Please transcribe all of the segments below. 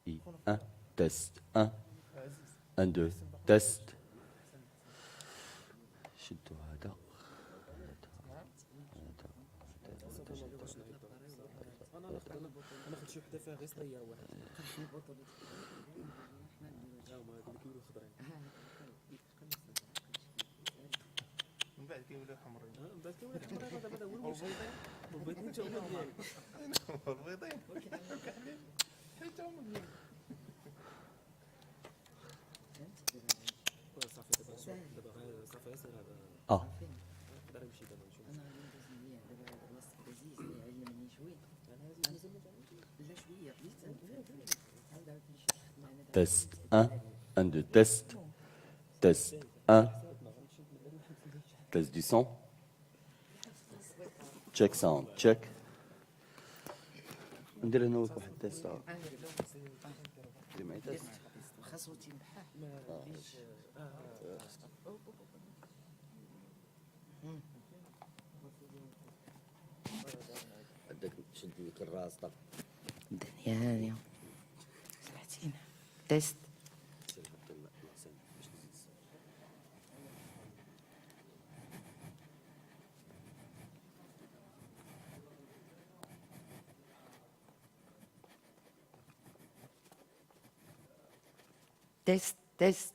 1, test 1 1 2 test. شدوا هذا ناخذ شي وحده فيها غير صغيره واحد من بعد كيوليو حمرين من بعد كيوليو حمرين هذا هو المشكل والبيضين تا هما ديالي والبيضين كحلين حيت هما ديالي صافي دابا غير صافي سير هذا نقدر نمشي دابا نشوف انا غندوز مزيان دابا هذا بلاصتك لذيذ اللي عجبني شويه لا شويه test 1 1 2 test test 1 test du son check sound check. ندير هنا واحد تيست دير معايا تيست خاصوتي بحال هذاك شد لك الراس طق الدنيا هانيه سمعتينا تيست تيست تيست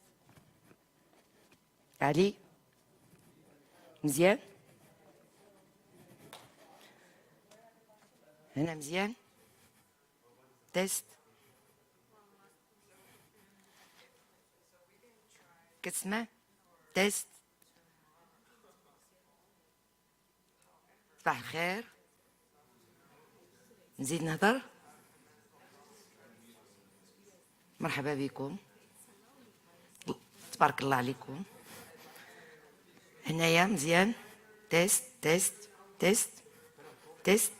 علي مزيان هنا مزيان تيست كتسمع تيست صباح الخير نزيد نهضر مرحبا بكم تبارك الله عليكم هنايا مزيان تيست تيست تيست تيست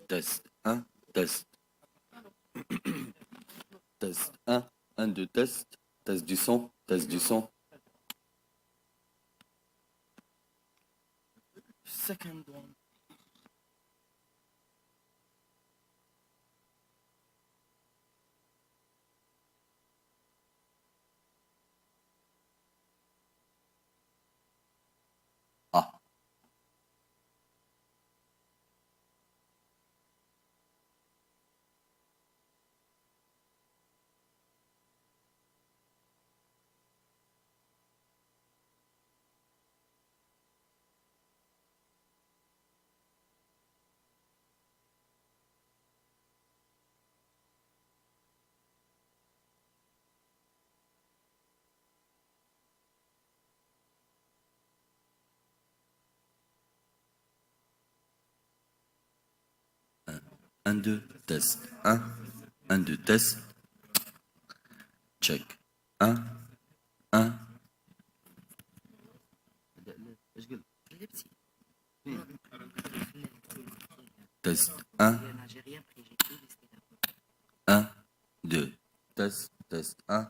test, 1, test. Test 1, 1, 2, test. Test du son, test du son. Second one. Ah. Un, deux, test. 1, 1, 2, test. Check. 1, 1. Test 1, 1, 2. Test, test 1.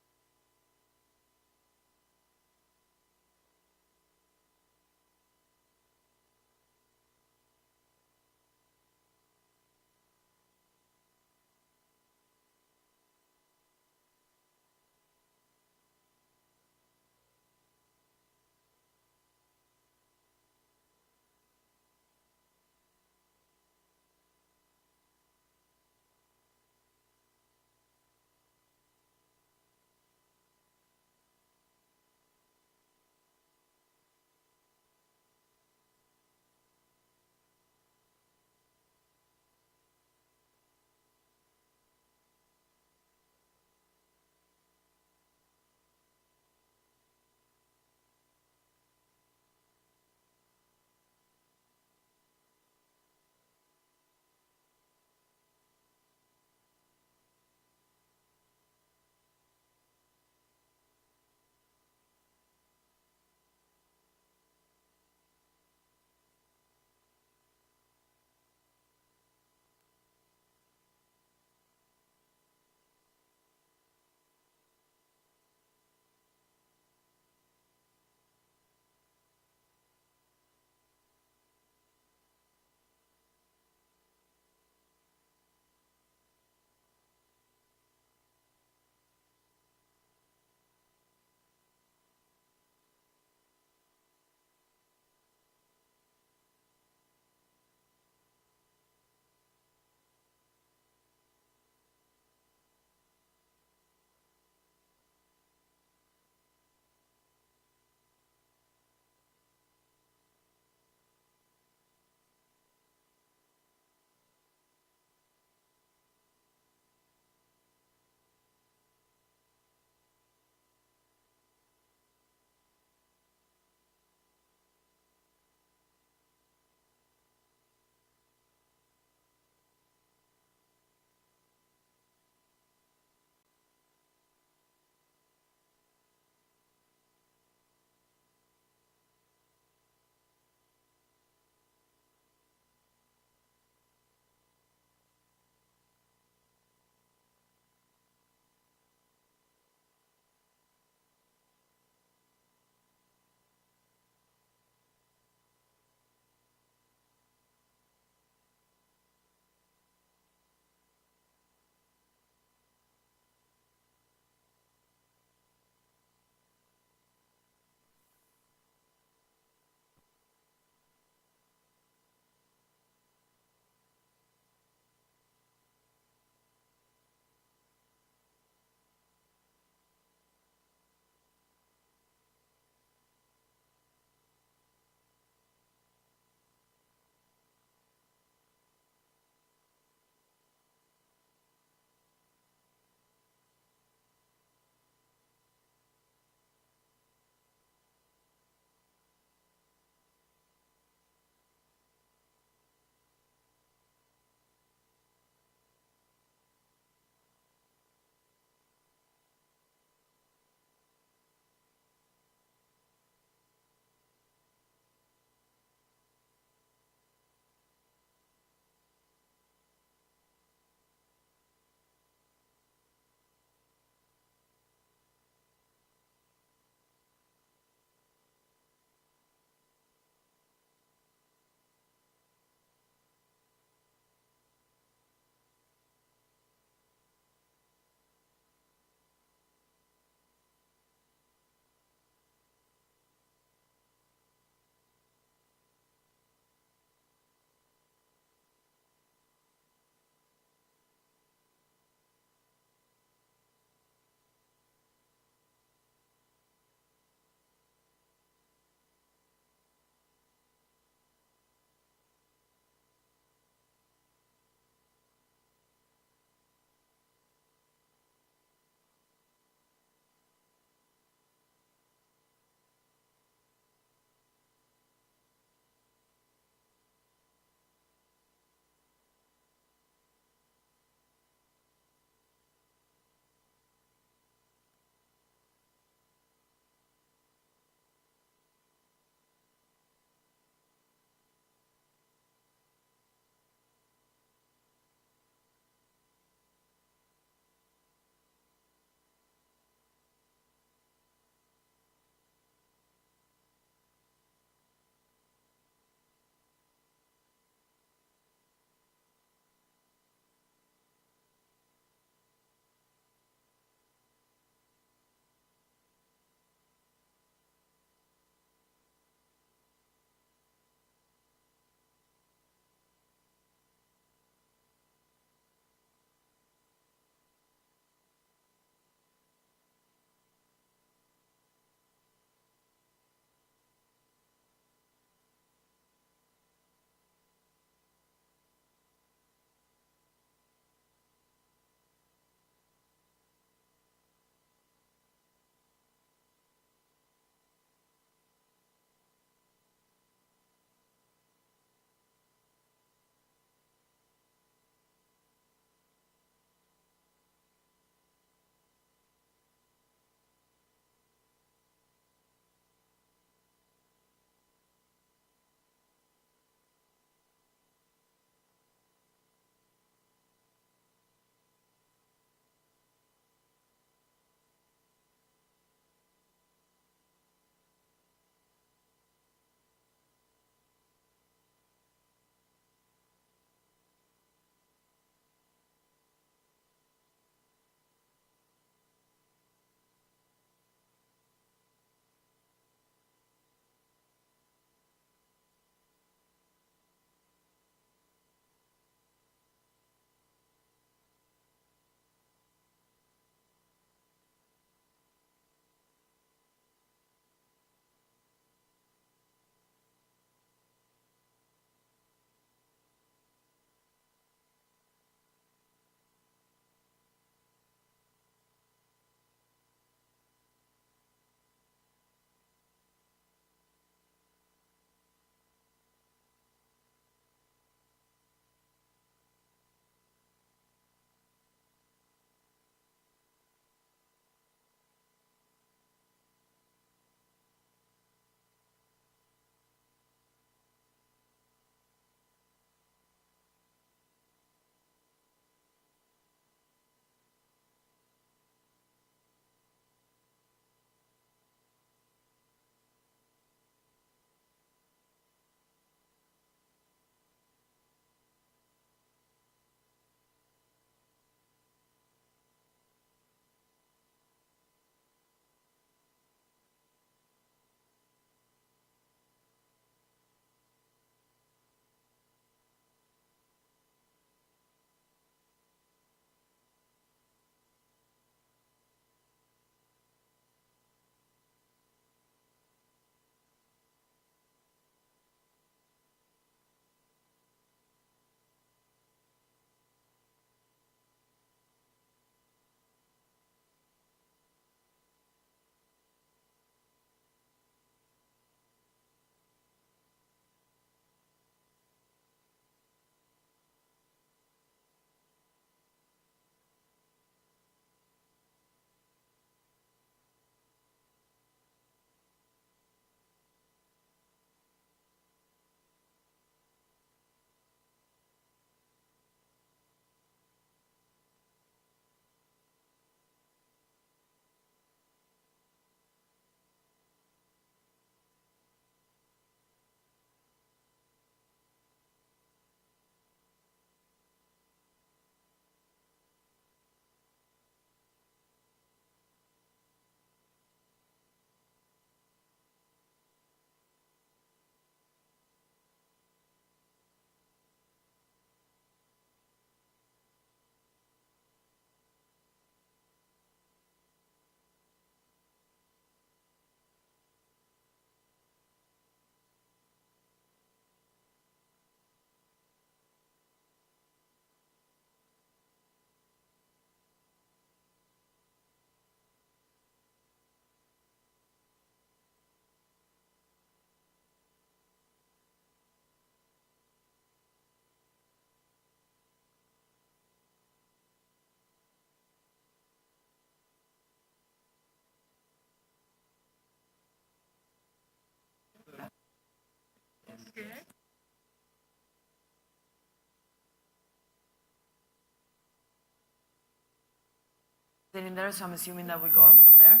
Sitting there, so I'm assuming that we go up from there.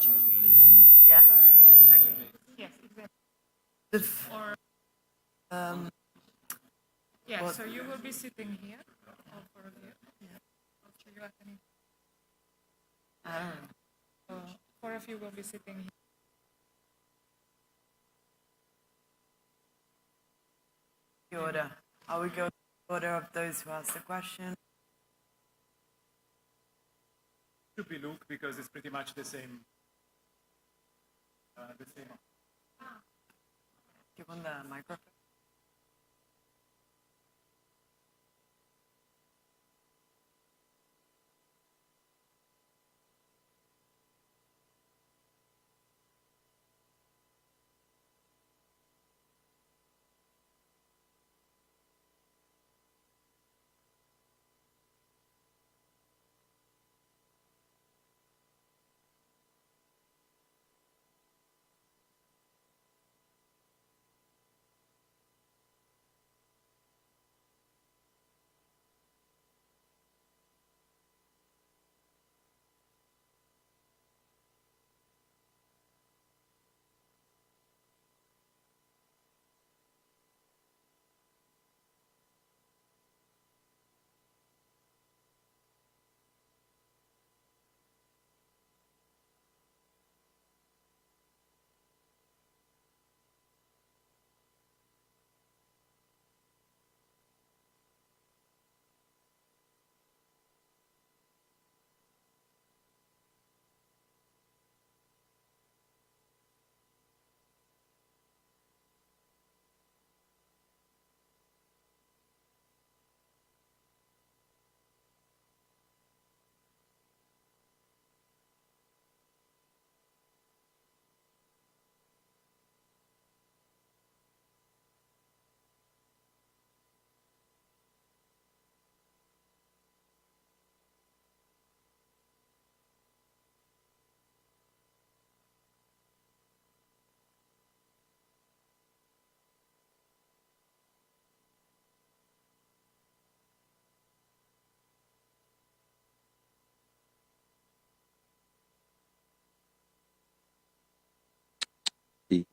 Change the place. Yeah. Okay. Yes, exactly. The f- Or um, yeah, What- so you will be sitting here, all four of you. After you have any, I don't know. four of you will be sitting here. The order. Are we going the order of those who asked the question? Should be Luke because it's pretty much the same. The same. Give on the microphone. E.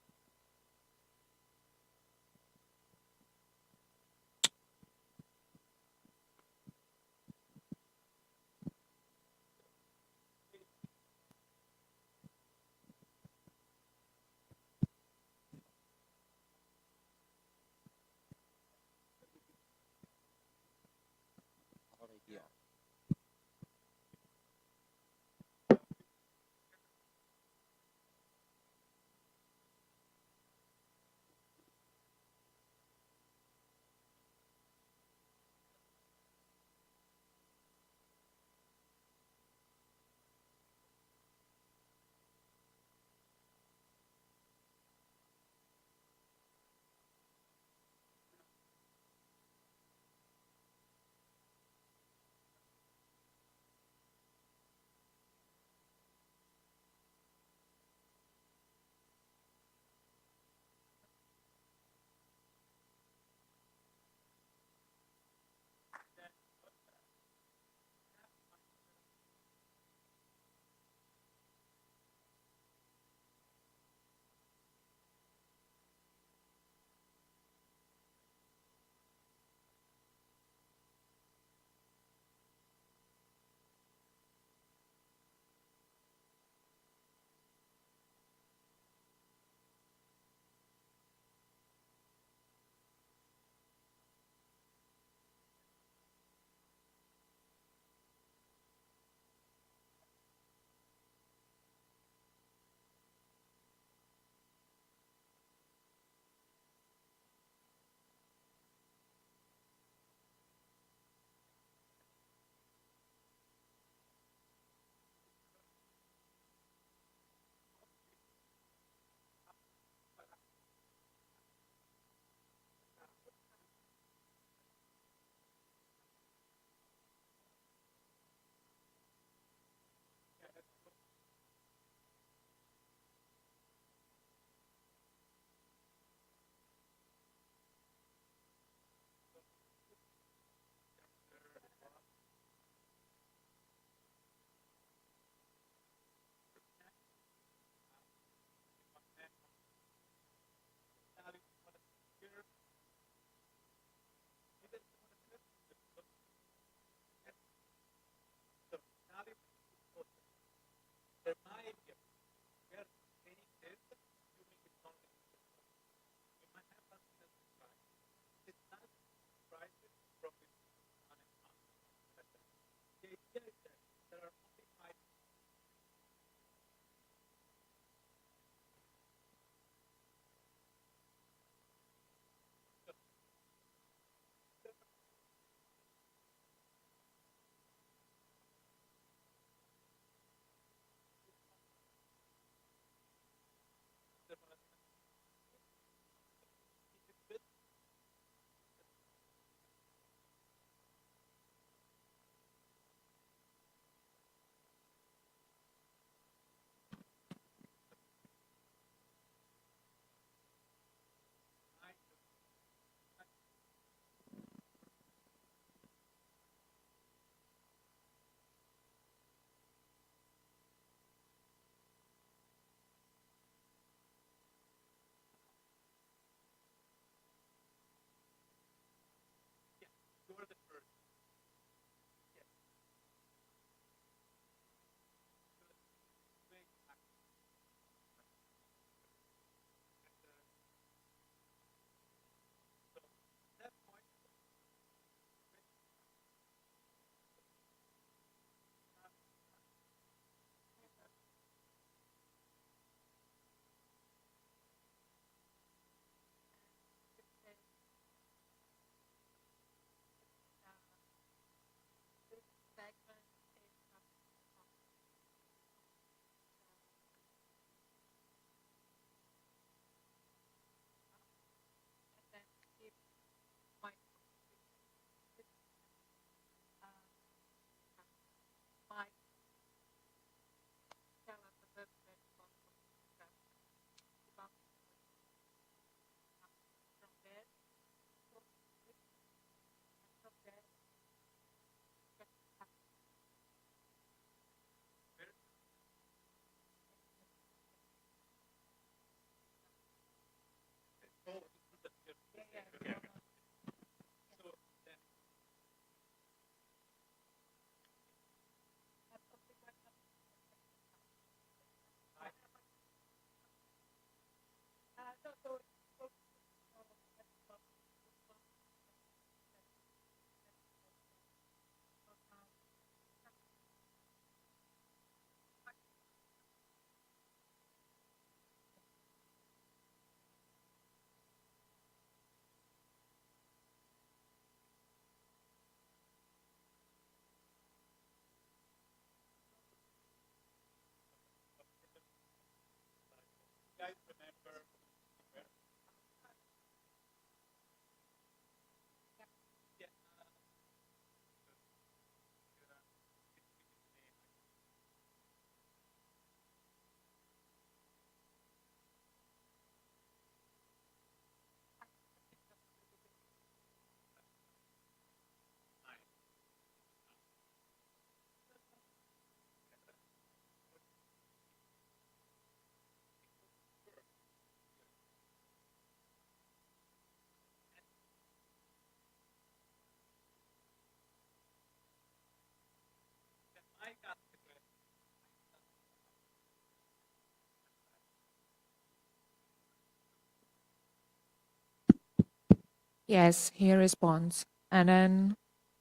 Yes, he responds. And then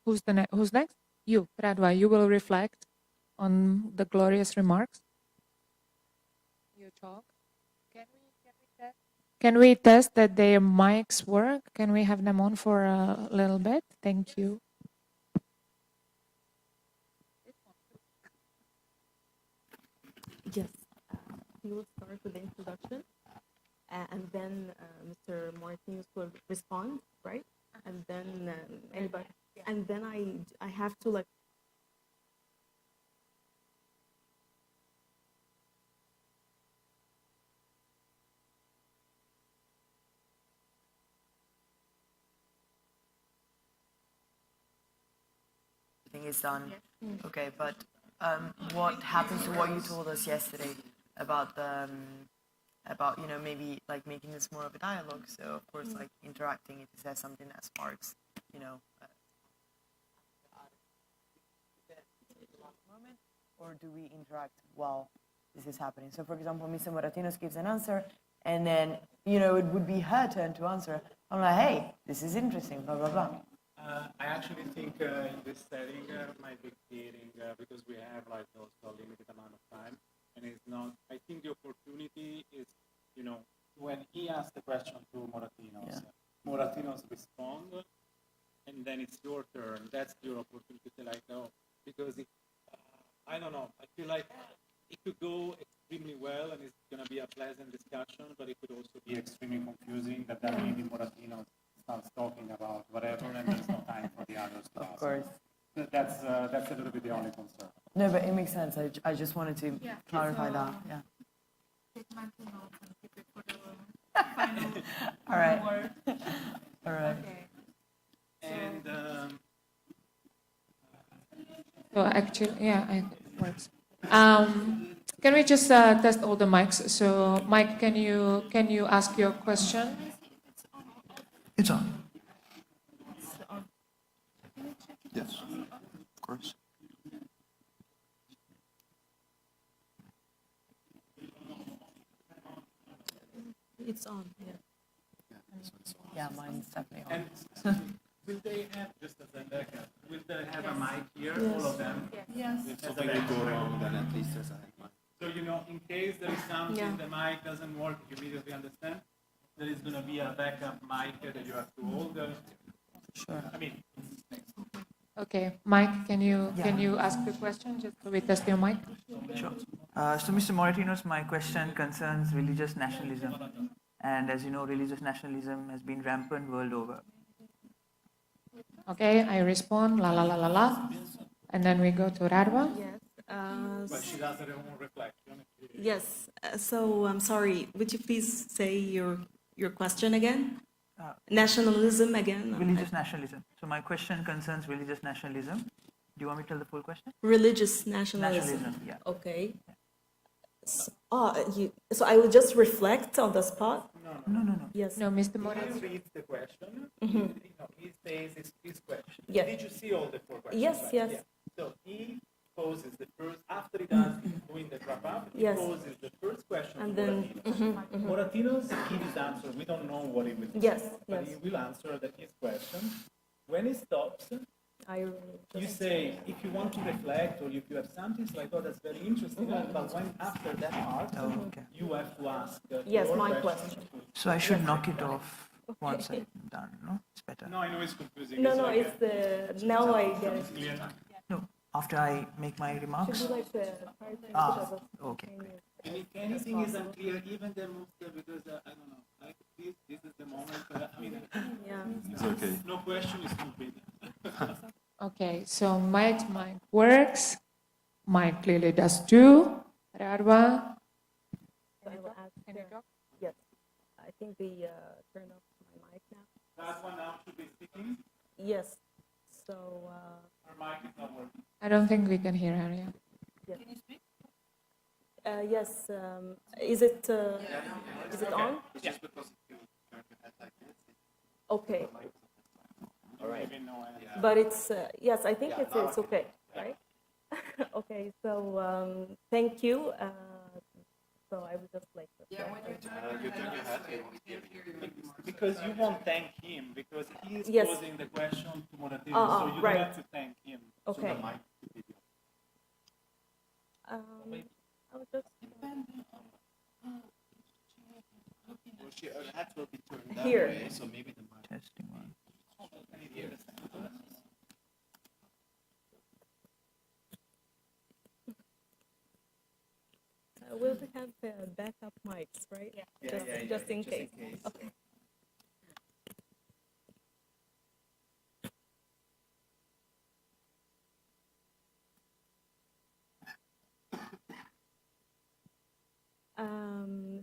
who's next? You, Radwa, you will reflect on the glorious remarks. You talk. Can we test that their mics work? Can we have them on for a little bit? Thank you. Yes, he will start with the introduction, and then Mr. Martinez will respond, right? And then anybody, and then I have to like. Thing is done. Okay, but what happens to what you told us yesterday about the about maybe like making this more of a dialogue? So of course, like interacting if it says something that sparks, moment, or do we interact while this is happening? So for example, Mr. Moratinos gives an answer, and then it would be her turn to answer. I'm like, hey, this is interesting, blah blah blah. I actually think in this setting might be creating, because we have like also a limited amount of time, and it's not, I think the opportunity is, when he asked the question to Moratinos, Moratinos respond, and then it's your turn. That's your opportunity to like, oh, because I don't know, I feel like it could go extremely well and it's going to be a pleasant discussion, but it could also be extremely confusing that maybe Moratinos starts talking about whatever, and there's no time for the others to ask. Of course. That's a little bit the only concern. No, but it makes sense. I just wanted to clarify that. Yeah. All right. All right. And So actually, it works. Can we just test all the mics? So, Mike, can you ask your question? It's on. Yes, of course. It's on. Yeah. Yeah, mine's definitely on. and will they have, just as a backup, will they have a mic here, all of them? Yes. So when you go wrong, then at least there's a mic. So, in case there is something, the mic doesn't work, you immediately understand, there is going to be a backup mic that you have to hold. Sure. I mean, Okay, Mike, can you ask the question just so we test your mic? Sure. So, Mr. Moratinos, my question concerns religious nationalism. And as you know, religious nationalism has been rampant world over. Okay, I respond, la la la la la. And then we go to Radwa. Yes. but she does her own reflection. Yes. So I'm sorry. Would you please say your question again? Nationalism again. Religious nationalism. So my question concerns religious nationalism. Do you want me to tell the full question? Religious nationalism. Nationalism, yeah. Okay. So I will just reflect on the spot. No. Yes. No, Mr. Moratinos. He reads the question. He says his question. Yeah. Did you see all the four questions? Yes. right? Yes. Yeah. So he poses the first, after he does doing the wrap up, he Yes. poses the first question And to then. Moratinos. Moratinos give his answer. We don't know what he will say, Yes, but yes. he will answer his question. When he stops, you say, if you want to reflect or if you have something, it's like, oh, that's very interesting. But when after that part, you have to ask. Yes, your my question. So I should knock it off once I'm done, no? It's better. No, I know it's confusing. No, It's no, like it's the now I get it. clear now. No, after I make my remarks? Should be like the Okay. Anything is unclear, even the most, because I don't know, like this is the moment, I mean, yeah. It's okay. no question is stupid. Okay, so Mike's mic works. Mike clearly does too. Radwa. So I will ask. Can you talk? Yes. I think they turn off my mic now. That one now should be speaking, Yes. So her mic is not working. I don't think we can hear her. Yeah. yes. Yes. Is it on? Yeah. Okay. All right. Even though But it's yes. I think it's okay. Right. Okay. So thank you. So I would just like to. You turn your head. Because you won't thank him, because he is Yes. posing the question to Moratino, Ah, so you right. don't have to thank him. Okay. I would just. Her head will be turned that Here. way, so maybe the mic. Testing one. We'll have backup mics, right? Yeah, Just in case. case. Okay.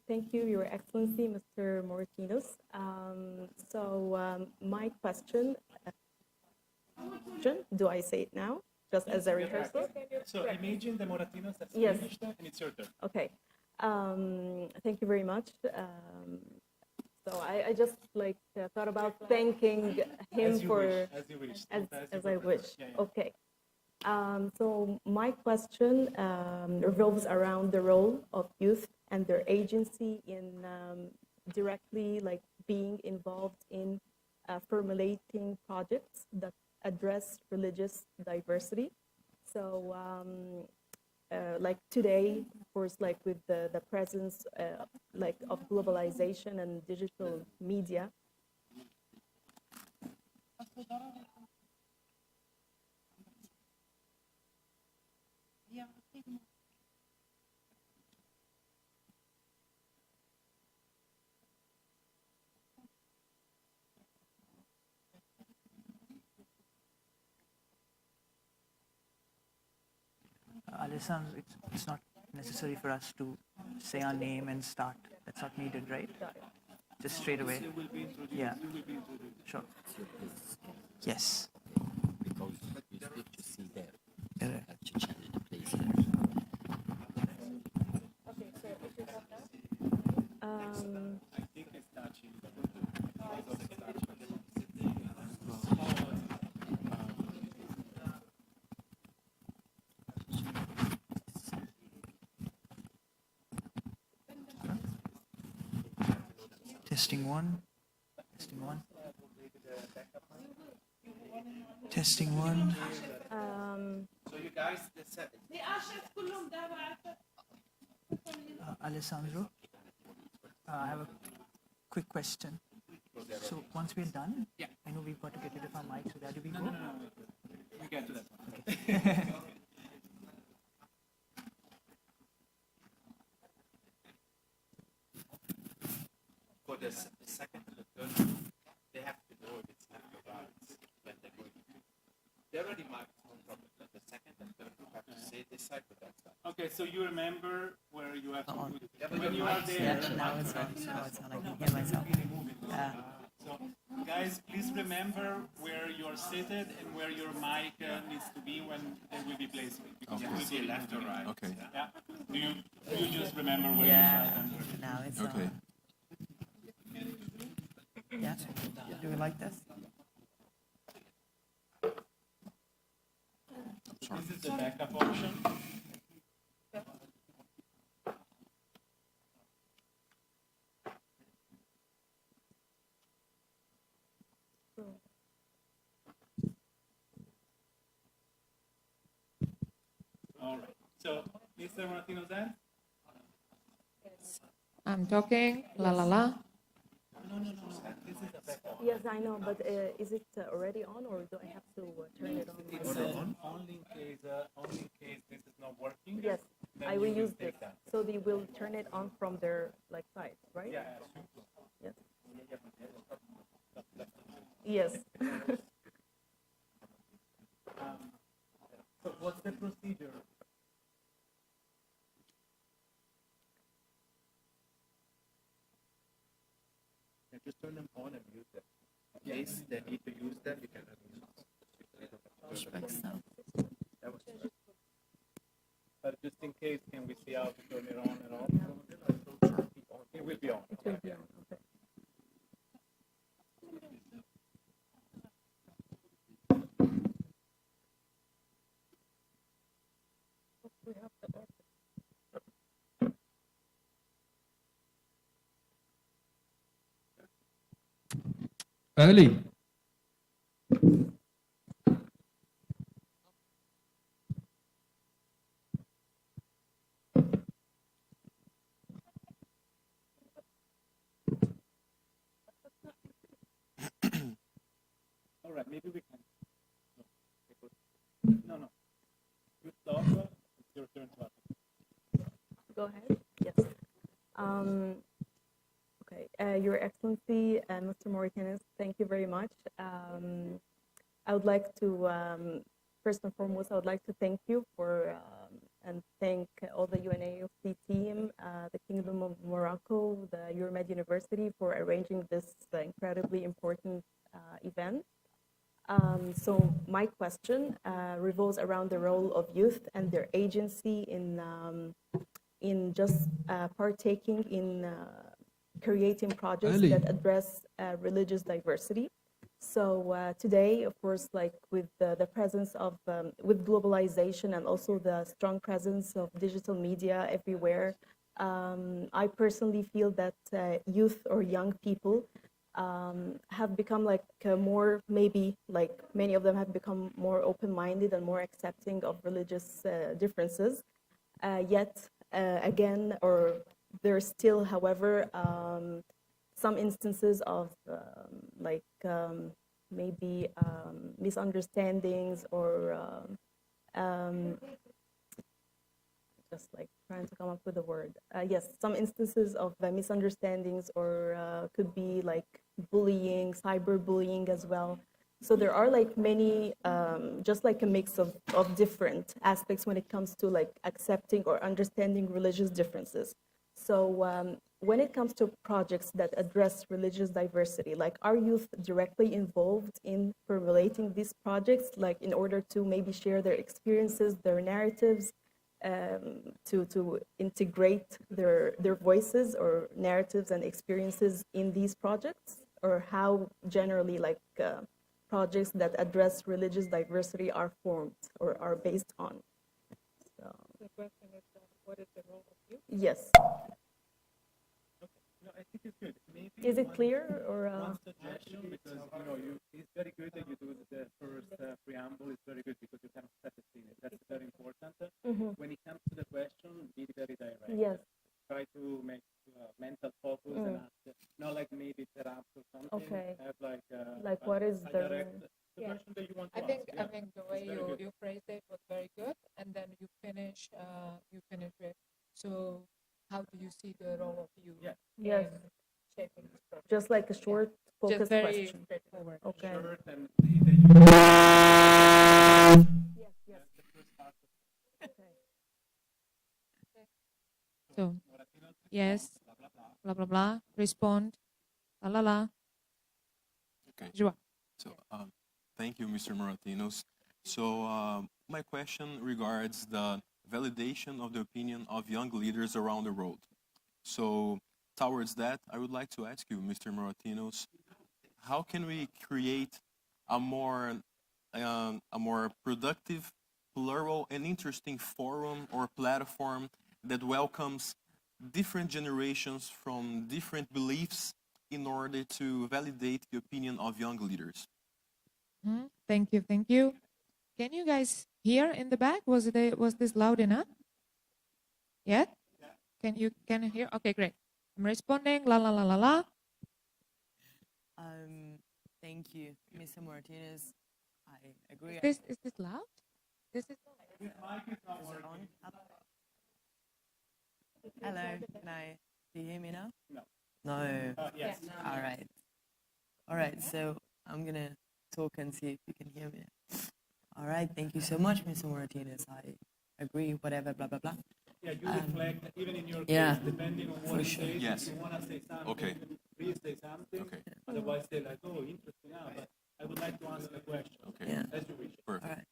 Thank you, Your Excellency, Mr. Moratinos. My question, do I say it now, just as a rehearsal? So imagine the Moratinos has Yes. finished, and it's your turn. Okay. Thank you very much. So I just thought about thanking him As you for wish, as you wish. as I wish. Yeah, yeah. Okay. So my question revolves around the role of youth and their agency in directly being involved in formulating projects that address religious diversity. So today, of course, with the presence of globalization and digital media, Alessandro, it's not necessary for us to say our name and start. That's not needed, right? Just straight away. Yeah. Sure. Yes. Because you still to see there. Yeah. Have to change the place here. I think it's touching. Testing one. Testing one. Testing one. So you guys, Alessandro, I have a quick question. So once we're done, I know we've got to get rid of our mics, so where do we go? No. We get to that one. for the second and the third, they have to know if it's abdofat when they're going to. They already marked, no problem. But the second and third group have to say this side with that side. Okay, so you remember where you have to On. put, when you are there. Yeah, now it's on. Now it's on. I can hear myself. So, guys, please remember where you're seated and where your mic needs to be when they will be placed. Because it will be left or right. Okay. Yeah. Do you just remember where Yeah. you should? Now it's Okay. on. Yeah. Do we like this? This is the backup option. All right. So, Mr. Martino's end? I'm talking. La la la. This is the backup. yes, I know, but is it already on, or do I have to turn it on? myself? Only in case this is not working. Yes, then I you will use this. take that. So they will turn it on from their side, right? Yeah. Yes. Yes. So what's the procedure? And just turn them on and mute them. In case they need to use them, you can That was But just in case, can we see how to turn it on and off? It will be on. It will be on. Okay. We have the Ali. All right, maybe we can. No, no. You stop. It's your turn to ask. Go ahead. Yes. Okay. Your Excellency, Mr. Mauritianis, thank you very much. I would like to, first and foremost, I would like to thank you for and thank all the UNAOC team, the Kingdom of Morocco, the Euromed University for arranging this incredibly important event. So my question revolves around the role of youth and their agency in just partaking in creating projects Ali. that address religious diversity. So today, of course, like with the presence of, with globalization and also the strong presence of digital media everywhere, I personally feel that youth or young people have become like more, maybe like many of them have become more open-minded and more accepting of religious differences. Yet again, or there's still, however, some instances of maybe misunderstandings or just like trying to come up with a word. Yes, some instances of misunderstandings or could be like bullying, cyberbullying as well. So there are like many, just like a mix of different aspects when it comes to like accepting or understanding religious differences. So when it comes to projects that address religious diversity, like are youth directly involved in formulating these projects, like in order to maybe share their experiences, their narratives, to integrate their voices or narratives and experiences in these projects, or how generally like projects that address religious diversity are formed or are based on. So, The question is, what is the role of youth? yes. No, I think it's good. Maybe Is it clear or? one suggestion, because it's very good that you do the first preamble. It's very good because you kind of set the scene. That's very important. When it comes to the question, be very direct. Yes. Try to make mental focus and ask, not like maybe interrupt or something. Okay. Have like what is a the direct the question that you want to I think ask. I think the way you phrased it was very good, and then you finish with, so how do you see the role of youth Yes. in shaping this project? Just like a short, focused Just very question. straightforward. Okay. Short and Yes, yes. Okay. So, yes, blah blah blah, respond, la la la. Okay. Joa. So, thank you, Mr. Moratinos. So, my question regards the validation of the opinion of young leaders around the world. So, towards that, I would like to ask you, Mr. Moratinos, how can we create a more productive, plural, and interesting forum or platform that welcomes different generations from different beliefs in order to validate the opinion of young leaders? Thank you, thank you. Can you guys hear in the back? Was this loud enough? Yeah? Can you hear? Okay, great. I'm responding. La la la la la. Thank you, Mr. Martinez. I agree. Is this loud? This is Is it on? Hello, do you hear me now? No. No. Yes. All right. All right, so I'm gonna talk and see if you can hear me. All right, thank you so much, Mr. Martinez. I agree, whatever, blah, blah, blah. Yeah, you reflect, even in your yeah, case, depending on what it sure. says. Yes. If you want to say something, Okay. please say something. Okay. Otherwise, say like, oh, interesting, but I would like to answer the question. Okay. Yeah. As you wish. Perfect.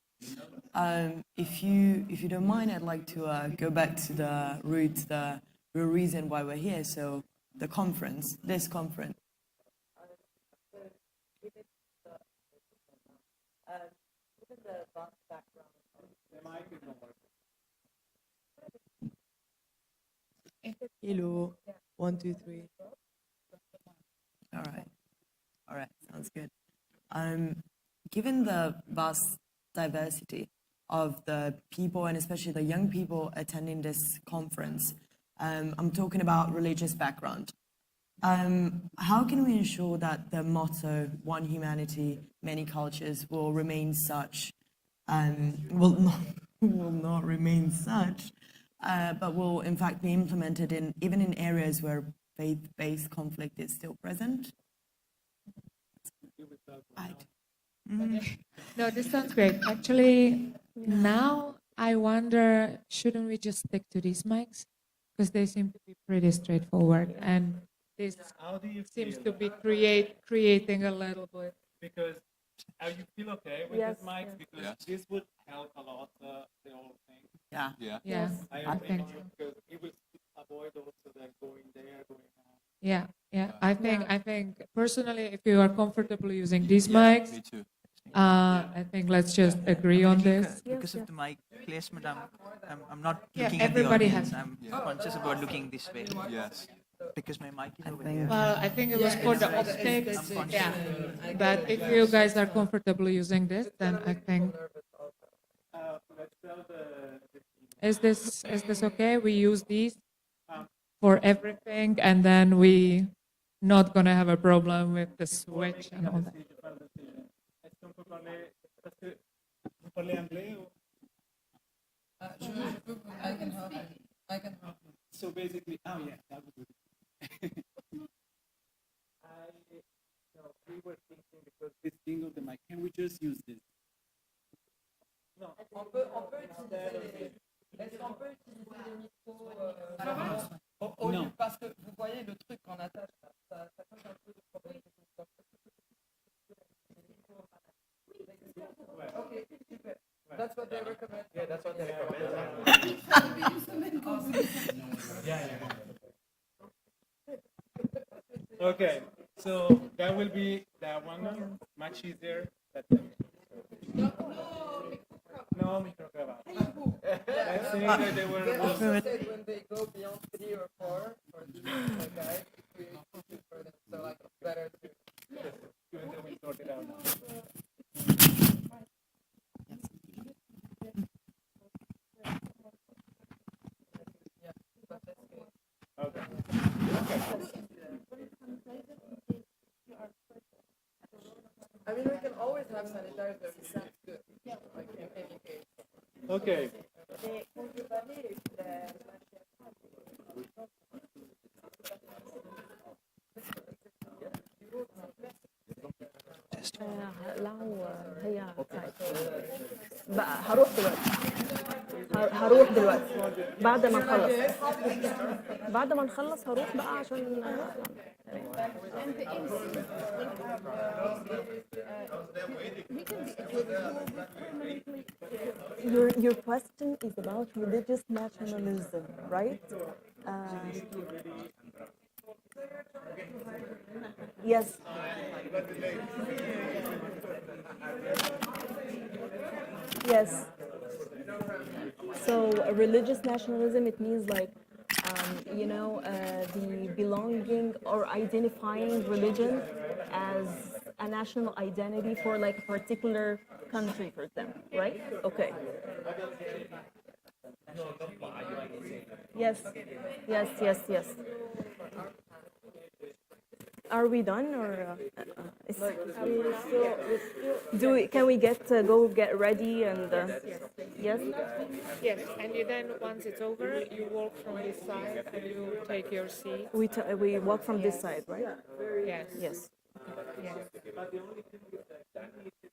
All right. If you don't mind, I'd like to go back to the roots, the real reason why we're here. So the conference, this conference. Hello. 1, 2, 3. All right. Sounds Sounds good. Given the vast diversity of the people and especially the young people attending this conference, I'm talking about religious background. How can we ensure that the motto, one humanity, many cultures, will remain such, will not, will not remain such, but will in fact be implemented in even in areas where faith-based conflict is still present? Right. No, this sounds great. Actually, now I wonder, shouldn't we just stick to these mics? Because they seem to be pretty straightforward, and this How do you seems feel? to be creating a little bit. Because you feel okay with Yes, these mics? yes. Because Yes. this would help a lot, the whole thing. Yeah. Yeah. Yeah, I I agree think with you, because it will avoid also that going there, going out. yeah, yeah. Yeah. I think personally, if you are comfortable using these Yeah, mics, me too. I think let's just agree I on mean, this. because Yes, of the mic placement, I'm not Yeah, looking at the everybody audience. has- I'm conscious about looking this way Yes. because my mic is over think- here. Well, I think it was for the optics. I'm conscious. Yeah, but if you guys are comfortable using this, then I think Let's tell the is this okay? We use these for everything, and then we not gonna have a problem with the switch and all that. Est-ce qu'on peut parler, parce que vous parlez anglais ou? I can help you. So basically, oh yeah, that would be we were thinking, because this thing of the mic, can we just use this? No. On peut utiliser est-ce qu'on peut utiliser le micro au lieu, Non. parce que vous voyez le truc qu'on attache, ça cause un peu de problème. Ok, super. That's what they recommend. Yeah, that's what they Okay, so that will be that one, much easier. That's it. No microcravat. I think that they were also said when they go beyond 3 or 4 for these guys, we use for them. So like it's better to. even though we sorted out now. Okay. I mean, we can always have sanitizers. That's good. Like in any case. Okay. لو هي بقى هروح دلوقتي بعد ما نخلص هروح بقى عشان Your question is about religious nationalism, right? Yes. Yes. So religious nationalism, it means like, the belonging or identifying religion as a national identity for like a particular country, for example, right? Okay. Yes. Yes, yes, yes. Are we done or can we go get ready and yes? Yes, and you then once it's over, you walk from this side and you take your seat. We walk from this side, right? Yes. Yes. Yes.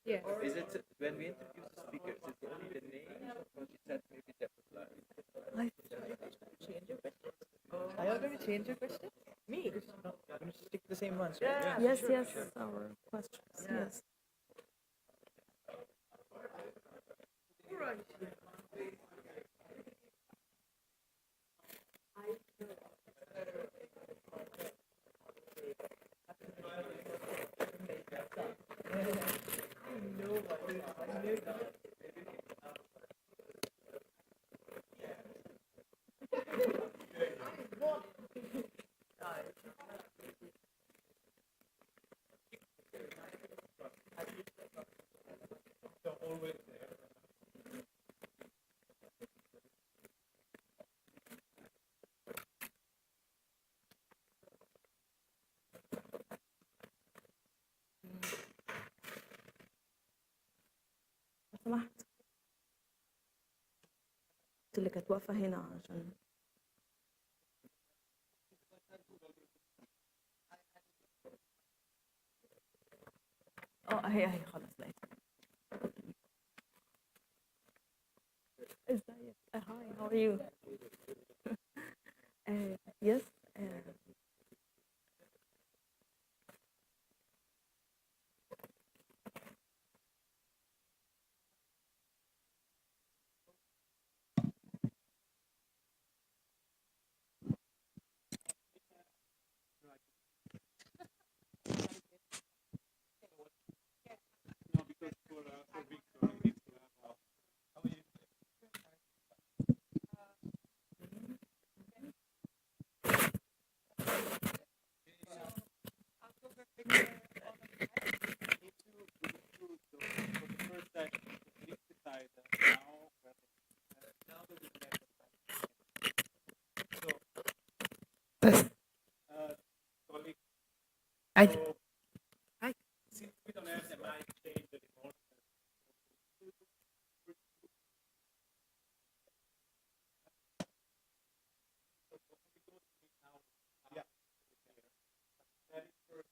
Yes. Is it when we introduce the speakers, is it only the name or is that maybe different? Are you going to change your question? Me? No, I'm going to stick to the same ones. Yes, yes, our questions. Yes. اللي كانت واقفة هنا عشان هي خلاص لقيتها. ازيك؟ Hi, how are you? Yes. No, because for Victor, I need to have how are you? I Since we don't have the mic change anymore, yeah. That is first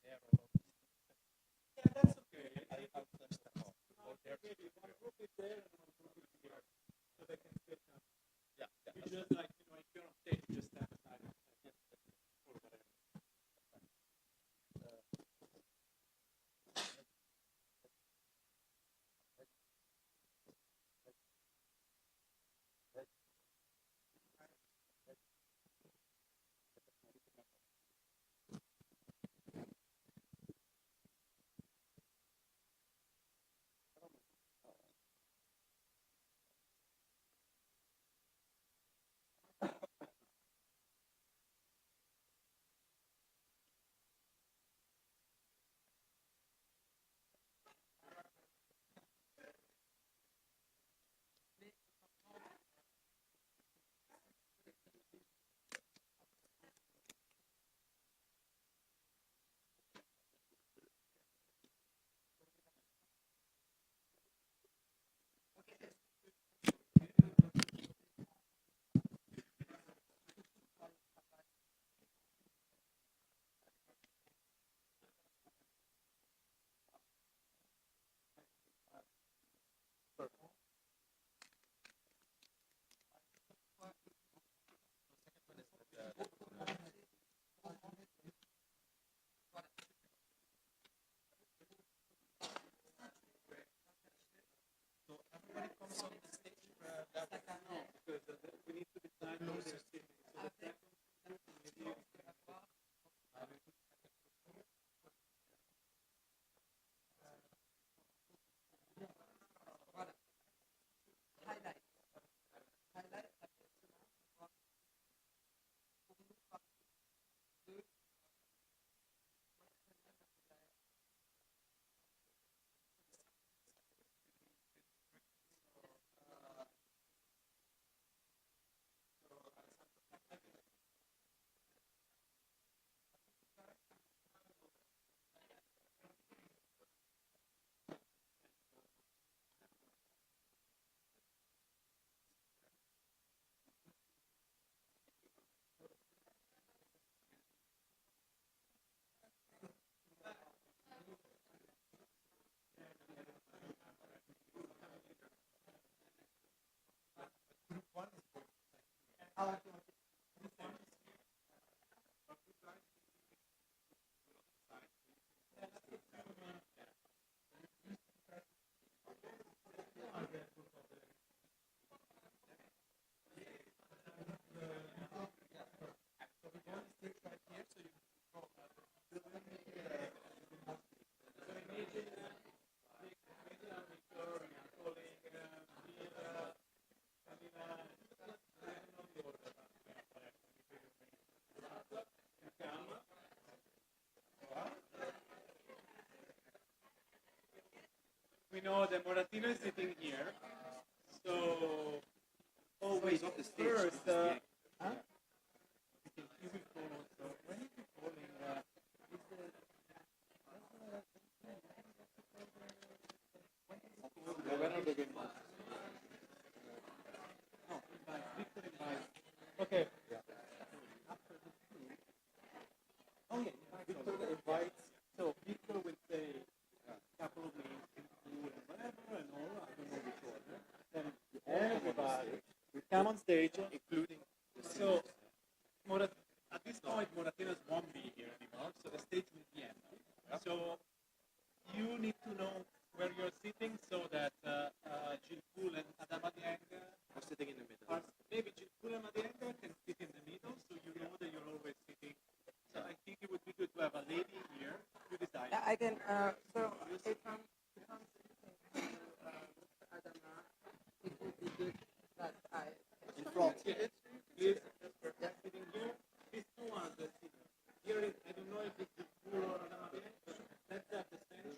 yeah, whatever. Yeah, that's okay. I'll finish that off. Maybe one group is there and one group is here, so they can sit down. Yeah, you just like if you're on stage, you just stand aside or whatever. know that Moratino is sitting here. So, oh wait, first, huh? You will follow. So when you following, is the no, invite, Victor invite. Okay. Oh yeah, Victor invites. So Victor will say a couple of names, and whatever, and all. I don't know which order. Then everybody will come on stage, including. So, at this point, Moratinos won't be here anymore. So the stage will be empty. So you need to know where you're sitting so that Jilpul and Adamadiang are sitting in the middle. Maybe Jilpul and Adamadiang can sit in the middle, so you know that you're always sitting. So I think it would be good to have a lady here. You decide. Yeah, I can. So if I'm Adama, it would be good that I. In front. Please, just sitting here. These two ones that sit here. I don't know if it's Jilpul or Adamadiang. Let's have the center.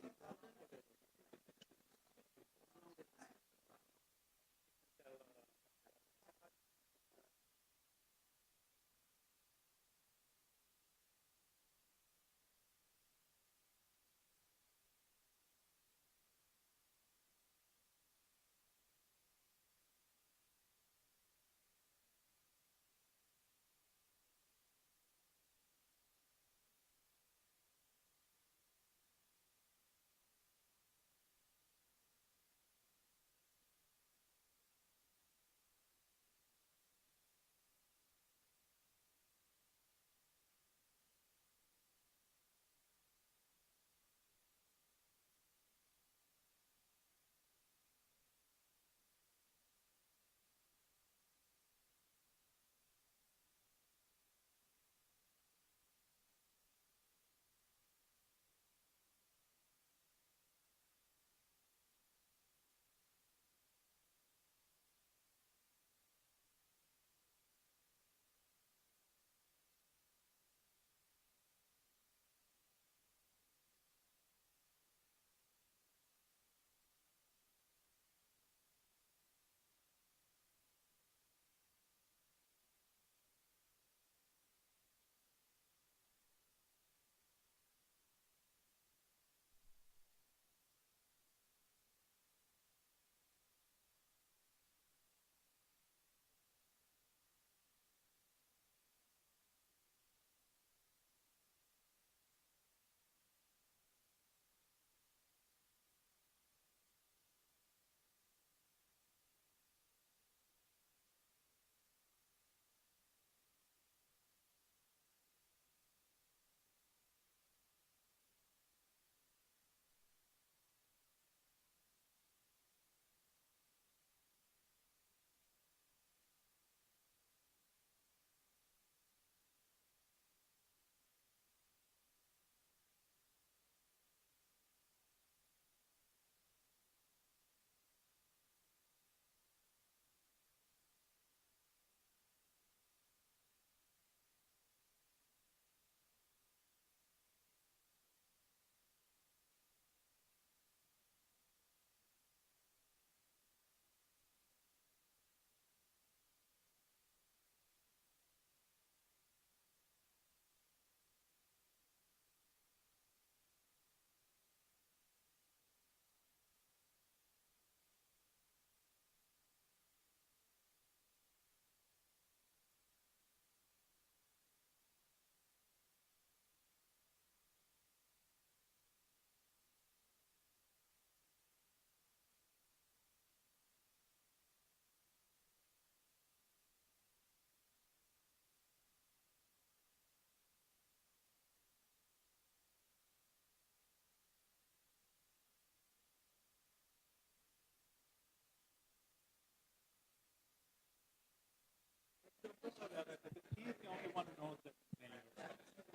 He is the only one who knows the name.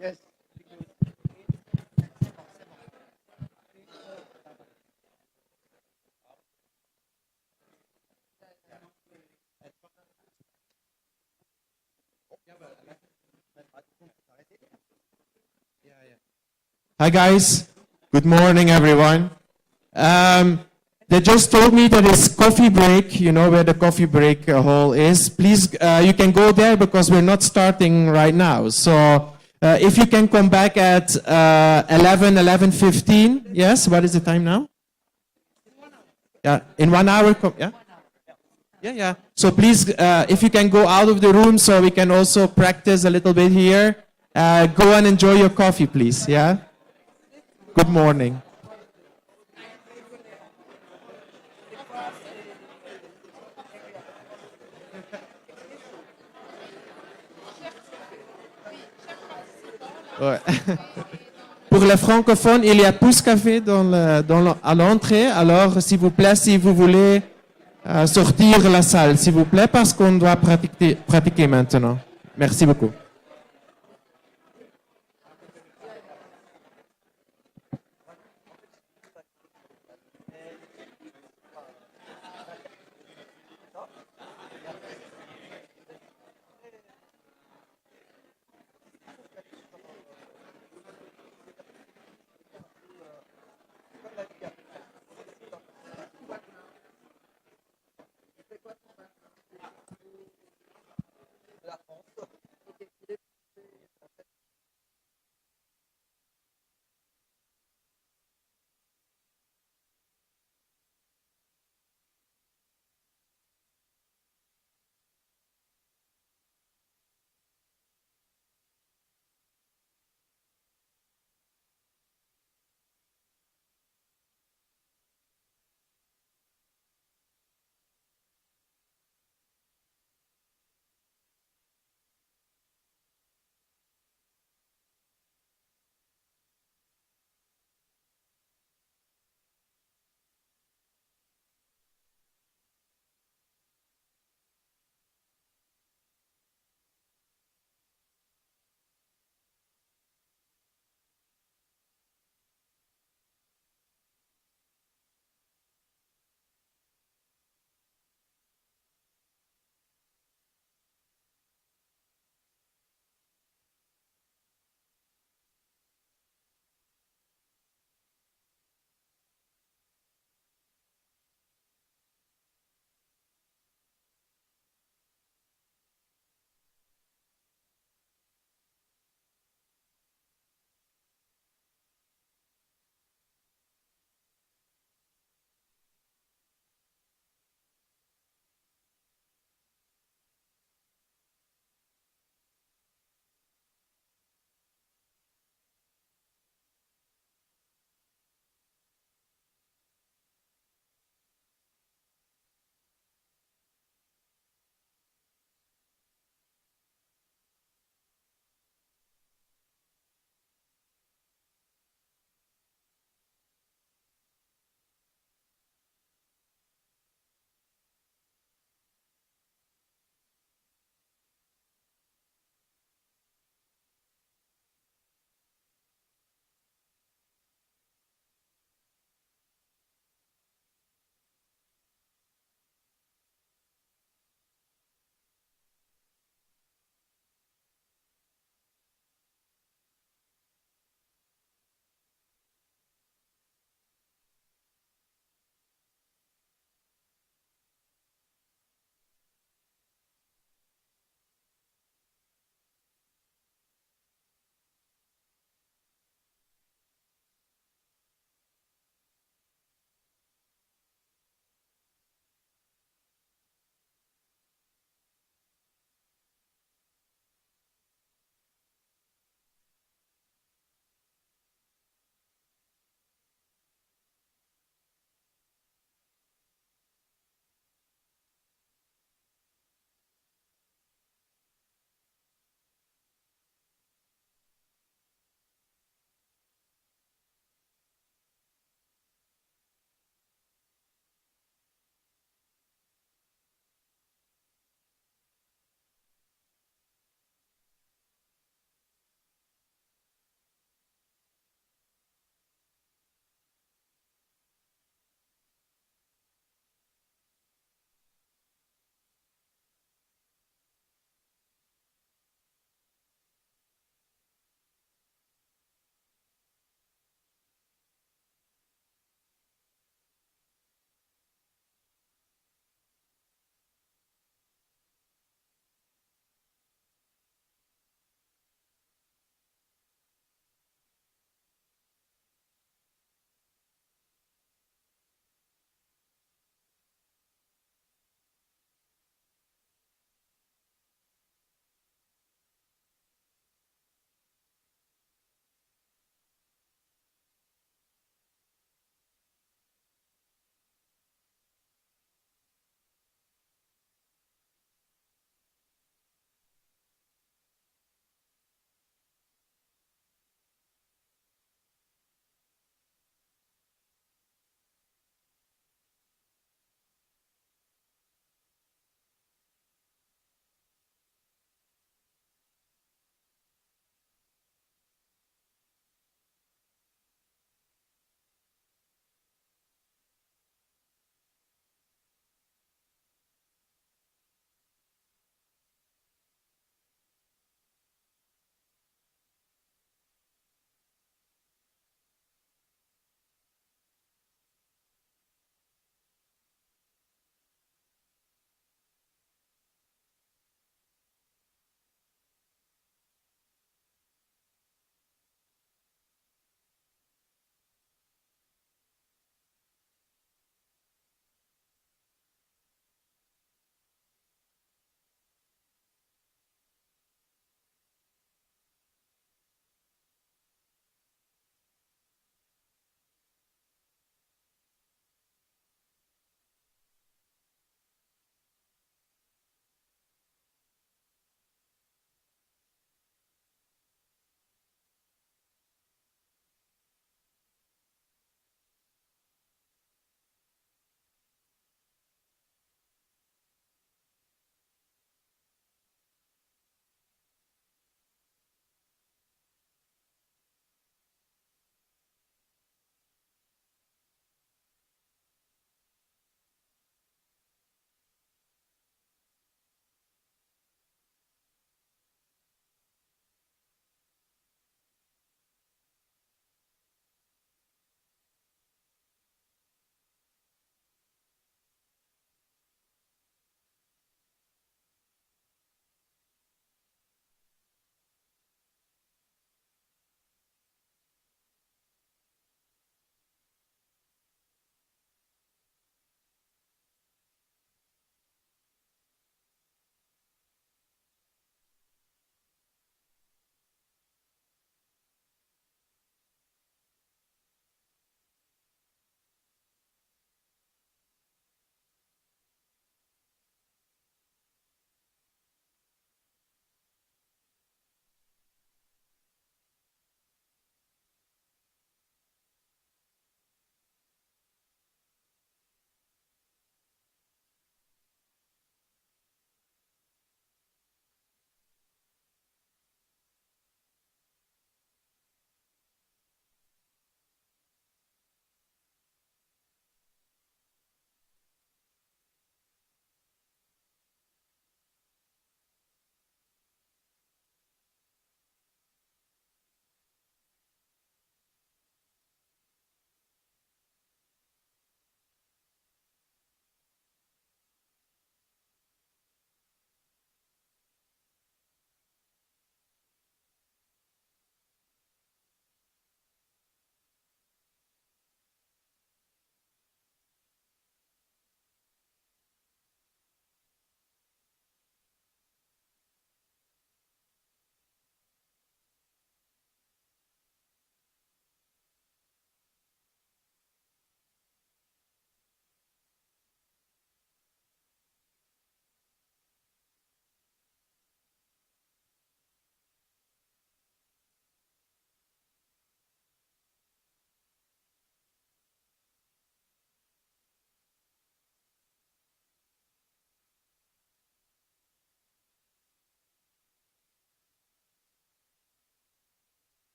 Yes. Hi guys, good morning everyone. They just told me that it's coffee break, you know where the coffee break hall is. Please, you can go there because we're not starting right now. So if you can come back at 11:15. Yes, what is the time now? Yeah, in 1 hour, yeah? Yeah, yeah. So please, if you can go out of the room so we can also practice a little bit here. Go and enjoy your coffee, please, yeah? Good morning. Ouais. Pour les francophones, il y a Pouce Café à l'entrée. Alors, s'il vous plaît, si vous voulez sortir la salle, s'il vous plaît, parce qu'on doit pratiquer maintenant. Merci beaucoup.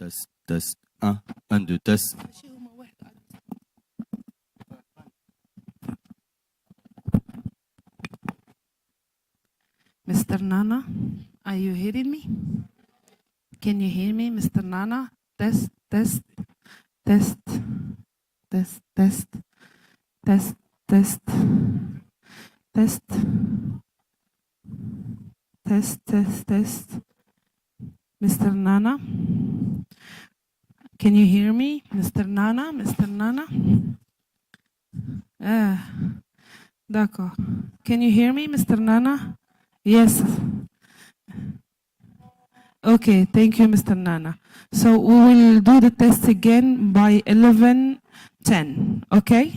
Test, test. 1, 2, test. Mr. Nana, are you hearing me? Can you hear me, Mr. Nana? Test, test, test, test, test, test, test, test, test, test, test. Mr. Nana, can you hear me, Mr. Nana? Mr. Nana? D'accord. Can you hear me, Mr. Nana? Yes. Okay, thank you, Mr. Nana. So we will do the test again by 11:10, okay?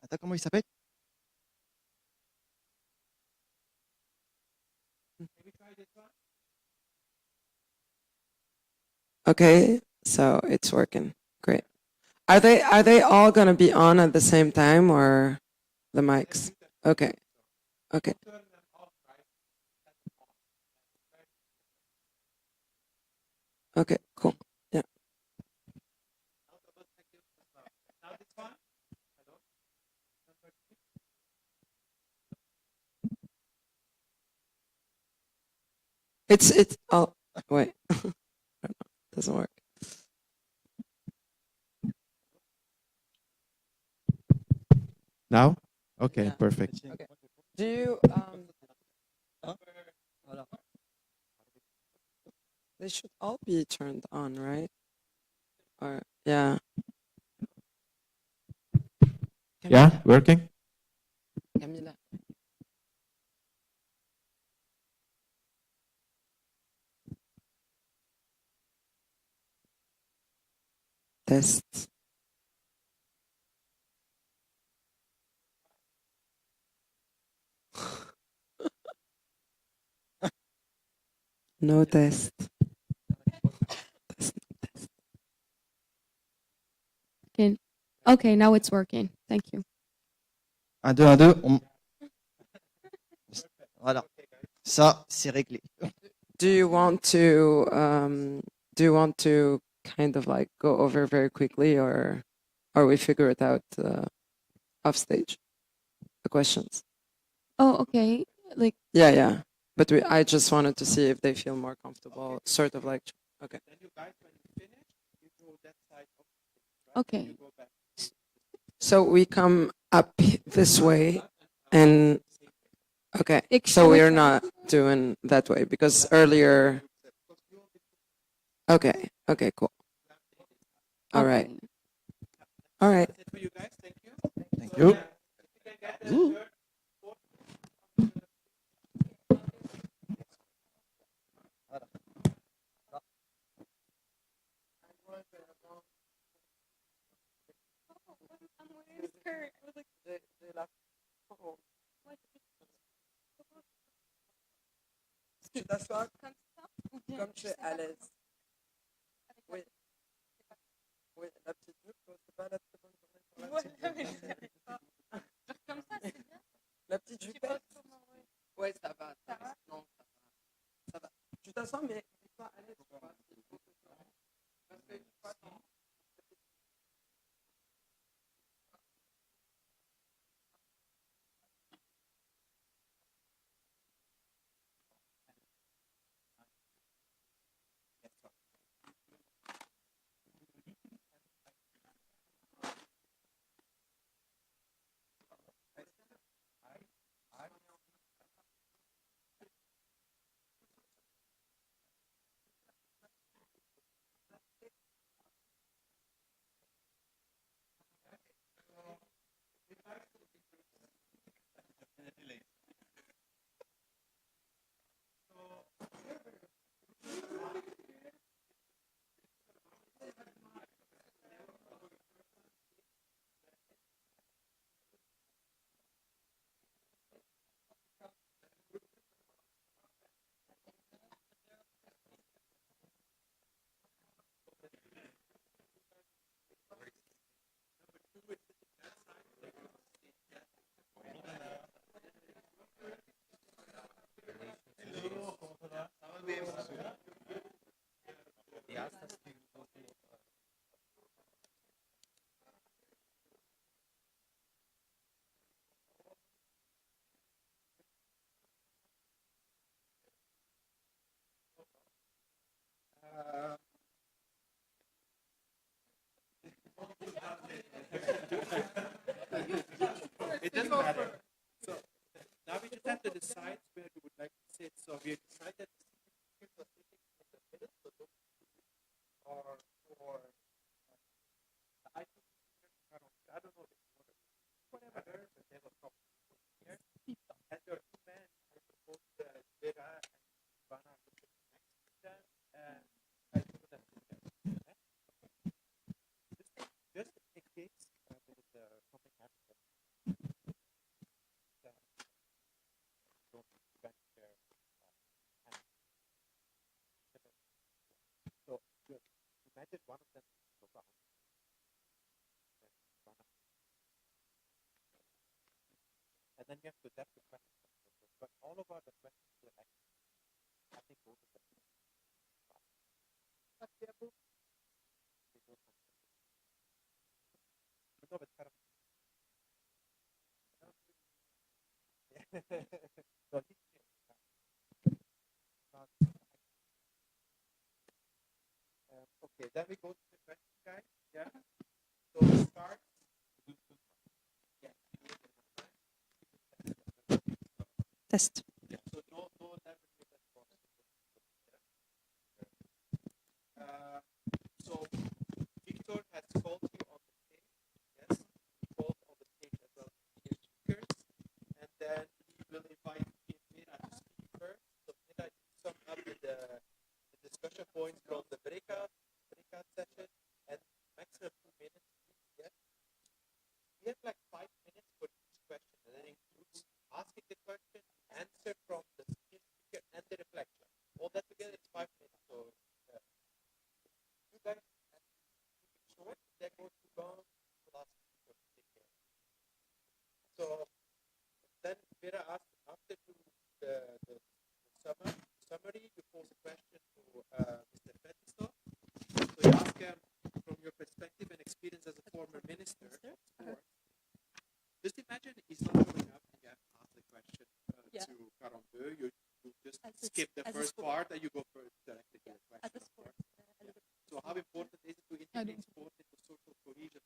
Attends, comment il s'appelle? Okay, so it's working. Great. Are they all gonna be on at the same time or the mics? Okay. Okay. Okay, cool. Yeah. It's oh wait. Doesn't work. Now? Okay, Yeah. perfect. Okay. Do you they should all be turned on, right? Or yeah. Yeah, working? Camila. Test. No test. Okay. Okay, now it's working. Thank you. 1, 2, 1, 2. Voilà. Ça, c'est réglé. Do you want to kind of like go over very quickly or we figure it out off stage? The questions. Oh, okay. Like Yeah, yeah. But I just wanted to see if they feel more comfortable, sort of like okay. okay. So we come up this way and okay. Like, So shall we we're try? not doing that way because earlier okay. Okay, cool. All right. Okay. All right. Thank you. Ooh. Tu t'assois comme tu es à l'aise. Oui. Oui, la petite jupe, c'est pas la très bonne journée pour la petite jupe. Comme ça, c'est bien. La petite jupette. Ouais, ça va. Non, ça va. Ça va. Tu t'assois, mais pas à l'aise. Parce que une fois, It doesn't matter. So now we just have to decide where we would like to sit. So we have decided or I don't know whatever the table top here. And there are two men. I suppose Vera and Ivana are looking next to them, and I suppose that's just in case there is something happens. Good. Imagine one of them is over 100. And then you have to adapt the questions. But all of our the questions will actually, I think both of them. But they are both. They both have. But no, but kind of. So he okay, then we go to the question, guys. Yeah. So we start. Yeah. Test. Yeah. So no never do that so Victor has called you on the stage. Yes. He called on the stage as well as speakers. And then he will invite Mira to speak first. So Mira, you sum up the discussion points from the breakout session and maximum 2 minutes. Yeah. We have like 5 minutes for each question, and that includes asking the question, answer from the speaker, and the reflection. All that together is 5 minutes. So you guys keep it short. They're going to go to last speaker to take care. So then Vera asked after the summary, you pose a question to Mr. Fetisov. So you ask him from your perspective and experience as a former minister of sport. Just imagine he's not showing up and you have to ask the question to Carambeu. You just skip the first part and you go directly to the question. So how important is it to integrate sport into social cohesion?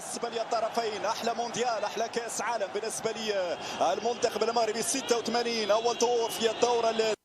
بالنسبه للطرفين. احلى مونديال، احلى كاس عالم بالنسبه لي المنتخب المغربي. 86 اول دور في الدوره المغربية.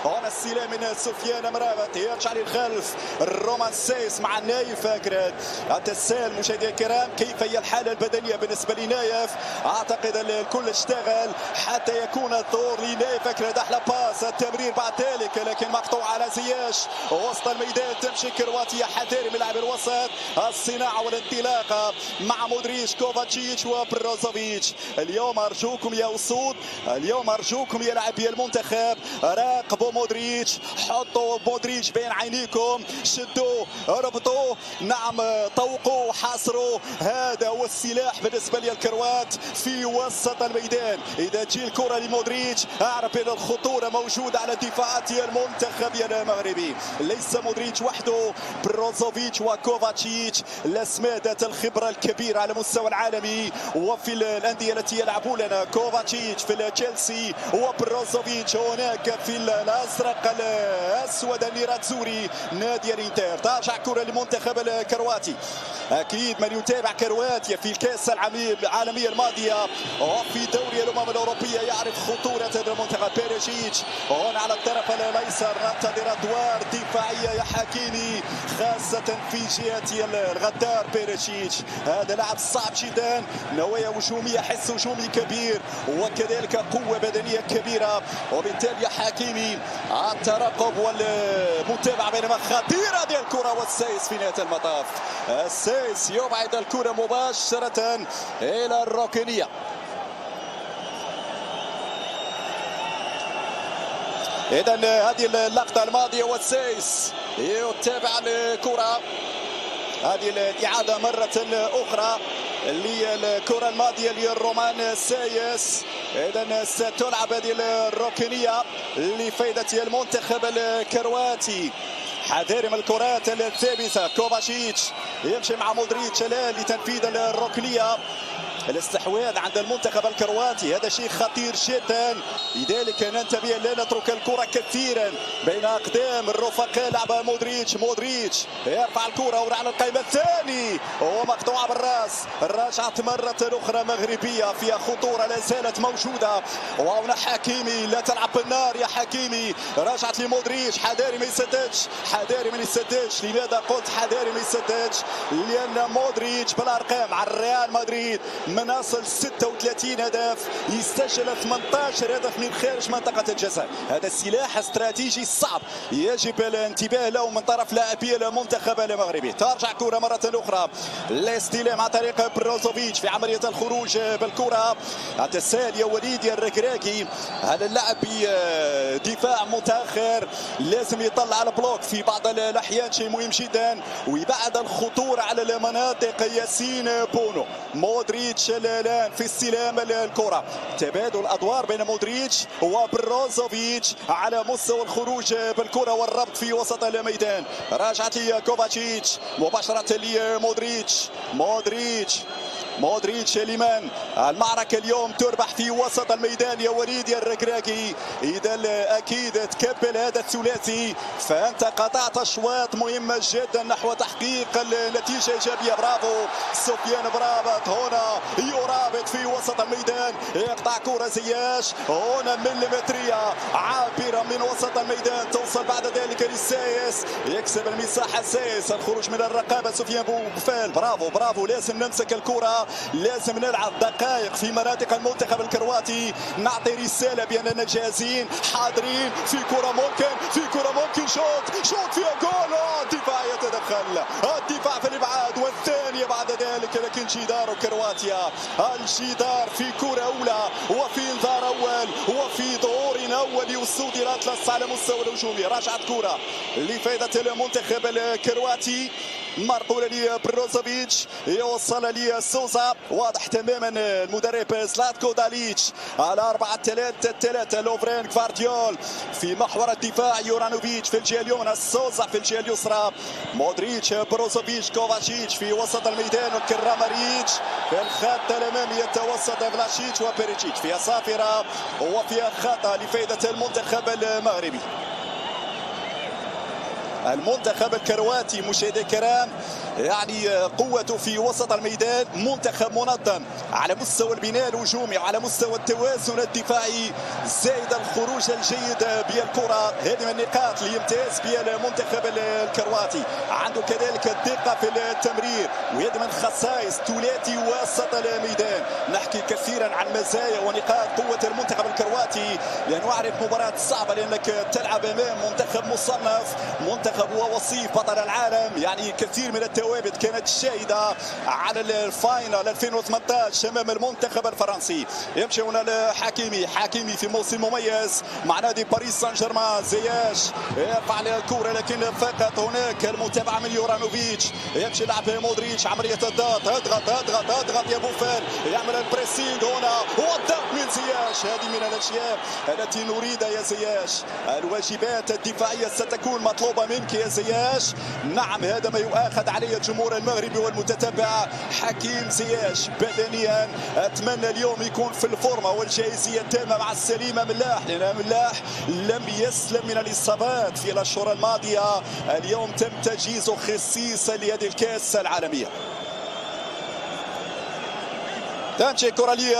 هنا السلام من سفيان مرابط، يرجع للخلف رومان سيس مع نايف فاكرد. التسال مشاهدينا الكرام، كيف هي الحالة البدنية بالنسبة لنايف؟ أعتقد الكل اشتغل حتى يكون الدور لنايف فاكرد. أحلى باس، التمرير بعد ذلك لكن مقطوع على زياش. وسط الميدان تمشي كرواتيا، حذاري من لاعب الوسط. الصناعة والانطلاقة مع مودريتش، كوفاتشيتش وبروزوفيتش. اليوم أرجوكم يا أسود، اليوم أرجوكم يا لاعبي المنتخب، راقبوا مودريتش، حطوا مودريتش بين عينيكم، شدوا ربطوا، نعم طوقوا حاصروا. هذا هو السلاح بالنسبه للكروات في وسط الميدان. اذا تجي الكره لمودريتش اعرف ان الخطوره موجوده على دفاعات المنتخب المغربي. ليس مودريتش وحده، بروزوفيتش وكوفاتشيتش الاسماء ذات الخبره الكبيره على المستوى العالمي وفي الانديه التي يلعبون لنا. كوفاتشيتش في تشيلسي وبروزوفيتش هناك في الازرق الاسود النيراتزوري نادي الانتر. ترجع كره للمنتخب الكرواتي. اكيد من يتابع كرواتيا في الكاس العالميه الماضيه وفي دوري الامم الاوروبيه يعرف خطوره المنتخب. بيريشيتش هنا على الطرف الايسر، ننتظر ادوار دفاعيه يا حكيمي خاصه في جهه الغدار. بيريشيتش هذا لاعب صعب جدا، نوايا هجوميه، حس هجومي كبير وكذلك قوه بدنيه كبيره، وبالتالي حكيمي الترقب والمتابعه بينما خطيره هذه الكره والسيس في نهايه المطاف. السيس يبعد الكره مباشره الى الركنيه. اذا هذه اللقطه الماضيه والسيس يتابع الكره. هذه الاعاده مره اخرى للكره الماضيه للرومان سايس. اذا ستلعب هذه الركنيه لفائده المنتخب الكرواتي. حذاري من الكرات الثابته. كوفاتشيتش يمشي مع مودريتش الان لتنفيذ الركنيه. الاستحواذ عند المنتخب الكرواتي هذا شيء خطير جدا، لذلك ننتبه لا نترك الكره كثيرا بين اقدام الرفقاء. لعب مودريتش يرفع الكره وعلى القائمه الثاني ومقطوعه بالراس. رجعت مره اخرى مغربيه فيها خطوره لا زالت موجوده. وهنا حكيمي لا تلعب بالنار يا حكيمي. رجعت لمودريتش، حذاري ما يسددش، حذاري ما يسددش. لماذا قلت حذاري ما يسددش؟ لان مودريتش بالارقام على ريال مدريد من اصل 36 هدف يسجل 18 هدف من خارج منطقه الجزاء. هذا السلاح استراتيجي صعب يجب الانتباه له من طرف لاعبي المنتخب المغربي. ترجع كره مره اخرى، الاستلام عن طريق بروزوفيتش في عمليه الخروج بالكره. التسال يا وليد يا الركراكي، هذا اللاعب بدفاع متاخر لازم يطلع على بلوك في بعض الاحيان، شيء مهم جدا ويبعد الخطوره على المناطق. ياسين بونو، مودريتش الان في استلام الكره، تبادل الادوار بين مودريتش وبروزوفيتش على مستوى الخروج بالكره والربط في وسط الميدان. راجعت كوفاتشيتش مباشره مودريتش لمن المعركة اليوم تربح في وسط الميدان يا وليد يا الركراكي. إذا أكيد تكبل هذا الثلاثي فأنت قطعت أشواط مهمة جدا نحو تحقيق النتيجة إيجابية. برافو سفيان برابط، هنا يرابط في وسط الميدان، يقطع كرة زياش هنا مليمترية عابرة من وسط الميدان توصل بعد ذلك للسايس، يكسب المساحة سايس. الخروج من الرقابة سفيان بوفال. برافو لازم نمسك الكرة، لازم نلعب دقائق في مناطق المنتخب الكرواتي، نعطي رسالة بأننا جاهزين حاضرين. في كرة ممكن شوط فيها جول. الدفاع يتدخل، الدفاع في الابعاد والثانية بعد ذلك، لكن جدار كرواتيا، الجدار في كرة أولى وفي انذار أول وفي ظهور أول يصود الأطلس على مستوى الهجومي. رجعت كرة لفائدة المنتخب الكرواتي، مرقولة لبروزوفيتش يوصل لسوزا. واضح تماما المدرب زلاتكو داليتش على 4-3-3. لوفرين كفارديول في محور الدفاع، يورانوفيتش في الجهه اليمنى، سوزا في الجهه اليسرى، مودريتش بروزوفيتش كوفاتشيتش في وسط الميدان، وكراماريتش في الخط الامامي يتوسط فلاشيتش وبيريتشيتش. فيها صافره وفيها خطا لفائده المنتخب المغربي. المنتخب الكرواتي مشاهدي الكرام، يعني قوته في وسط الميدان، منتخب منظم على مستوى البناء الهجومي وعلى مستوى التوازن الدفاعي، زائد الخروج الجيد بالكرة. هذه من النقاط اللي يمتاز بها المنتخب الكرواتي. عنده كذلك الدقة في التمرير، وهذه من خصائص ثلاثي وسط الميدان. نحكي كثيرا عن مزايا ونقاط قوة المنتخب الكرواتي، لأنه أعرف مباراة صعبة لأنك تلعب أمام منتخب مصنف، منتخب هو وصيف بطل العالم. يعني كثير من الثوابت كانت شاهدة على الفاينل 2018 أمام المنتخب الفرنسي. يمشي هنا لحكيمي، حكيمي في موسم مميز مع نادي باريس سان جيرمان. زياش يرفع الكرة لكن فقط هناك المتابعة من يورانوفيتش. يمشي لعب مودريتش، عملية الضغط، اضغط يا بوفال، يعمل البريسينغ هنا، والضغط من زياش. هذه من الأشياء التي نريدها يا زياش. الواجبات الدفاعية ستكون مطلوبة منك يا زياش. نعم هذا ما يؤاخذ عليه الجمهور المغربي والمتتبع. حكيم زياش بدنيا أتمنى اليوم يكون في الفورمة والجاهزية التامة مع السليمة ملاح، لأن ملاح لم يسلم من الإصابات في الأشهر الماضية. اليوم تم تجهيزه خصيصا لهذه الكأس العالمية. تمشي كرة لي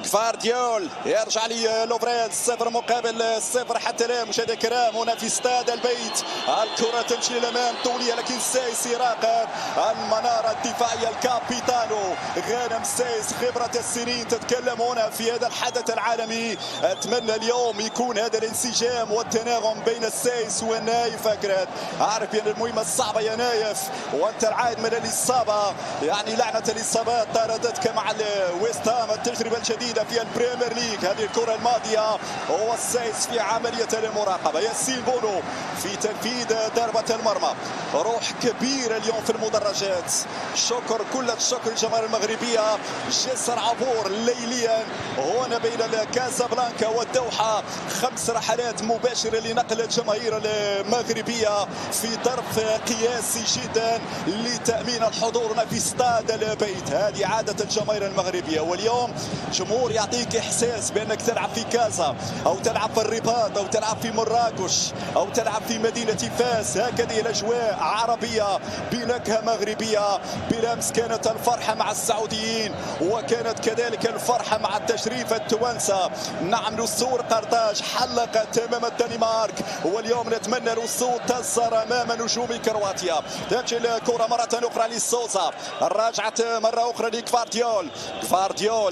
غفارديول يرجع لي لوفريز، 0 مقابل 0 حتى الآن مشاهدي الكرام هنا في استاد البيت. الكرة تمشي للأمام طولية لكن سايس يراقب المنارة الدفاعية. الكابيتانو غانم سايس، خبرة السنين تتكلم هنا في هذا الحدث العالمي. أتمنى اليوم يكون هذا الانسجام والتناغم بين السايس والنايف. أكرد أعرف بأن المهمة الصعبة يا نايف، وأنت العائد من الإصابة، يعني لعنة الإصابات طاردتك مع الويست هام التجربة الجديدة في البريمير ليج. هذه الكرة الماضية هو السايس في عملية المراقبة. ياسين بونو في تنفيذ ضربة المرمى. روح كبيرة اليوم في المدرجات. شكر كل الشكر الجماهير المغربية. جسر عبور ليليا هنا بين كازابلانكا والدوحة. 5 رحلات مباشرة لنقل الجماهير المغربية في ظرف قياسي جدا لتأمين الحضور في استاد البيت. هذه عادة الجماهير المغربية، واليوم جمهور يعطيك إحساس بأنك تلعب في كازا أو تلعب في الرباط أو تلعب في مراكش أو تلعب في مدينة فاس. هكذه الأجواء عربية بنكهة مغربية. بالأمس كانت الفرحة مع السعوديين وكانت كذلك الفرحة مع التشريف التوانسة. نعم الأسطول قرطاج حلقت أمام الدنمارك، واليوم نتمنى الأسطول تظهر أمام نجوم كرواتيا. تمشي الكرة مرة أخرى للسوزا، رجعت مرة أخرى لكفارديول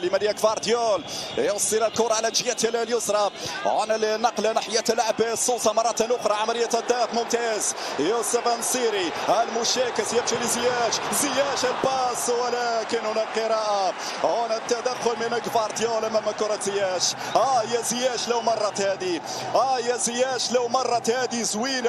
لماريا كفارديول يوصل الكرة على الجهة اليسرى. هنا النقل ناحية لعب سوسة مرة أخرى، عملية الضغط ممتاز. يوسف انصيري المشاكس يمشي لزياش الباس، ولكن هنا القراءة، هنا التدخل من كفارديول أمام كرة زياش. يا زياش لو مرت هذه، يا زياش لو مرت هذه زوينة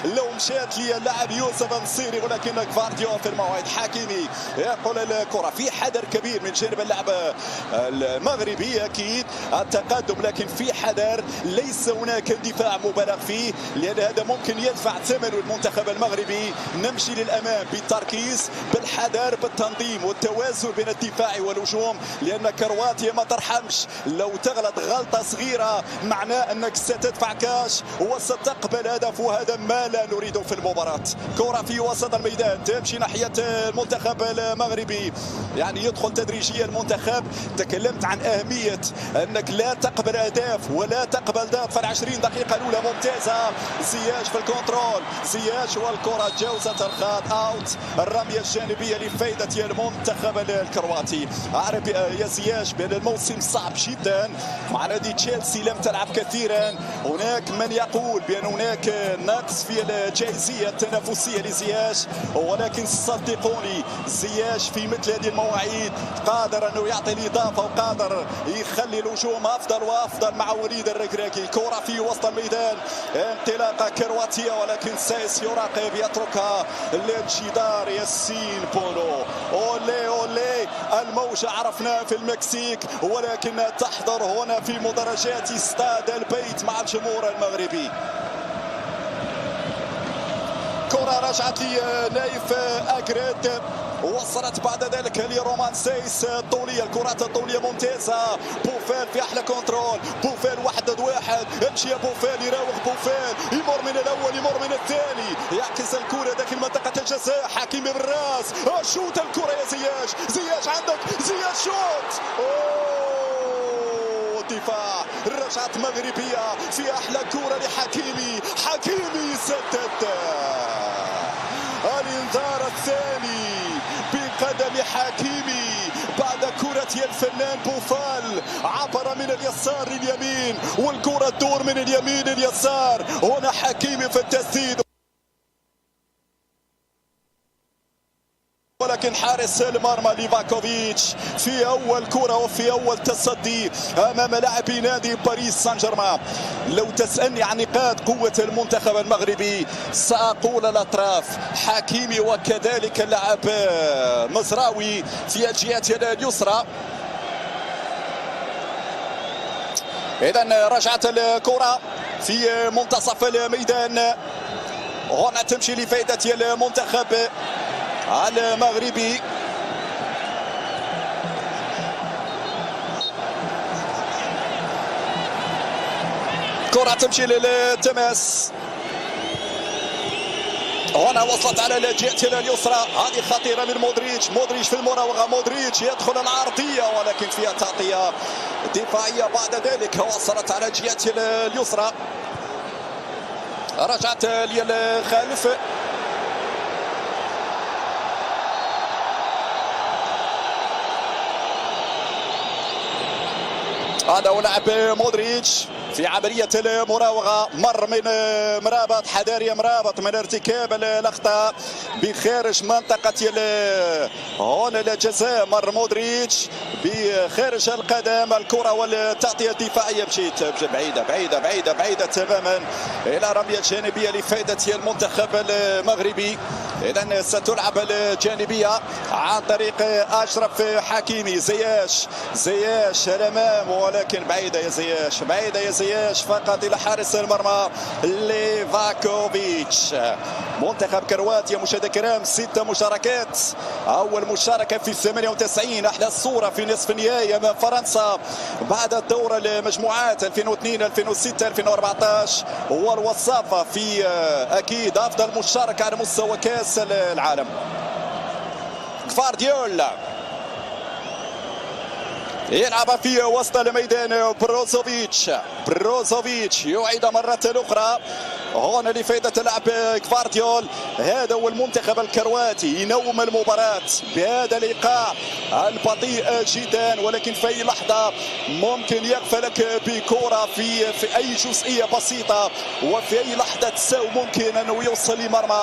لو مشات لي اللاعب يوسف انصيري، ولكن كفارديول في الموعد. حكيمي يقول الكرة في حذر كبير من جانب اللاعب المغربي، اكيد التقدم لكن في حذر، ليس هناك اندفاع مبالغ فيه لان هذا ممكن يدفع ثمن المنتخب المغربي. نمشي للامام بالتركيز بالحذر بالتنظيم والتوازن بين الدفاع والهجوم، لان كرواتيا ما ترحمش. لو تغلط غلطه صغيره معناه انك ستدفع كاش وستقبل هدف، وهذا ما لا نريده في المباراه. كرة في وسط الميدان تمشي ناحيه المنتخب المغربي، يعني يدخل تدريجيا المنتخب. تكلمت عن أهمية أنك لا تقبل أهداف ولا تقبل ضغط في 20 دقيقة الأولى. ممتازة زياش في الكنترول، زياش والكرة جاوزت الخط أوت. الرمية الجانبية لفائدة المنتخب الكرواتي. أعرف يا زياش بأن الموسم صعب جدا مع نادي تشيلسي، لم تلعب كثيرا. هناك من يقول بأن هناك نقص في الجاهزية التنافسية لزياش، ولكن صدقوني زياش في مثل هذه المواعيد قادر انه يعطي الاضافه وقادر يخلي الهجوم افضل وافضل مع وليد الركراكي. كره في وسط الميدان، انطلاقه كرواتيه ولكن سايس يراقب يتركها للجدار. ياسين بونو اولي الموجه عرفناها في المكسيك، ولكن تحضر هنا في مدرجات استاد البيت مع الجمهور المغربي. كرة رجعت لنايف أكرد وصلت بعد ذلك لرومان سيس الطوليه، الكرات الطوليه ممتازه. بوفال في احلى كنترول، بوفال 1 ضد 1. امشي يا بوفال، يراوغ بوفال، يمر من الاول يمر من الثاني، يعكس الكره داخل منطقه الجزاء. حكيمي بالراس، شوت الكره يا زياش، زياش عندك، زياش شوت. دفاع، رجعت مغربيه في احلى كره لحكيمي، حكيمي سدد. الانذار الثاني بقدم حكيمي بعد كرة الفنان بوفال، عبر من اليسار لليمين والكرة تدور من اليمين لليسار. هنا حكيمي في التسديد، ولكن حارس المرمى ليفاكوفيتش في اول كره وفي اول تصدي امام لاعبي نادي باريس سان جيرمان. لو تسالني عن نقاط قوه المنتخب المغربي ساقول الاطراف حكيمي وكذلك اللاعب مزراوي في الجهه اليسرى. اذا رجعت الكره في منتصف الميدان، هنا تمشي لفائده المنتخب المغربي. كرة تمشي للتماس، هنا وصلت على الجهة اليسرى، هذه خطيرة من مودريتش، مودريتش في المراوغة، مودريتش يدخل العرضية ولكن فيها تغطية دفاعية. بعد ذلك وصلت على الجهة اليسرى، رجعت للخلف، هذا هو لاعب مودريتش في عملية المراوغة، مر من مرابط حذاري، مرابط من ارتكاب الأخطاء بخارج منطقة هون الجزاء. مر مودريتش بخارج القدم، الكرة والتغطية الدفاعية مشيت بعيدة بعيدة بعيدة بعيدة تماما إلى رمية جانبية لفائدة المنتخب المغربي. إذا ستلعب الجانبية عن طريق أشرف حكيمي. زياش الأمام ولكن بعيدة يا زياش، بعيدة يا زياش فقط إلى حارس المرمى ليفاكوفيتش. منتخب كرواتيا مشاهدينا الكرام 6 مشاركات، أول مشاركة في 98، أحلى الصورة في نصف النهائي أمام فرنسا بعد الدورة المجموعات 2002 2006 2014، والوصافة في أكيد أفضل مشاركة على مستوى كأس العالم. كفارديول يلعب في وسط الميدان، بروزوفيتش يعيد مرة أخرى هنا لفائدة لاعب كفارديول. هذا هو المنتخب الكرواتي، ينوم المباراة بهذا الإيقاع البطيء جدا، ولكن في أي لحظة ممكن يغفلك بكرة في أي جزئية بسيطة، وفي أي لحظة تساو ممكن أنه يوصل لمرمى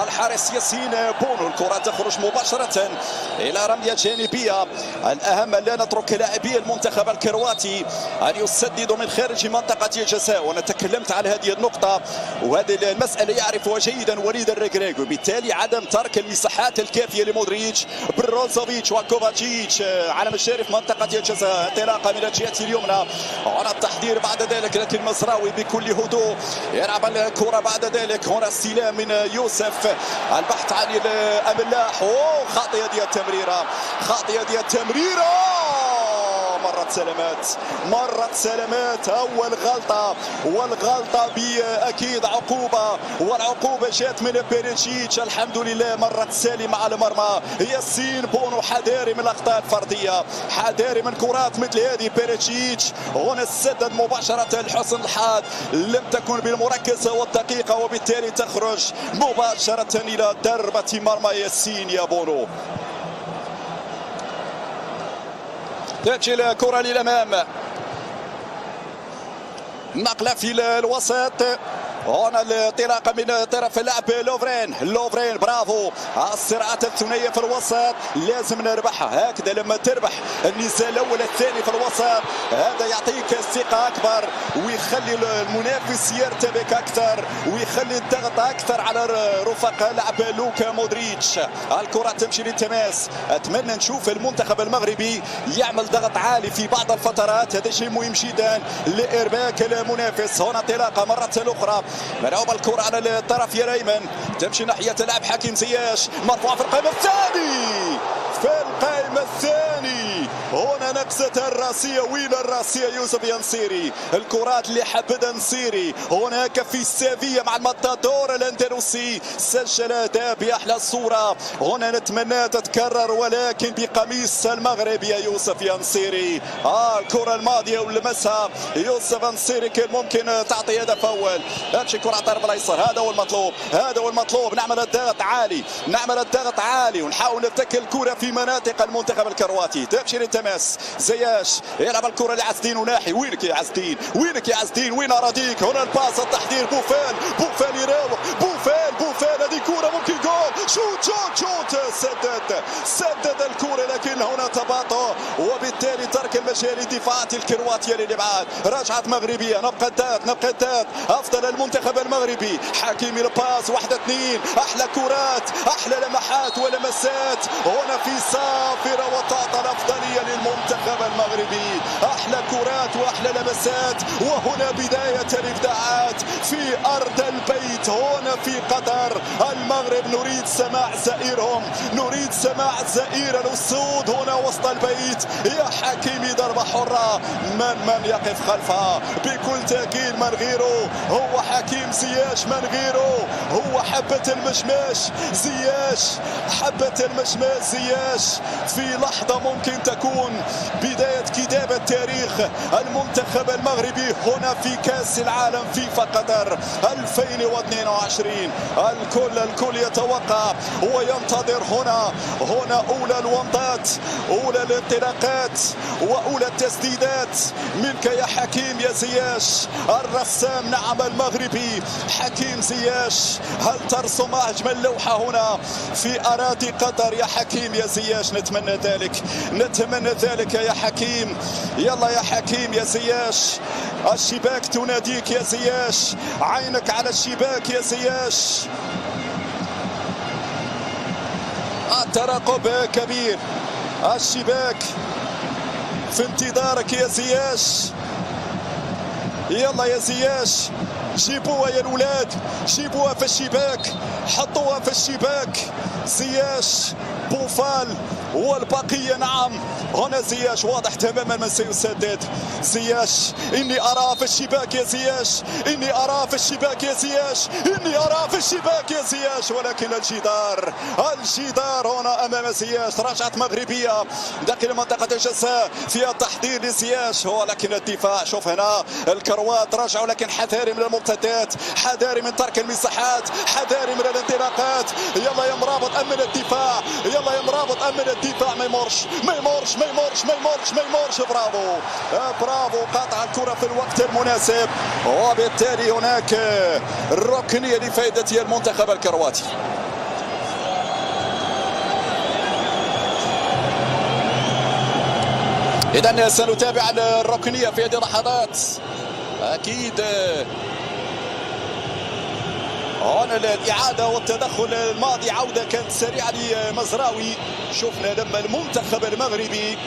الحارس ياسين بونو. الكرة تخرج مباشرة إلى رمية جانبية. الأهم لا نترك لاعبي المنتخب الكرواتي أن يسددوا من خارج منطقة الجزاء، وأنا تكلمت على هذه النقطة وهذه المسألة يعرفها جيدا وليد الركراك، وبالتالي عدم ترك المساحات الكافية لمودريتش، بروزوفيتش وكوفاتشيتش على مشارف منطقة الجزاء. انطلاقة من الجهة اليمنى، هنا التحضير بعد ذلك، لكن مزراوي بكل هدوء يلعب الكرة بعد ذلك. هنا استلام من يوسف، البحث عن الأملاح، خاطئة ديال التمريرة، خاطئة ديال التمريرة، مرت سلامات. أول غلطة، والغلطة بأكيد عقوبة، والعقوبة جات من بيريتشيتش. الحمد لله مرت سالمة على مرمى ياسين بونو. حذاري من الأخطاء الفردية، حذاري من كرات مثل هذه. بيريتشيتش هنا سدد مباشرة، لحسن الحظ لم تكن بالمركزة والدقيقة، وبالتالي تخرج مباشرة إلى ضربة مرمى ياسين يا بونو. تمشي الكرة للأمام، نقلة في الوسط، هنا الانطلاقه من طرف اللاعب لوفرين برافو. الصراعات الثنائيه في الوسط لازم نربحها، هكذا لما تربح النزال الاول الثاني في الوسط هذا يعطيك ثقه اكبر ويخلي المنافس يرتبك اكثر ويخلي الضغط اكثر على رفقاء لاعب لوكا مودريتش. الكره تمشي للتماس، اتمنى نشوف المنتخب المغربي يعمل ضغط عالي في بعض الفترات، هذا شيء مهم جدا لارباك المنافس. هنا انطلاقه مره اخرى ملعوبة الكرة على الطرف يا الايمن، تمشي ناحية لاعب حكيم زياش، مرفوعة في القائمة الثاني، في القائمة الثاني. هنا نقصة الراسية، وين الراسية يوسف ينصيري؟ الكرات اللي حبدها نصيري هناك في سيفيا مع الماتادور الاندلسي، سجل اهداف باحلى صورة. هنا نتمنى تتكرر ولكن بقميص المغرب يا يوسف ينصيري. الكرة الماضية ولمسها يوسف ينصيري كان ممكن تعطي هدف اول. تمشي كرة على الطرف الايسر، هذا هو المطلوب، هذا هو المطلوب. نعمل الضغط عالي، نعمل الضغط عالي ونحاول نتكل الكرة في مناطق المنتخب الكرواتي. تمشي للتماس، زياش يلعب الكرة لعزدين وناحي، وينك يا عزدين؟ وينك يا عزدين؟ وين اراضيك؟ هنا الباس، التحضير، بوفال، بوفال يراوغ، بوفال، بوفال، هذه كرة ممكن جول، شوت شوت شوت، سدد الكرة لكن هنا تباطؤ وبالتالي ترك المجال لدفاعات الكرواتية للابعاد. رجعت مغربية، نبقى الدات، افضل المنتخب المغربي. حكيمي الباس، 1-2، احلى كرات، احلى لمحات ولمسات. هنا في صافرة وتعطى الافضلية للمنتخب المغربي، احلى كرات واحلى لمسات. وهنا بداية الابداعات في ارض البيت، هنا في قطر. المغرب نريد سماع زئيرهم، نريد سماع زئير الاسود هنا وسط البيت. يا حكيمي ضربة حرة، من يقف خلفها؟ بكل تأكيد من غيره، هو حكيم زياش، من غيره هو حبة المشماش زياش، حبة المشماش زياش. في لحظة ممكن تكون بداية كتابة تاريخ المنتخب المغربي هنا في كأس العالم فيفا قطر 2022. الكل يتوقع وينتظر هنا أولى الومضات، أولى الانطلاقات وأولى التسديدات منك يا حكيم يا زياش الرسام. نعم المغربي حكيم زياش، هل ترسم أجمل لوحة هنا في أراضي قطر يا حكيم يا زياش؟ نتمنى ذلك، نتمنى ذلك يا حكيم. يلا يا حكيم يا زياش، الشباك تناديك يا زياش، عينك على الشباك يا زياش. الترقب كبير، الشباك في انتظارك يا زياش. يلا يا زياش، جيبوها يا الولاد، جيبوها في الشباك، حطوها في الشباك. زياش، بوفال والبقية. نعم هنا زياش واضح تماما من سيسدد. زياش، إني أرى في الشباك يا زياش، إني أرى في الشباك يا زياش، إني أرى في الشباك يا زياش، ولكن الجدار هنا أمام زياش. رجعت مغربية داخل منطقة الجزاء فيها تحضير لزياش، ولكن الدفاع. شوف هنا الكروات رجعوا، لكن حذاري من المرتدات، حذاري من ترك المساحات، حذاري من الانطلاقات. يلا يا مرابط أمن الدفاع، يلا يا مرابط أمن الدفاع. ما يمرش. برافو، قاطع الكرة في الوقت المناسب، وبالتالي هناك ركنية لفائدة المنتخب الكرواتي. إذن سنتابع الركنية في هذه اللحظات أكيد. هنا الإعادة والتدخل الماضي، عودة كانت سريعة لمزراوي. شفنا لما المنتخب المغربي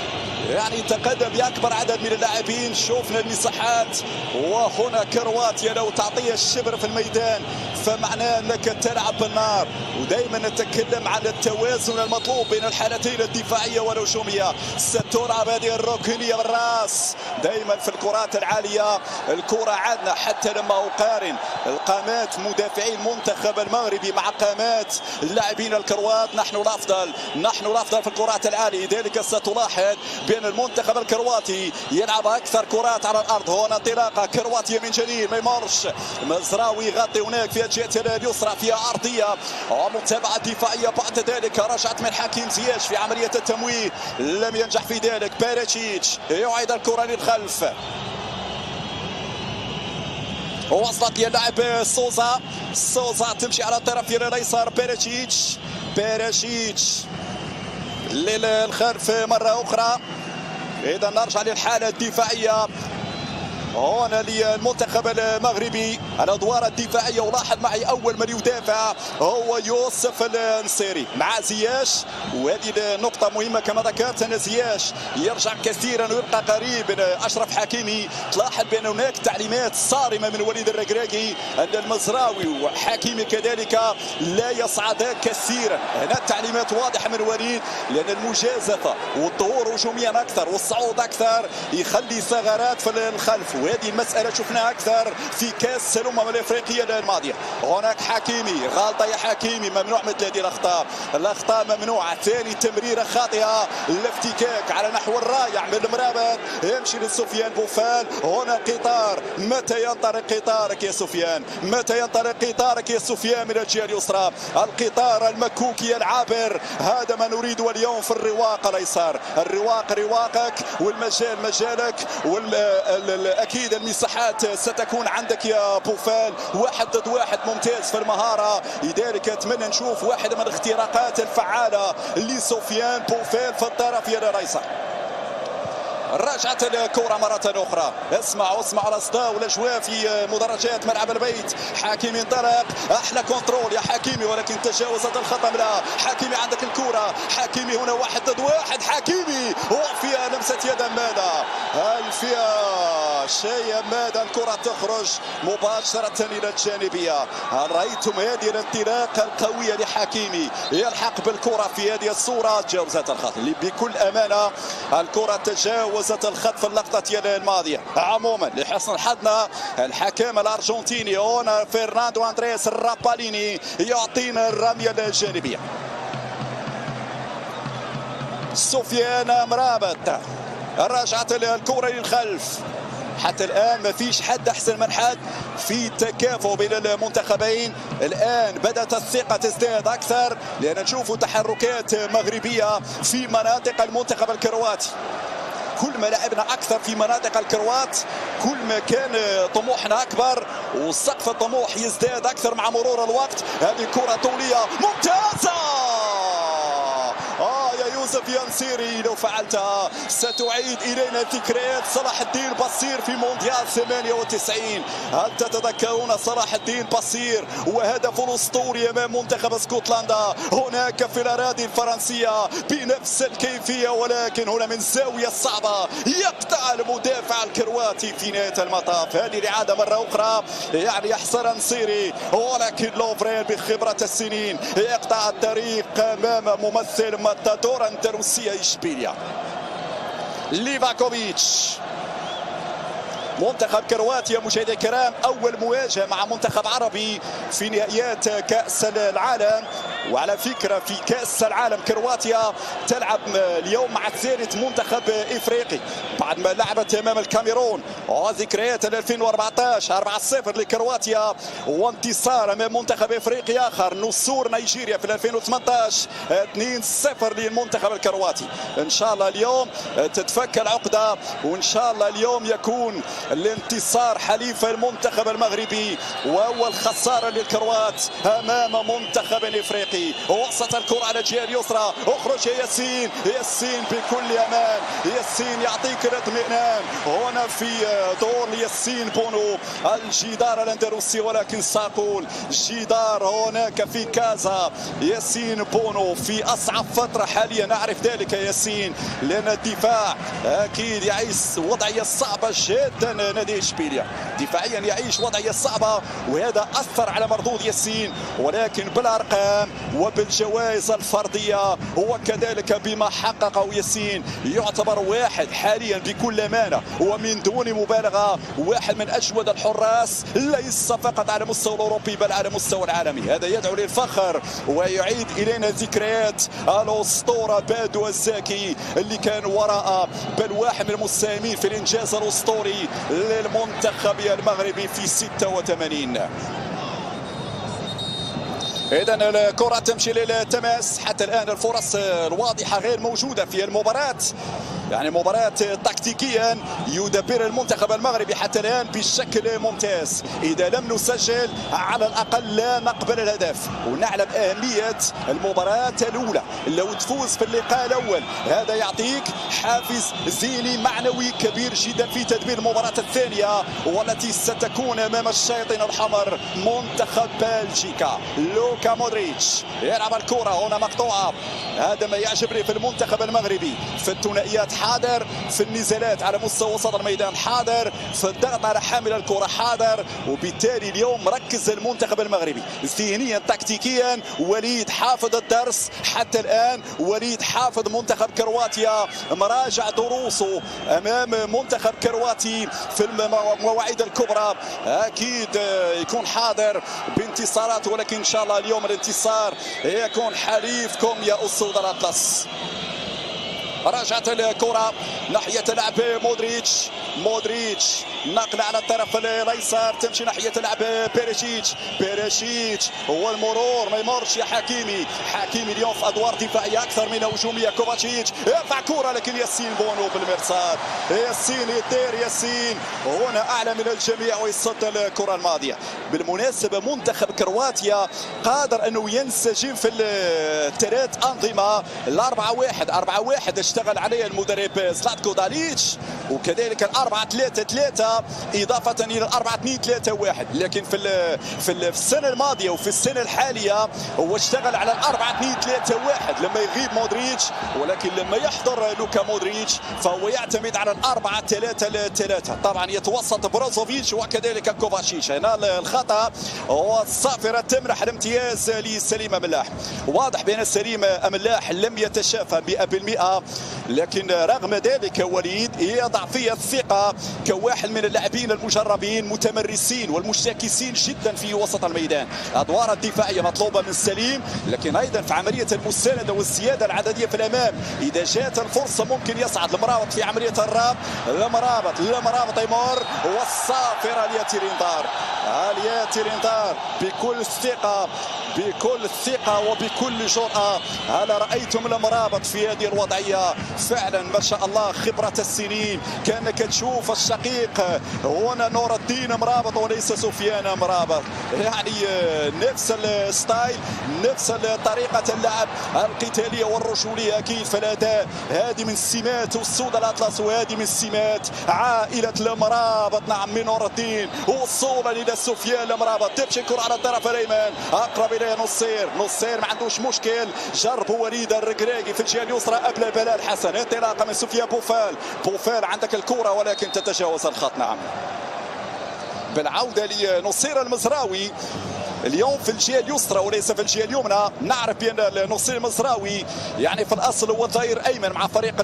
يعني تقدم بأكبر عدد من اللاعبين، شفنا المساحات. وهنا كرواتيا لو تعطيها الشبر في الميدان فمعناه أنك تلعب بالنار. ودائما نتكلم عن التوازن المطلوب بين الحالتين الدفاعية والهجومية. ستلعب هذه الركنية بالراس. دائما في الكرات العالية الكرة عادنا، حتى لما أقارن القامات مدافعي المنتخب المغربي مع قامات اللاعبين الكروات، نحن الأفضل في الكرات العالية. لذلك ستلاحظ بأن المنتخب الكرواتي يلعب أكثر كرات على الأرض. هنا انطلاقة كرواتية من جديد، ما يمرش. مزراوي يغطي هناك في الجهة اليسرى فيها أرضية ومتابعة دفاعية. بعد ذلك رجعت من حكيم زياش في عملية التمويه، لم ينجح في ذلك. بيريتشيتش يعيد الكرة للخلف، وصلت للاعب سوزا تمشي على الطرف الايسر. بيريتشيتش للخلف مرة أخرى. إذا نرجع للحالة الدفاعية هنا للمنتخب المغربي الادوار الدفاعيه. ولاحظ معي اول من يدافع هو يوسف النصيري مع زياش، وهذه النقطه مهمه كما ذكرت ان زياش يرجع كثيرا ويبقى قريب من اشرف حكيمي. تلاحظ بان هناك تعليمات صارمه من وليد الركراكي ان المزراوي وحكيمي كذلك لا يصعد كثيرا. هنا التعليمات واضحه من وليد، لان المجازفه والظهور هجوميا اكثر والصعود اكثر يخلي ثغرات في الخلف، وهذه المساله شفناها اكثر في كاس الامم الافريقيه الماضيه. هناك حكيمي غلطه يا حكيمي، ممنوع مثل هذه الاخطاء، الاخطاء ممنوعه. ثاني تمريره خاطئه، الافتكاك على نحو الرائع من المرابط يمشي لسفيان بوفال. هنا قطار، متى ينطلق قطارك يا سفيان؟ متى ينطلق قطارك يا سفيان من الجهه اليسرى؟ القطار المكوكي العابر، هذا ما نريده اليوم في الرواق الايسر. الرواق رواقك والمجال مجالك، اكيد المساحات ستكون عندك يا بوفال، 1 ضد 1 ممتاز في المهاره. لذلك اتمنى نشوف واحده من الاختراقات الفعاله لسفيان بوفال في الطرف يا الايسر. رجعت الكرة مرة أخرى. اسمعوا الأصداء والأجواء في مدرجات ملعب البيت. حكيمي انطلق، أحلى كنترول يا حكيمي، ولكن تجاوزت الخطأ. لا حكيمي عندك الكرة، حكيمي هنا 1 ضد 1. حكيمي وفيها لمسة يد ماذا؟ هل فيها شيء ماذا؟ الكرة تخرج مباشرة إلى الجانبية. هل رأيتم هذه الانطلاقة القوية لحكيمي؟ يلحق بالكرة في هذه الصورة. تجاوزت الخط بكل أمانة، الكرة تجاوزت الخط في اللقطة الماضية. عموما لحسن حظنا الحكم الأرجنتيني هنا فرناندو أندريس راباليني يعطينا الرمية الجانبية. سفيان مرابط، رجعت الكرة للخلف. حتى الآن ما فيش حد أحسن من حد في تكافؤ بين المنتخبين. الآن بدأت الثقة تزداد أكثر، لأن نشوف تحركات مغربية في مناطق المنتخب الكرواتي. كل ما لعبنا أكثر في مناطق الكروات كل ما كان طموحنا أكبر، وسقف الطموح يزداد أكثر مع مرور الوقت. هذه كرة طولية ممتازة، يا يوسف يا نصيري، لو فعلتها ستعيد إلينا ذكريات صلاح الدين بصير في مونديال 98. هل تتذكرون صلاح الدين بصير وهدفه الأسطوري أمام منتخب اسكتلندا هناك في الأراضي الفرنسية بنفس الكيفية، ولكن هنا من زاوية صعبة يقطع المدافع الكرواتي في نهاية المطاف. هذه الإعادة مرة أخرى يعني يحصر نصيري، ولكن لوفرين بخبرة السنين يقطع الطريق أمام ممثل ماتادور أندلسية إشبيليا. ليفاكوفيتش منتخب كرواتيا مشاهدي الكرام اول مواجهه مع منتخب عربي في نهائيات كاس العالم. وعلى فكره في كاس العالم كرواتيا تلعب اليوم مع الثالث منتخب افريقي بعد ما لعبت امام الكاميرون. وذكريات 2014 4-0 لكرواتيا، وانتصار امام منتخب افريقي اخر نسور نيجيريا في 2018 2-0 للمنتخب الكرواتي. ان شاء الله اليوم تتفك العقده، وان شاء الله اليوم يكون الانتصار حليف المنتخب المغربي واول خساره للكروات امام منتخب افريقي. وسط الكره على الجهه اليسرى، اخرج يا ياسين، ياسين بكل امان، ياسين يعطيك الاطمئنان. هنا في دور ياسين بونو الجدار الاندلسي، ولكن ساقول جدار هناك في كازا. ياسين بونو في اصعب فتره حاليا، نعرف ذلك ياسين، لان الدفاع اكيد يعيش وضعيه صعبه جدا. نادي اشبيليا دفاعيا يعيش وضعيه صعبه، وهذا اثر على مردود ياسين، ولكن بالارقام وبالجوائز الفرديه وكذلك بما حققه ياسين يعتبر واحد حاليا بكل امانه ومن دون مبالغه واحد من اجود الحراس، ليس فقط على مستوى الاوروبي بل على مستوى العالمي. هذا يدعو للفخر ويعيد الينا ذكريات الاسطوره بادو الزاكي اللي كان وراء بل واحد من المساهمين في الانجاز الاسطوري للمنتخب المغربي في 86. إذا الكرة تمشي للتماس. حتى الآن الفرص الواضحة غير موجودة في المباراة. يعني مباراة تكتيكيا يدبر المنتخب المغربي حتى الآن بشكل ممتاز. إذا لم نسجل على الأقل لا نقبل الهدف، ونعلم أهمية المباراة الأولى. لو تفوز في اللقاء الأول هذا يعطيك حافز ذهني معنوي كبير جدا في تدبير المباراة الثانية والتي ستكون أمام الشياطين الحمر منتخب بلجيكا. لوكا مودريتش يلعب الكرة هنا مقطوعة. هذا ما يعجبني في المنتخب المغربي، في الثنائيات حاضر، في النزالات على مستوى وسط الميدان حاضر، في الضغط على حامل الكرة حاضر. وبالتالي اليوم مركز المنتخب المغربي ذهنيا تكتيكيا. وليد حافظ الدرس حتى الآن، وليد حافظ منتخب كرواتيا مراجع دروسه أمام منتخب كرواتي في المواعيد الكبرى. أكيد يكون حاضر بانتصارات، ولكن إن شاء الله اليوم الانتصار يكون حليفكم يا أسود الأطلس. رجعت الكرة ناحية لعب مودريتش نقل على الطرف الايسر، تمشي ناحية لعب بيريشيتش والمرور ما يمرش يا حكيمي اليوم في ادوار دفاعية اكثر من هجومية. كوفاتشيتش يرفع كرة لكن ياسين بونو بالمرصاد، ياسين يدير، ياسين هنا اعلى من الجميع ويصد الكرة الماضية. بالمناسبة منتخب كرواتيا قادر انه ينسجم في الثلاث انظمة. ال4-1 4-1 اشتغل عليه المدرب زلاتكو داليتش، وكذلك ال4-3-3 إضافة إلى ال4-2-3-1. لكن في السنة الماضية وفي السنة الحالية هو اشتغل على ال4-2-3-1 لما يغيب مودريتش، ولكن لما يحضر لوكا مودريتش فهو يعتمد على ال4-3-3. طبعا يتوسط بروزوفيتش وكذلك كوفاتشيتش. هنا الخطأ والصافرة تمنح الامتياز لسليم ملاح. واضح بأن سليم ملاح لم يتشافى 100%، لكن رغم ذلك وليد يضع فيه الثقة كواحد من اللاعبين المجربين متمرسين والمشتكسين جدا في وسط الميدان. الادوار الدفاعيه مطلوبه من سليم، لكن ايضا في عمليه المسانده والزياده العدديه في الامام. اذا جاءت الفرصه ممكن يصعد المرابط في عمليه الراب. المرابط يمر والصافره الياتيريندار بكل ثقه وبكل جرأة. هل رأيتم المرابط في هذه الوضعية؟ فعلا ما شاء الله خبرة السنين. كأنك تشوف الشقيق هنا نور الدين مرابط وليس سفيان مرابط، يعني نفس الستايل نفس طريقة اللعب القتالية والرجولية أكيد في الأداء. هذه من سمات أسود الأطلس وهذه من سمات عائلة المرابط. نعم من نور الدين وصولا إلى سفيان المرابط. تمشي الكرة على الطرف الأيمن أقرب إليه نصير ما عندوش مشكل. جرب وليد الركراكي في الجهة اليسرى قبل بلال حسن. انطلاقة من سفيان بوفال عندك الكرة ولكن تتجاوز الخط. نعم بالعودة لنصير المزراوي اليوم في الجهه اليسرى وليس في الجهه اليمنى. نعرف بان نصير المزراوي يعني في الاصل هو ظهير ايمن مع فريق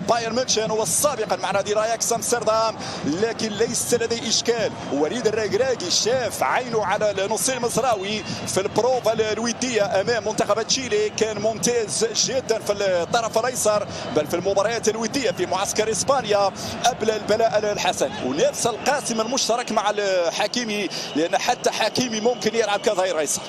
بايرن ميونخ وسابقا مع نادي رايكس امستردام، لكن ليس لديه اشكال. وليد الركراكي شاف عينه على نصير المزراوي في البروفا الوديه امام منتخب تشيلي، كان ممتاز جدا في الطرف الايسر، بل في المباريات الوديه في معسكر اسبانيا قبل البلاء الحسن. ونفس القاسم المشترك مع حكيمي، لان حتى حكيمي ممكن يلعب كظهير ايسر.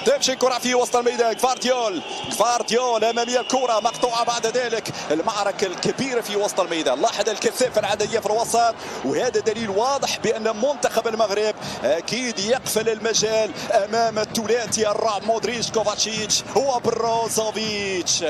تمشي الكرة في وسط الميدان. كفارديول أمامية الكرة مقطوعة. بعد ذلك المعركة الكبيرة في وسط الميدان. لاحظ الكثافة العددية في الوسط، وهذا دليل واضح بأن منتخب المغرب أكيد يقفل المجال أمام الثلاثي الرعب مودريتش كوفاتشيتش وبروزوفيتش.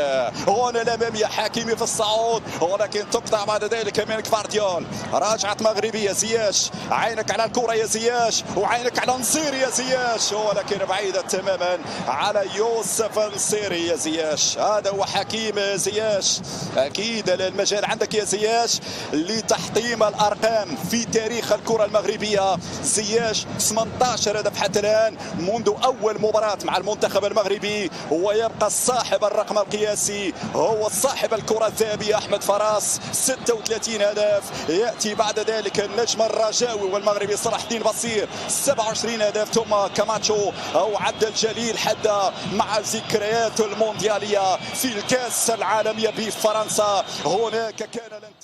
هنا الأمامية حكيمي في الصعود، ولكن تقطع بعد ذلك من كفارديول. راجعت مغربية زياش، عينك على الكرة يا زياش وعينك على نصير يا زياش، ولكن بعيدة تماما على يوسف نصيري يا زياش. هذا هو حكيم زياش. اكيد المجال عندك يا زياش لتحطيم الارقام في تاريخ الكره المغربيه. زياش 18 هدف حتى الان منذ اول مباراه مع المنتخب المغربي، ويبقى صاحب الرقم القياسي هو صاحب الكره الذهبيه احمد فراس 36 هدف. ياتي بعد ذلك النجم الرجاوي والمغربي صلاح الدين بصير 27 هدف، ثم كاماتشو او عبد الجليل حدا مع ذكريات الموندياليه في الكاس العالميه بفرنسا. هناك كان الانتصار.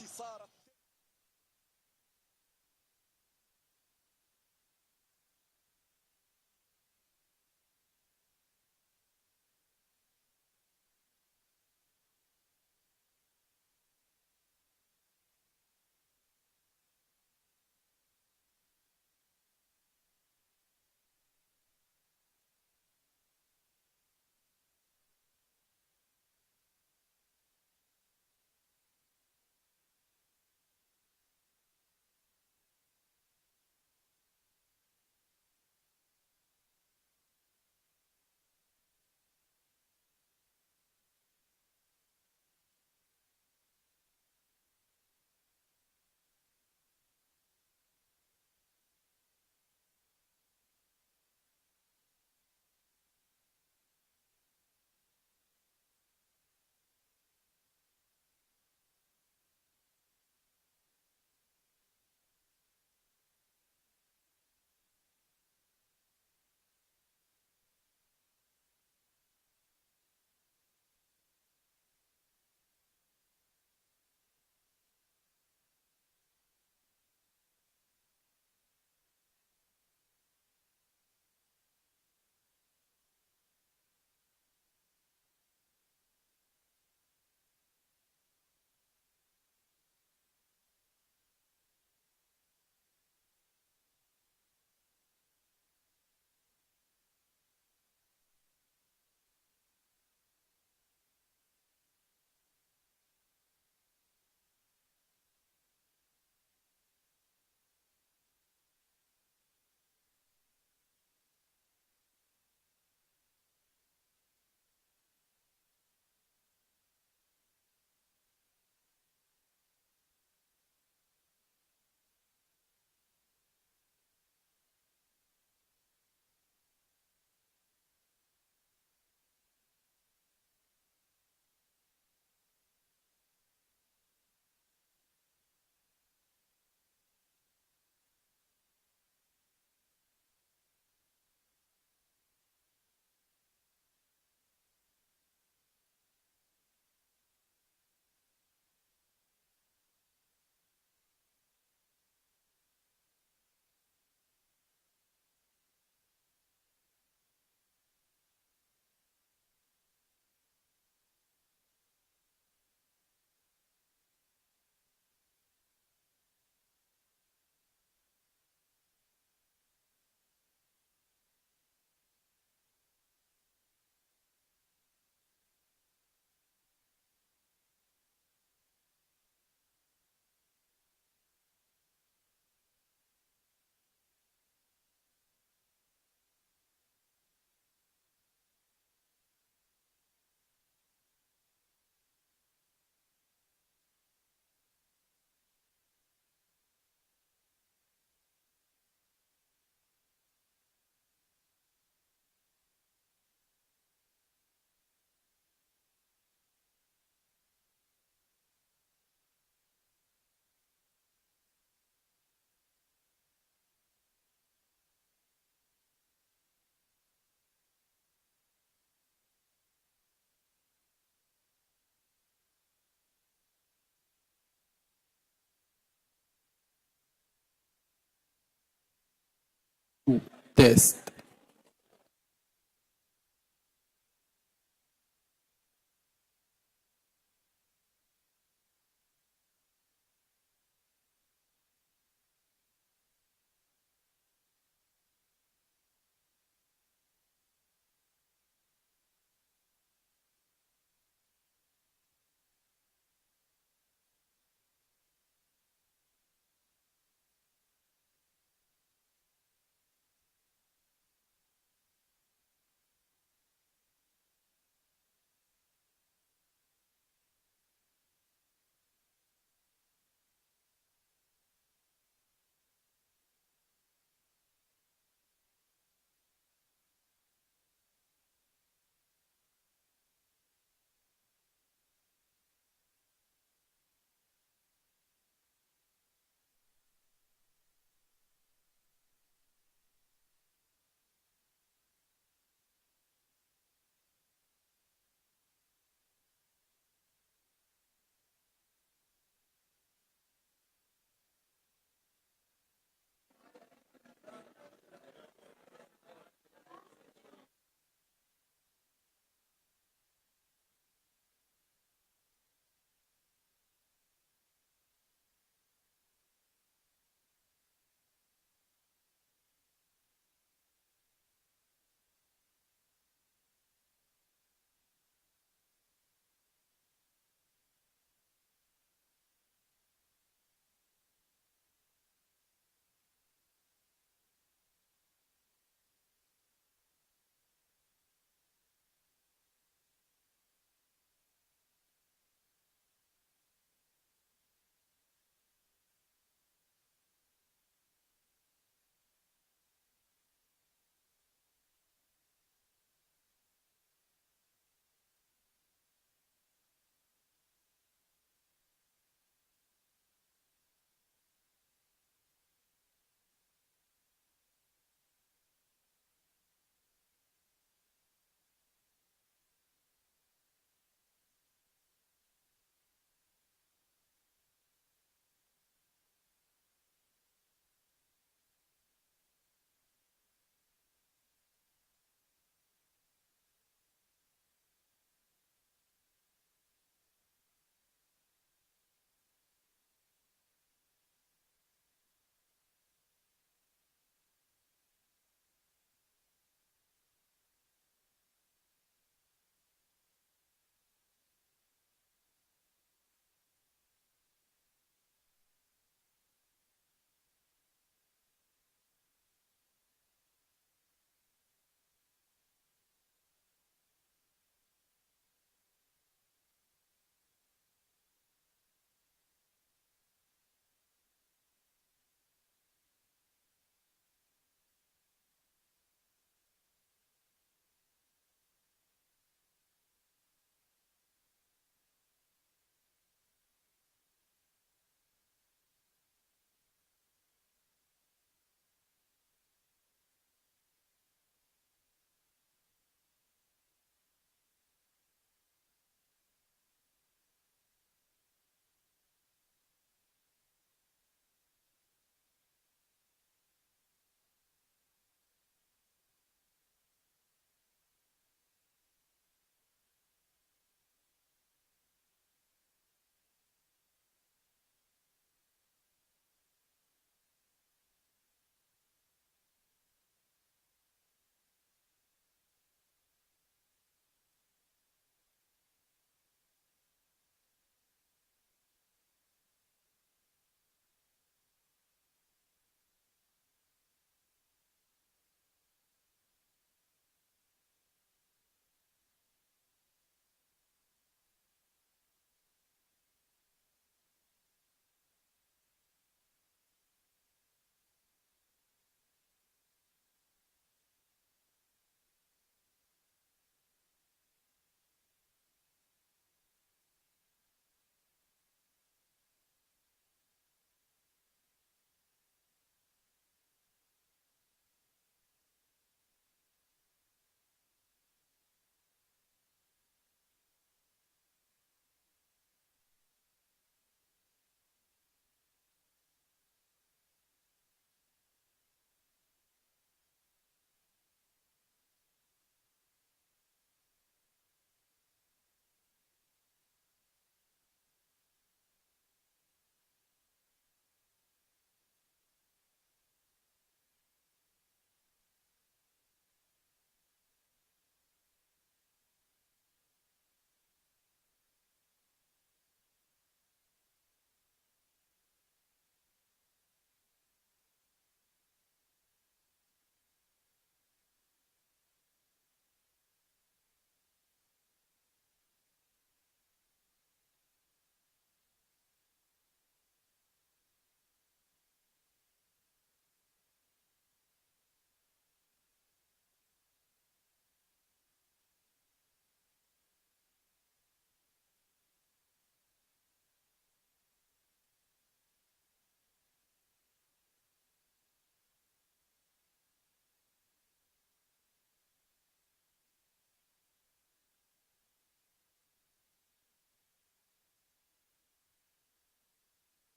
Test.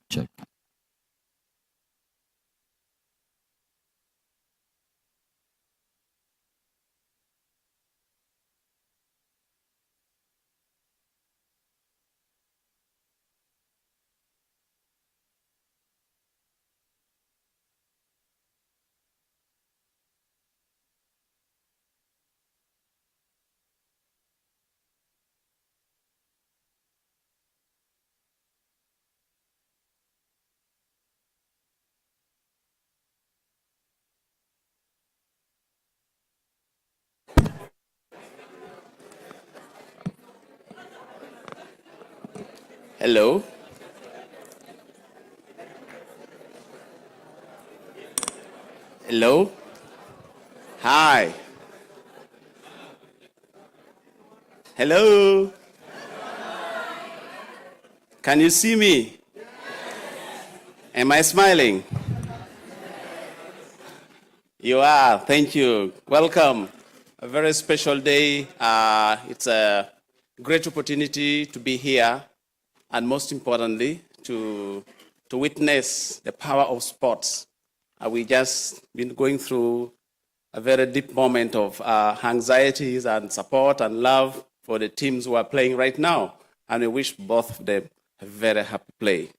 Check. Hello. Hello. Hi. Hello. Can you see me? Am I smiling? You are. Thank you. Welcome. A very special day. It's a great opportunity to be here, and most importantly, to witness the power of sports. We just been going through a very deep moment of anxieties and support and love for the teams who are playing right now, and we wish both of them a very happy play.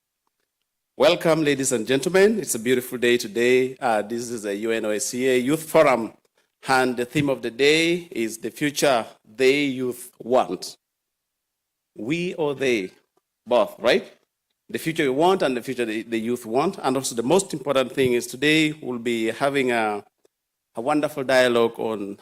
Welcome, ladies and gentlemen. It's a beautiful day today. This is a UNOSCA Youth Forum, and the theme of the day is the future they youth want. We or they, both, right? The future we want and the future the youth want. And also the most important thing is today we'll be having a wonderful dialogue on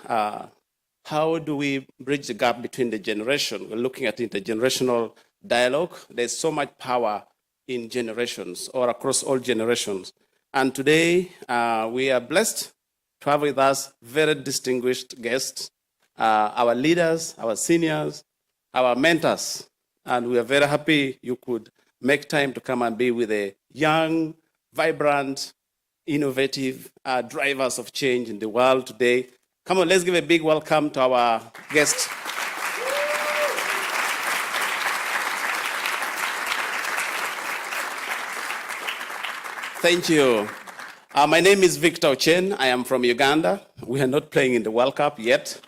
how do we bridge the gap between the generation. We're looking at intergenerational dialogue. There's so much power in generations or across all generations. And today we are blessed to have with us very distinguished guests, our leaders, our seniors, our mentors. And we are very happy you could make time to come and be with the young, vibrant, innovative drivers of change in the world today. Come on, let's give a big welcome to our guests. Thank you. My name is Victor Ochen. I am from Uganda. We are not playing in the World Cup yet.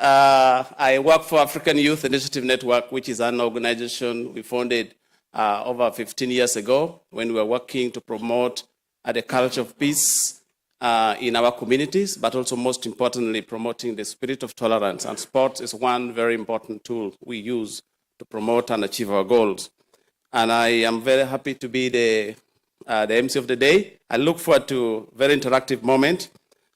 I work for African Youth Initiative Network, which is an organization we founded over 15 years ago when we were working to promote the culture of peace in our communities, but also most importantly, promoting the spirit of tolerance. And sports is one very important tool we use to promote and achieve our goals. And I am very happy to be the MC of the day. I look forward to a very interactive moment.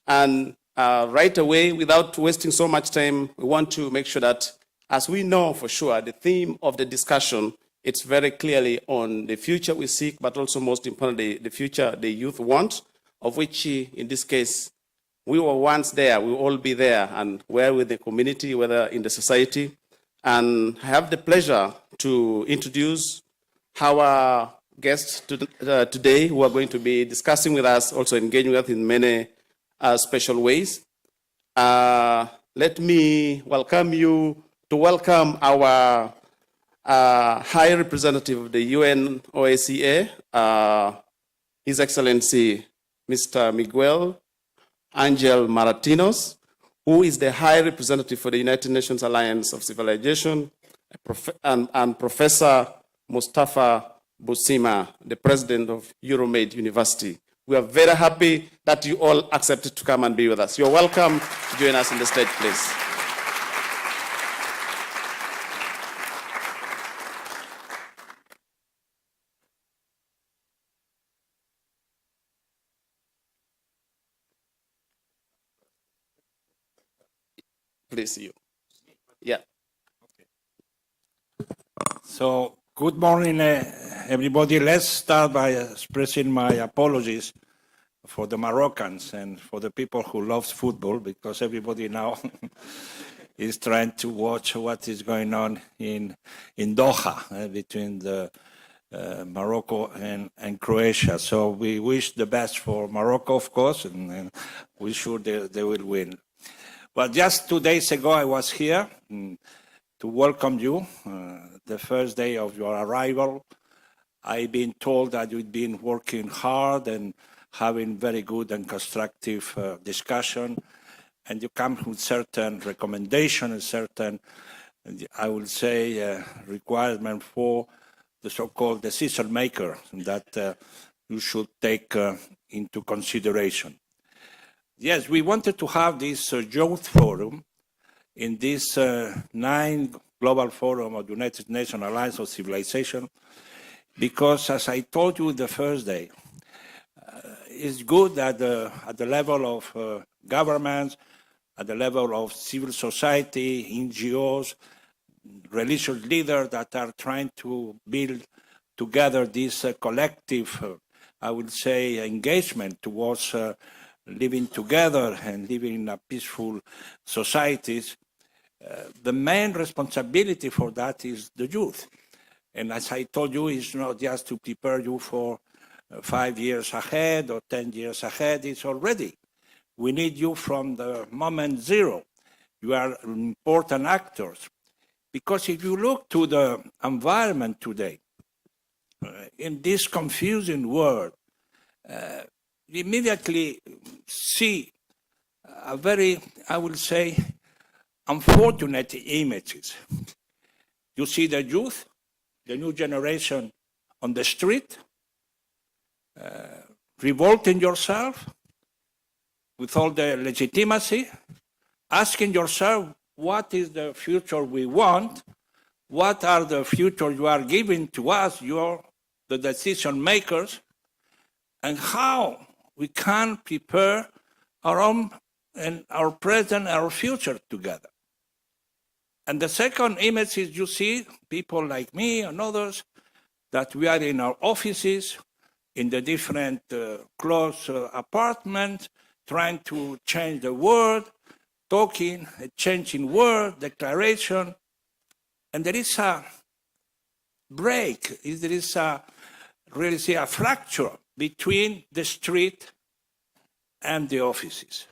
And right away, without wasting so much time, we want to make sure that, as we know for sure, the theme of the discussion, it's very clearly on the future we seek, but also most importantly, the future the youth want, of which in this case, we were once there, we will all be there, and where with the community, whether in the society. And I have the pleasure to introduce our guests today who are going to be discussing with us, also engaging with us in many special ways. Let me welcome you to welcome our High Representative of the UNOSCA, His Excellency Mr. Miguel Angel Maratinos, who is the High Representative for the United Nations Alliance of Civilization, and Professor Mustafa Busima, the President of Euromed University. We are very happy that you all accepted to come and be with us. You're welcome to join us on the stage, please. Please, you. Yeah. So, good morning, everybody. Let's start by expressing my apologies for the Moroccans and for the people who love football, because everybody now is trying to watch what is going on in Doha between Morocco and Croatia. So we wish the best for Morocco, of course, and we're sure they will win. Well, just 2 days ago, I was here to welcome you, the first day of your arrival. I've been told that you've been working hard and having very good and constructive discussion, and you come with certain recommendations and certain, I would say, requirement for the so-called decision maker that you should take into consideration. Yes, we wanted to have this youth forum in this 9th Global Forum of the United Nations Alliance of Civilization, because as I told you the first day, it's good that at the level of governments, at the level of civil society, NGOs, religious leaders that are trying to build together this collective, I would say, engagement towards living together and living in a peaceful societies. The main responsibility for that is the youth. And as I told you, it's not just to prepare you for 5 years ahead or 10 years ahead, it's already. We need you from the moment zero. You are important actors. Because if you look to the environment today, in this confusing world, we immediately see a very, I would say, unfortunate images. You see the youth, the new generation on the street, revolting yourself with all the legitimacy, asking yourself, what is the future we want? What are the future you are giving to us, the decision makers, and how we can prepare our own and our present, our future together. And the second image is you see people like me and others that we are in our offices, in the different close apartments, trying to change the world, talking, changing word, declaration, and there is a break, there is really a fracture between the street and the offices.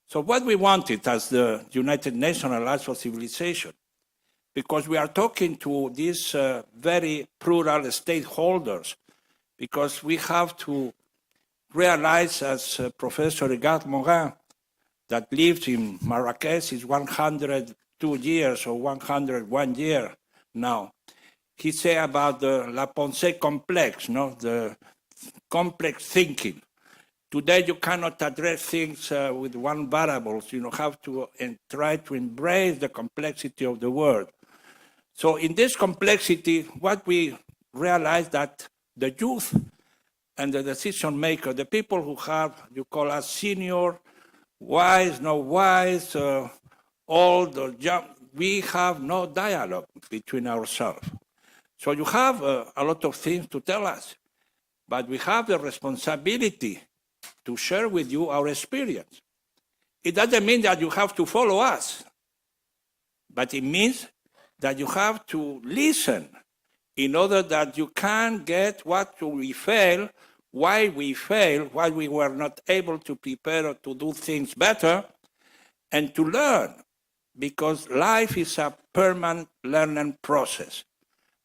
So what we wanted as the United Nations Alliance for Civilization, because we are talking to these very plural stakeholders, because we have to realize, as Professor Edgar Morin, that lived in Marrakech, is 102 years or 101 year now. He said about the la pensée complexe, no? The complex thinking. Today you cannot address things with one variable. You have to try to embrace the complexity of the world. So in this complexity, what we realize that the youth and the decision maker, the people who have, you call us senior, wise, no wise, old or young, we have no dialogue between ourselves. So you have a lot of things to tell us, but we have the responsibility to share with you our experience. It doesn't mean that you have to follow us, but it means that you have to listen in order that you can get what we fail, why we were not able to prepare or to do things better, and to learn, because life is a permanent learning process.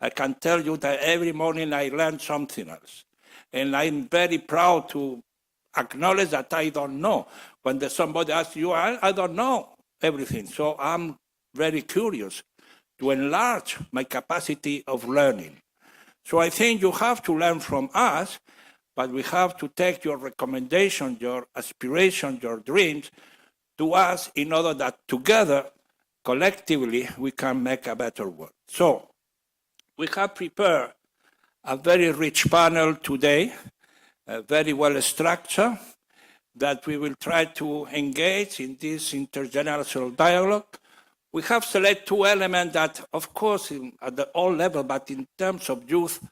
I can tell you that every morning I learn something else, and I'm very proud to acknowledge that I don't know. When somebody asks you, I don't know everything. So I'm very curious to enlarge my capacity of learning. So I think you have to learn from us, but we have to take your recommendations, your aspirations, your dreams to us in order that together, collectively, we can make a better world. So we have prepared a very rich panel today, very well structured, that we will try to engage in this intergenerational dialogue. We have selected two elements that, of course, at the all level, but in terms of youth,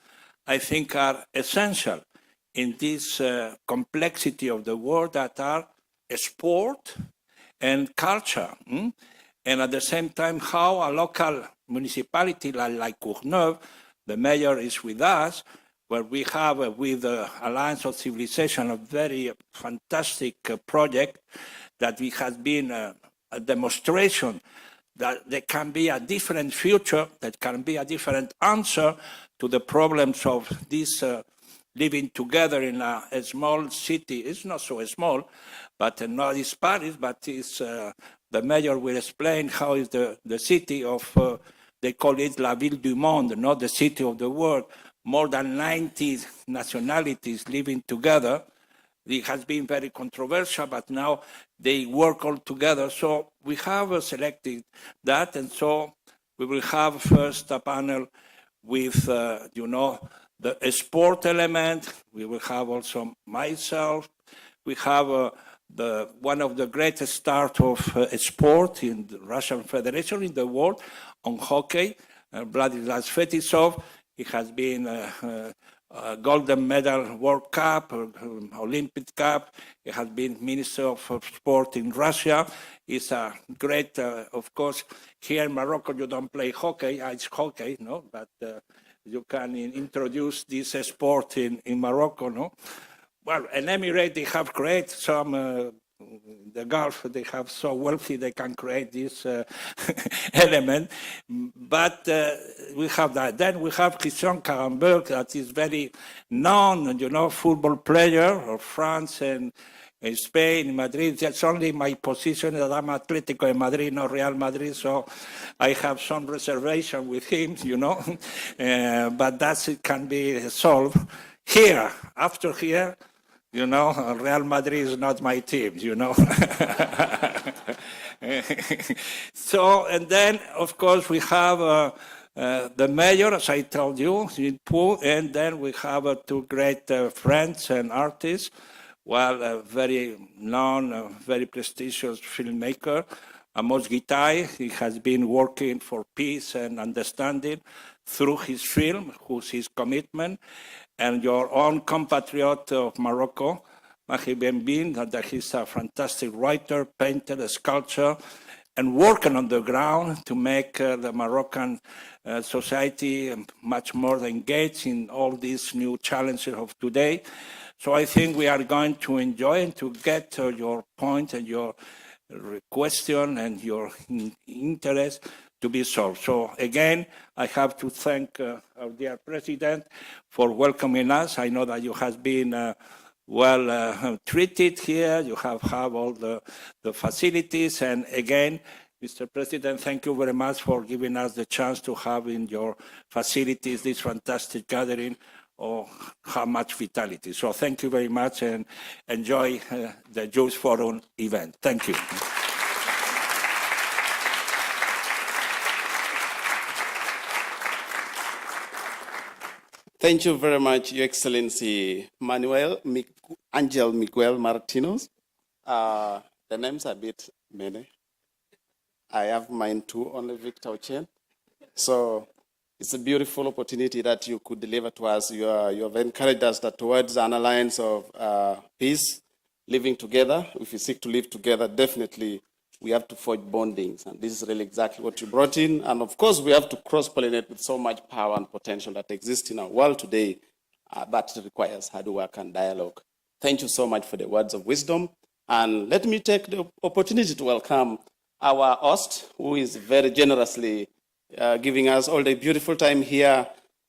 I think are essential in this complexity of the world, that are sport and culture. And at the same time, how a local municipality like Courneuve, the mayor is with us, where we have with the Alliance of Civilization a very fantastic project that has been a demonstration that there can be a different future, that can be a different answer to the problems of this living together in a small city. It's not so small, but not it's Paris, but it's the mayor will explain how is the city of, they call it La Ville du Monde, not the city of the world. More than 90 nationalities living together. It has been very controversial, but now they work all together. So we have selected that, and so we will have first a panel with, the sport element. We will have also myself. We have one of the greatest start of sport in the Russian Federation in the world on hockey, Vladislav Fetisov. He has been a golden medal World Cup, Olympic Cup. He has been Minister of Sport in Russia. He's a great, of course, here in Morocco you don't play hockey, it's hockey, no? But you can introduce this sport in Morocco, no? Well, in Emirates, they have created some, the Gulf, they have so wealthy, they can create this element. But we have that. Then we have Christian Caramberg, that is very known, football player of France and Spain, Madrid. That's only my position that I'm Atletico de Madrid, not Real Madrid, so I have some reservation with him, but that can be solved. Here, after here, Real Madrid is not my team, So, and then, of course, we have the mayor, as I told you, and then we have two great friends and artists. Well, a very known, very prestigious filmmaker, Amos Gitaï. He has been working for peace and understanding through his film, who's his commitment, and your own compatriot of Morocco, Mahi Benbin, that he's a fantastic writer, painter, sculptor, and working on the ground to make the Moroccan society much more engaged in all these new challenges of today. So I think we are going to enjoy and to get your point and your question and your interest to be solved. So again, I have to thank our dear President for welcoming us. I know that you have been well treated here. You have all the facilities. And again, Mr. President, thank you very much for giving us the chance to have in your facilities this fantastic gathering of how much vitality. So thank you very much and enjoy the Jewish Forum event. Thank you. Thank you very much, Your Excellency Angel Miguel Martinez. The names are a bit many. I have mine too, only Victor Ochen. So it's a beautiful opportunity that you could deliver to us. You have encouraged us that towards an alliance of peace, living together. If we seek to live together, definitely we have to forge bondings. And this is really exactly what you brought in. And of course, we have to cross-pollinate with so much power and potential that exists in our world today, but it requires hard work and dialogue. Thank you so much for the words of wisdom. And let me take the opportunity to welcome our host, who is very generously giving us all the beautiful time here.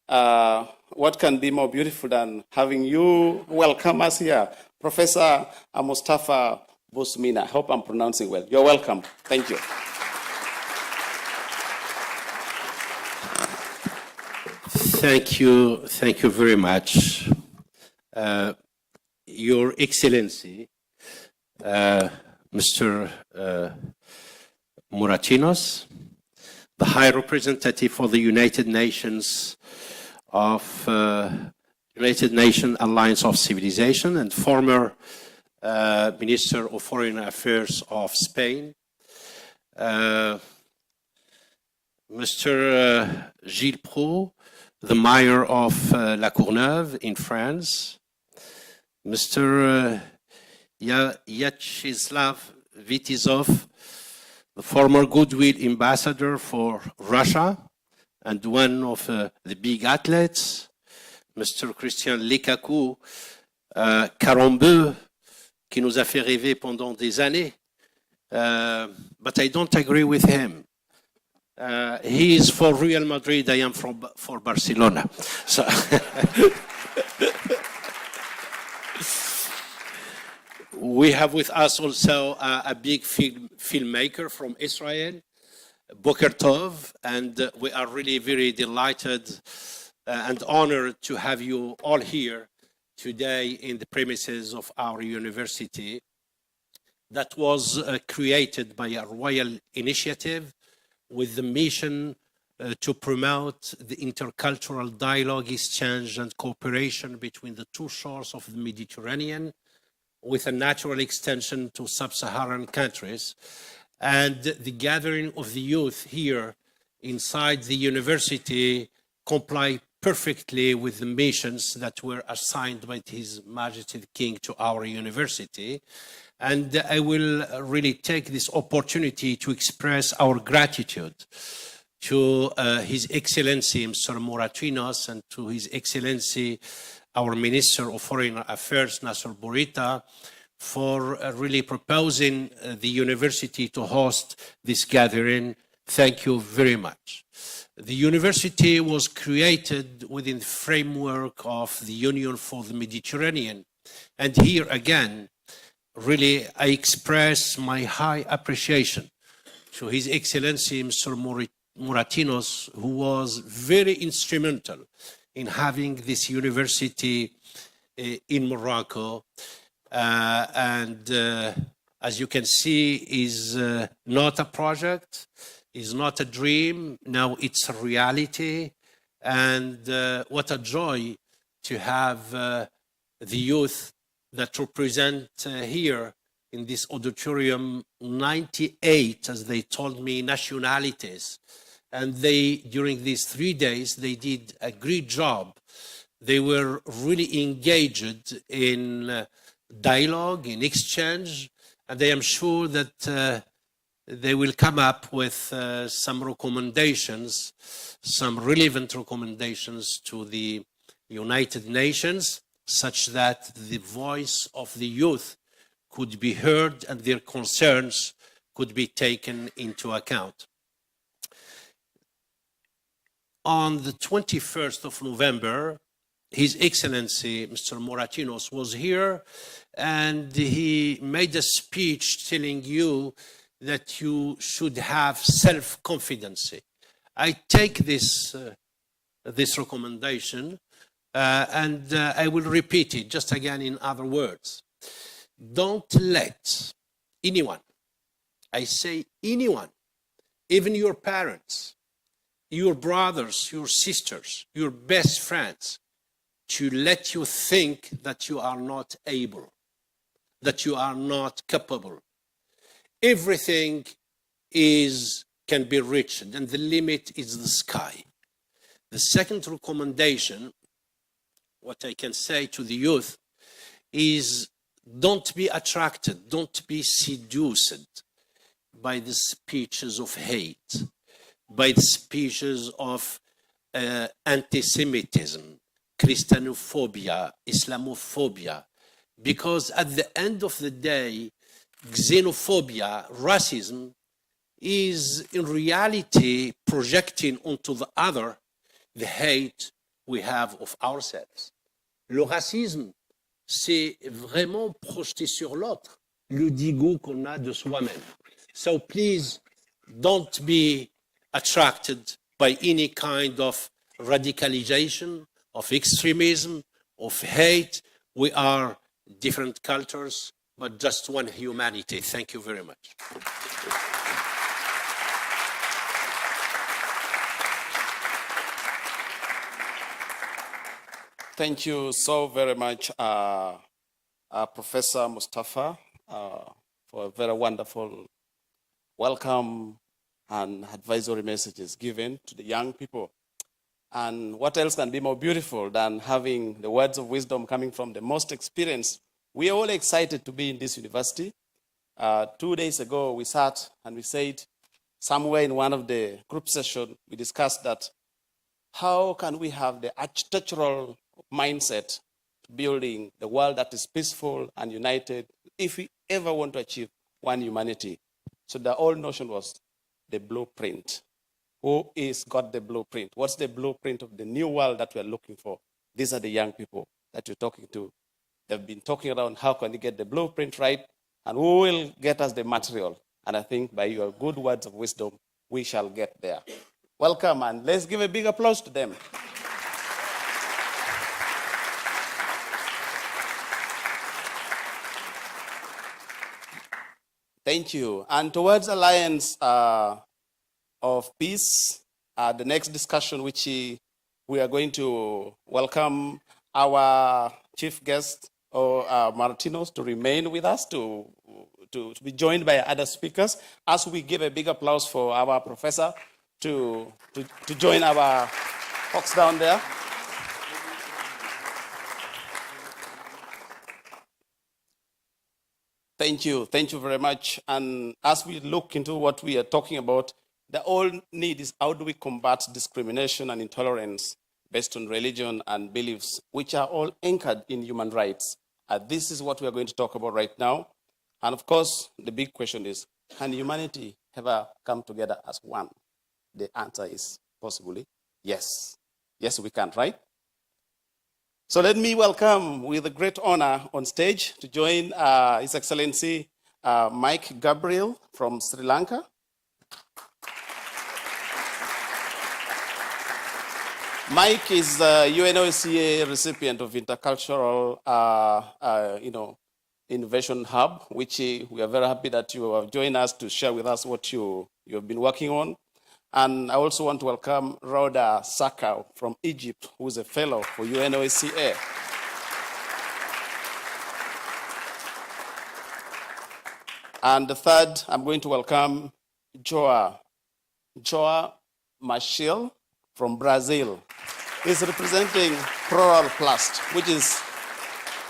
What can be more beautiful than having you welcome us here? Professor Mustafa Bousmina. I hope I'm pronouncing well. You're welcome. Thank you. Thank you very much. Your Excellency, Mr. Moratinos, the High Representative for the United Nations Alliance of Civilization and former Minister of Foreign Affairs of Spain, Mr. Gilles Pro, the Mayor of La Courneuve in France, Mr. Vyacheslav Vitizov, the former Goodwill Ambassador for Russia and one of the big athletes, Mr. Christian Lekakou, Carambeu, qui nous a fait rêver pendant des années, but I don't agree with him. He is for Real Madrid, I am for Barcelona. So we have with us also a big filmmaker from Israel, Boker Tov, and we are really very delighted and honored to have you all here today in the premises of our university that was created by a royal initiative with the mission to promote the intercultural dialogue, exchange, and cooperation between the two shores of the Mediterranean, with a natural extension to sub-Saharan countries. And the gathering of the youth here inside the university comply perfectly with the missions that were assigned by His Majesty the King to our university. And I will really take this opportunity to express our gratitude to His Excellency Mr. Moratinos and to His Excellency our Minister of Foreign Affairs, Nasser Bourita, for really proposing the university to host this gathering. Thank you very much. The university was created within the framework of the Union for the Mediterranean. And here again, really, I express my high appreciation to His Excellency Mr. Moratinos, who was very instrumental in having this university in Morocco. As you can see, is not a project, is not a dream. Now it's a reality. And what a joy to have the youth that represent here in this auditorium 98, as they told me, nationalities. And they, during these 3 days, they did a great job. They were really engaged in dialogue, in exchange, and I am sure that they will come up with some recommendations, some relevant recommendations to the United Nations, such that the voice of the youth could be heard and their concerns could be taken into account. On the 21st of November, His Excellency, Mr. Moratinos, was here, and he made a speech telling you that you should have self-confidence. I take this recommendation, and I will repeat it just again in other words. Don't let anyone, I say anyone, even your parents, your brothers, your sisters, your best friends, to let you think that you are not able, that you are not capable. Everything can be reached, and the limit is the sky. The second recommendation, what I can say to the youth, is don't be attracted, don't be seduced by the speeches of hate, by the speeches of anti-Semitism, Christianophobia, Islamophobia, because at the end of the day, xenophobia, racism, is in reality projecting onto the other the hate we have of ourselves. Le racisme, c'est vraiment projeter sur l'autre le dégoût qu'on a de soi-même. So please don't be attracted by any kind of radicalization, of extremism, of hate. We are different cultures, but just one humanity. Thank you very much. Thank you so very much, Professor Mustafa, for a very wonderful welcome and advisory messages given to the young people. And what else can be more beautiful than having the words of wisdom coming from the most experienced? We are all excited to be in this university. 2 days ago, we sat and we said, somewhere in one of the group sessions, we discussed that how can we have the architectural mindset building the world that is peaceful and united if we ever want to achieve one humanity. So the whole notion was the blueprint. who is got the blueprint. What's the blueprint of the new world that we're looking for? These are the young people that you're talking to. They've been talking around how can you get the blueprint right, and who will get us the material. And I think by your good words of wisdom, we shall get there. Welcome, and let's give a big applause to them. Thank you. And towards Alliance of Peace, the next discussion which we are going to welcome our chief guest, Martinos, to remain with us, to be joined by other speakers, as we give a big applause for our professor to join our folks down there. Thank you very much. And as we look into what we are talking about, the whole need is how do we combat discrimination and intolerance based on religion and beliefs, which are all anchored in human rights. This is what we are going to talk about right now. And of course, the big question is, can humanity ever come together as one? The answer is possibly yes. Yes, we can, right? So let me welcome with a great honor on stage to join His Excellency Mike Gabriel from Sri Lanka. Mike is a UNOCA recipient of Intercultural Innovation Hub, which we are very happy that you have joined us to share with us what you have been working on. And I also want to welcome Rhoda Sakau from Egypt, who is a fellow for UNOCA. And the third, I'm going to welcome Joa Machil from Brazil. He's representing Plural Plast, which is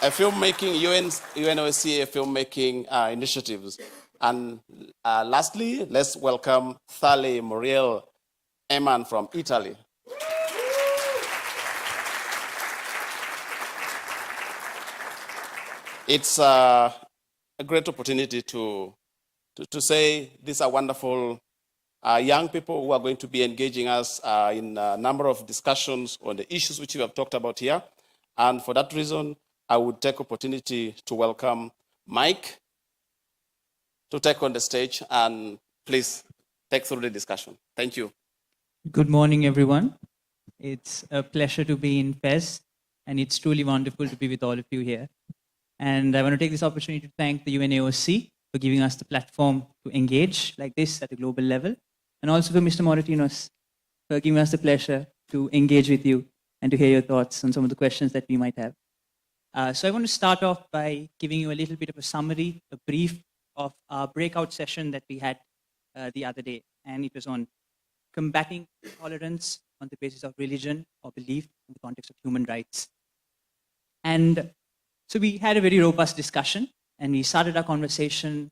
a filmmaking, UNOCA filmmaking initiatives. And lastly, let's welcome Thale Muriel Eman from Italy. It's a great opportunity to say these are wonderful young people who are going to be engaging us in a number of discussions on the issues which we have talked about here. And for that reason, I would take opportunity to welcome Mike to take on the stage and please take through the discussion. Thank you. Good morning, everyone. It's a pleasure to be in Fez, and it's truly wonderful to be with all of you here. And I want to take this opportunity to thank the UNAOC for giving us the platform to engage like this at a global level, and also for Mr. Moratinos for giving us the pleasure to engage with you and to hear your thoughts on some of the questions that we might have. So I want to start off by giving you a little bit of a summary, a brief of our breakout session that we had the other day. And it was on combating intolerance on the basis of religion or belief in the context of human rights. And so we had a very robust discussion, and we started our conversation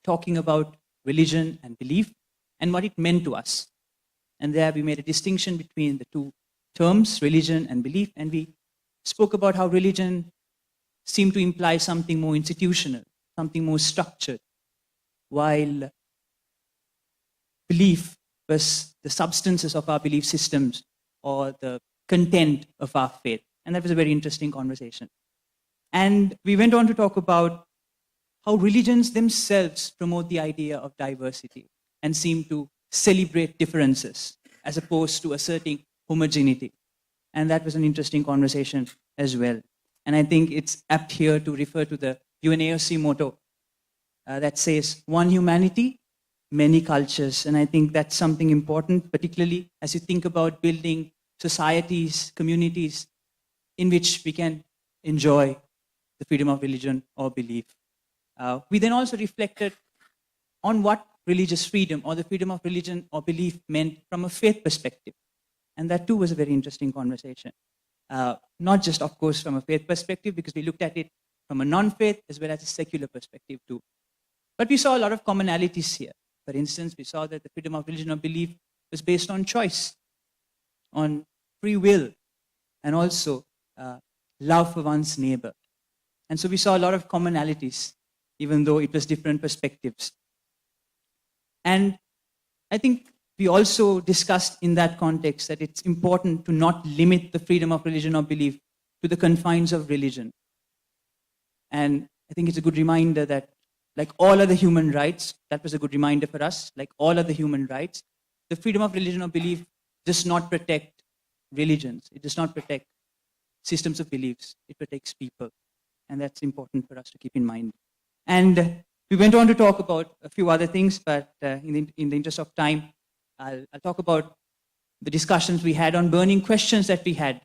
talking about religion and belief and what it meant to us. And there we made a distinction between the two terms, religion and belief, and we spoke about how religion seemed to imply something more institutional, something more structured, while belief was the substances of our belief systems or the content of our faith. And that was a very interesting conversation. And we went on to talk about how religions themselves promote the idea of diversity and seem to celebrate differences as opposed to asserting homogeneity. And that was an interesting conversation as well. And I think it's apt here to refer to the UNAOC motto that says, one humanity, many cultures. And I think that's something important, particularly as you think about building societies, communities in which we can enjoy the freedom of religion or belief. We then also reflected on what religious freedom or the freedom of religion or belief meant from a faith perspective. And that too was a very interesting conversation. Not just, of course, from a faith perspective, because we looked at it from a non-faith as well as a secular perspective too. But we saw a lot of commonalities here. For instance, we saw that the freedom of religion or belief was based on choice, on free will, and also love for one's neighbor. And so we saw a lot of commonalities, even though it was different perspectives. And I think we also discussed in that context that it's important to not limit the freedom of religion or belief to the confines of religion. And I think it's a good reminder that, like all other human rights, that was a good reminder for us, like all other human rights, the freedom of religion or belief does not protect religions. It does not protect systems of beliefs. It protects people. And that's important for us to keep in mind. And we went on to talk about a few other things, but in the interest of time, I'll talk about the discussions we had on burning questions that we had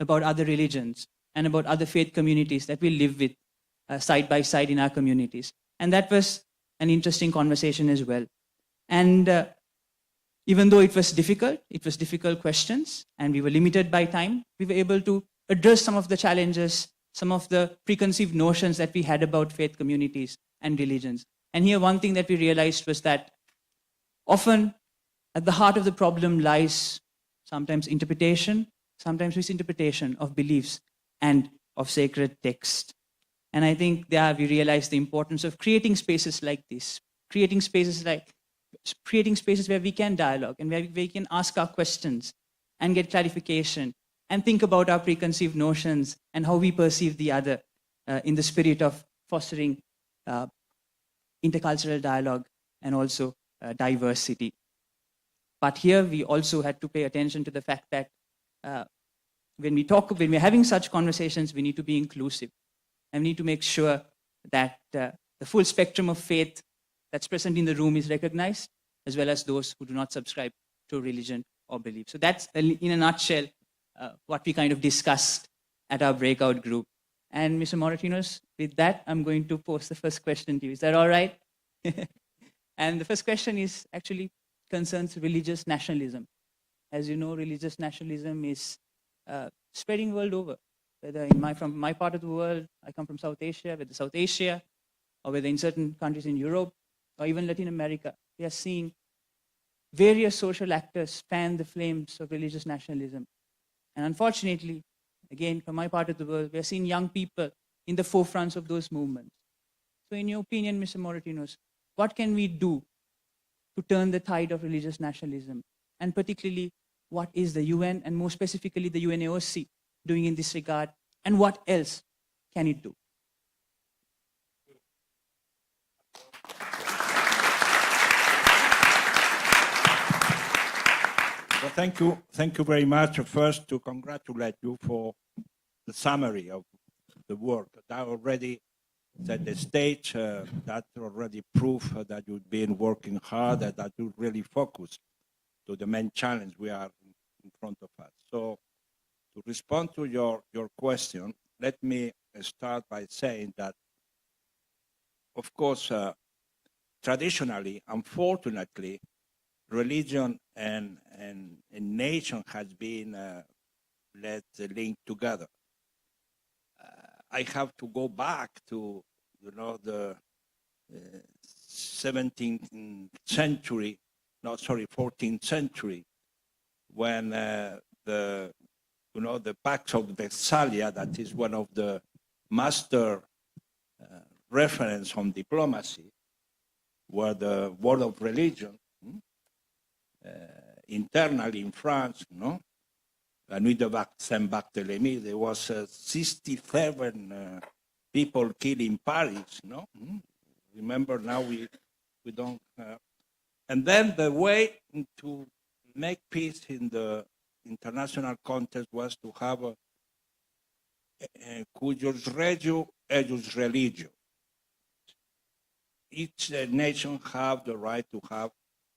about other religions and about other faith communities that we live with side by side in our communities. And that was an interesting conversation as well. And even though it was difficult questions, and we were limited by time, we were able to address some of the challenges, some of the preconceived notions that we had about faith communities and religions. And here one thing that we realized was that often at the heart of the problem lies sometimes interpretation, sometimes misinterpretation of beliefs and of sacred text. And I think there we realize the importance of creating spaces like this, creating spaces where we can dialogue and where we can ask our questions and get clarification and think about our preconceived notions and how we perceive the other in the spirit of fostering intercultural dialogue and also diversity. But here we also had to pay attention to the fact that when we're having such conversations, we need to be inclusive. And we need to make sure that the full spectrum of faith that's present in the room is recognized, as well as those who do not subscribe to religion or belief. So that's, in a nutshell, what we kind of discussed at our breakout group. And Mr. Moratinos, with that, I'm going to pose the first question to you. Is that all right? And the first question is actually concerns religious nationalism. As you know, religious nationalism is spreading world over. Whether from my part of the world, I come from South Asia, whether South Asia, or whether in certain countries in Europe, or even Latin America, we are seeing various social actors fan the flames of religious nationalism. And unfortunately, again, from my part of the world, we are seeing young people in the forefronts of those movements. So in your opinion, Mr. Moratinos, what can we do to turn the tide of religious nationalism? And particularly, what is the UN, and more specifically the UNAOC, doing in this regard, and what else can it do? Well, thank you very much. First, to congratulate you for the summary of the work. That already set the stage. That already proof that you've been working hard and that you really focus to the main challenge we are in front of us. So, to respond to your question, let me start by saying that, of course, traditionally, unfortunately, religion and nation has been linked together. I have to go back to the 14th century, when the Pax of Westphalia, that is one of the master reference on diplomacy, were the word of religion. Internally in France, La Nuit de Saint-Barthélemy, there was 67 people killed in Paris. Remember now we don't. And then the way to make peace in the international context was to have a cuius regio ejus religio. Each nation have the right to have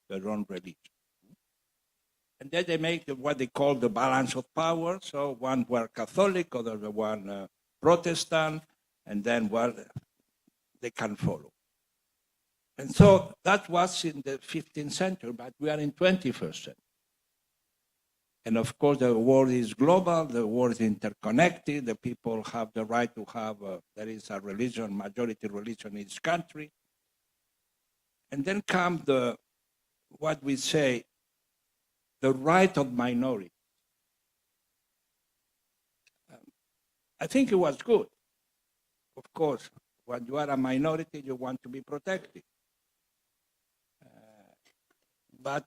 their own religion. And then they make what they call the balance of power. So one were Catholic, other one Protestant, and then they can follow. And so that was in the 15th century, but we are in 21st century. And of course, the world is global, the world is interconnected, the people have the right to have, there is a religion, majority religion in each country. And then come what we say, the right of minority. I think it was good. Of course, when you are a minority, you want to be protected. But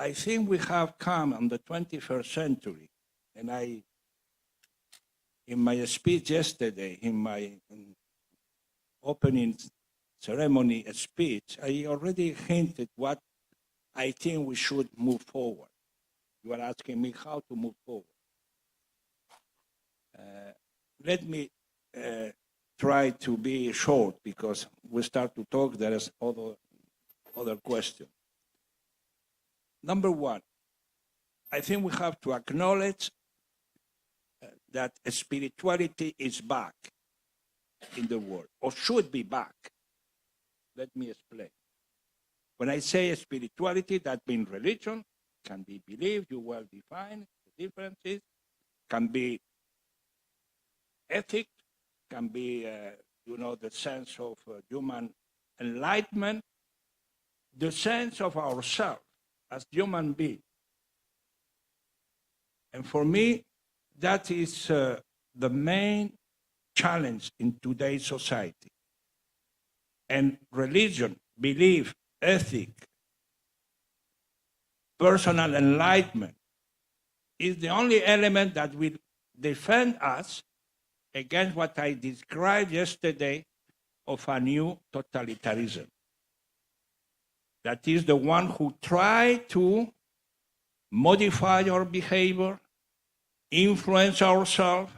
I think we have come on the 21st century, and in my speech yesterday, in my opening ceremony speech, I already hinted what I think we should move forward. You are asking me how to move forward. Let me try to be short because we start to talk, there is other question. Number one, I think we have to acknowledge that spirituality is back in the world, or should be back. Let me explain. When I say spirituality, that means religion, can be belief, you well define the differences, can be ethic, can be, the sense of human enlightenment, the sense of ourselves as human beings. And for me, that is the main challenge in today's society. And religion, belief, ethic, personal enlightenment is the only element that will defend us against what I described yesterday of a new totalitarianism. That is the one who tries to modify our behavior, influence ourselves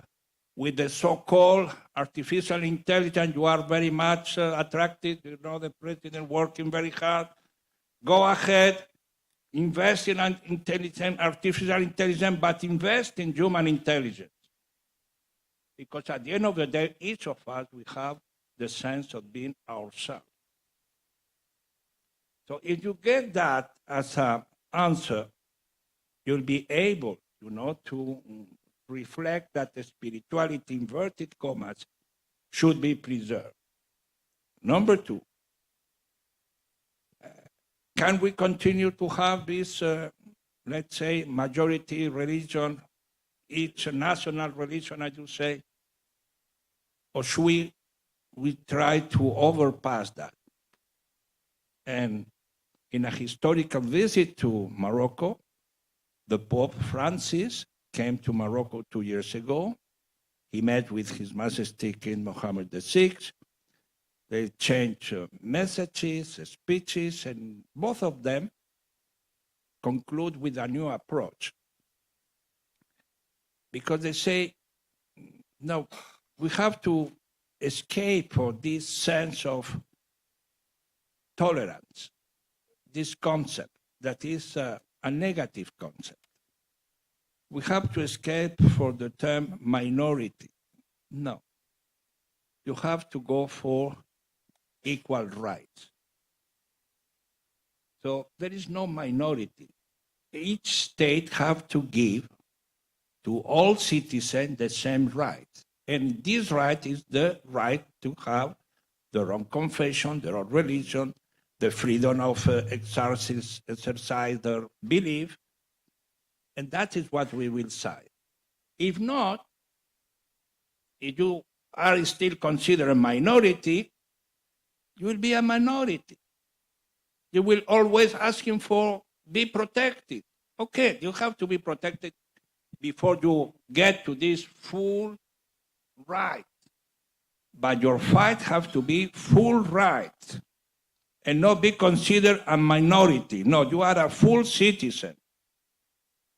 with the so-called artificial intelligence. You are very much attracted, the president working very hard. Go ahead, invest in artificial intelligence, but invest in human intelligence. Because at the end of the day, each of us, we have the sense of being ourselves. So if you get that as an answer, you'll be able, to reflect that the spirituality, inverted commas, should be preserved. Number two, can we continue to have this, let's say, majority religion, each national religion, as you say, or should we try to overpass that? And in a historical visit to Morocco, the Pope Francis came to Morocco 2 years ago. He met with His Majesty King Mohammed VI. They exchanged messages, speeches, and both of them conclude with a new approach. Because they say, no, we have to escape from this sense of tolerance, this concept that is a negative concept. We have to escape for the term minority. No. You have to go for equal rights. So there is no minority. Each state have to give to all citizens the same rights. And this right is the right to have their own confession, their own religion, the freedom of exercise their belief, and that is what we will say. If not, if you are still considered a minority, you will be a minority. You will always asking for be protected. Okay, you have to be protected before you get to this full right. But your fight have to be full right and not be considered a minority. No, you are a full citizen.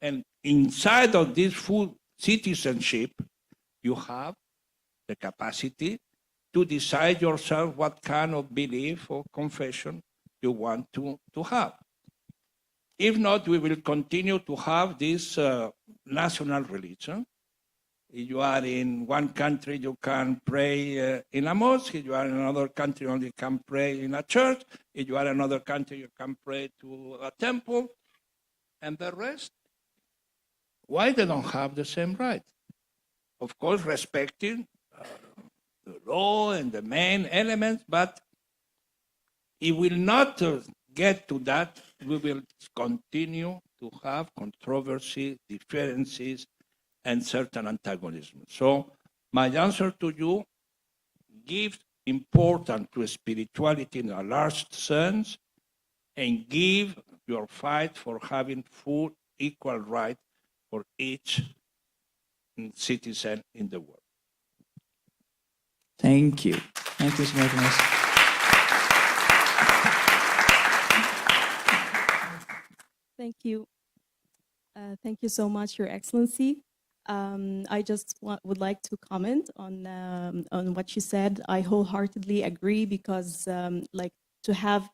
And inside of this full citizenship, you have the capacity to decide yourself what kind of belief or confession you want to have. If not, we will continue to have this national religion. If you are in one country, you can pray in a mosque. If you are in another country, you only can pray in a church. If you are in another country, you can pray to a temple. And the rest, why they don't have the same right? Of course, respecting the law and the main elements, but it will not get to that. We will continue to have controversy, differences, and certain antagonism. So my answer to you, give importance to spirituality in a large sense, and give your fight for having full equal right for each citizen in the world. Thank you. Thank you, Mr. Martinez. Thank you. Thank you so much, Your Excellency. I just would like to comment on what you said. I wholeheartedly agree because, like, to have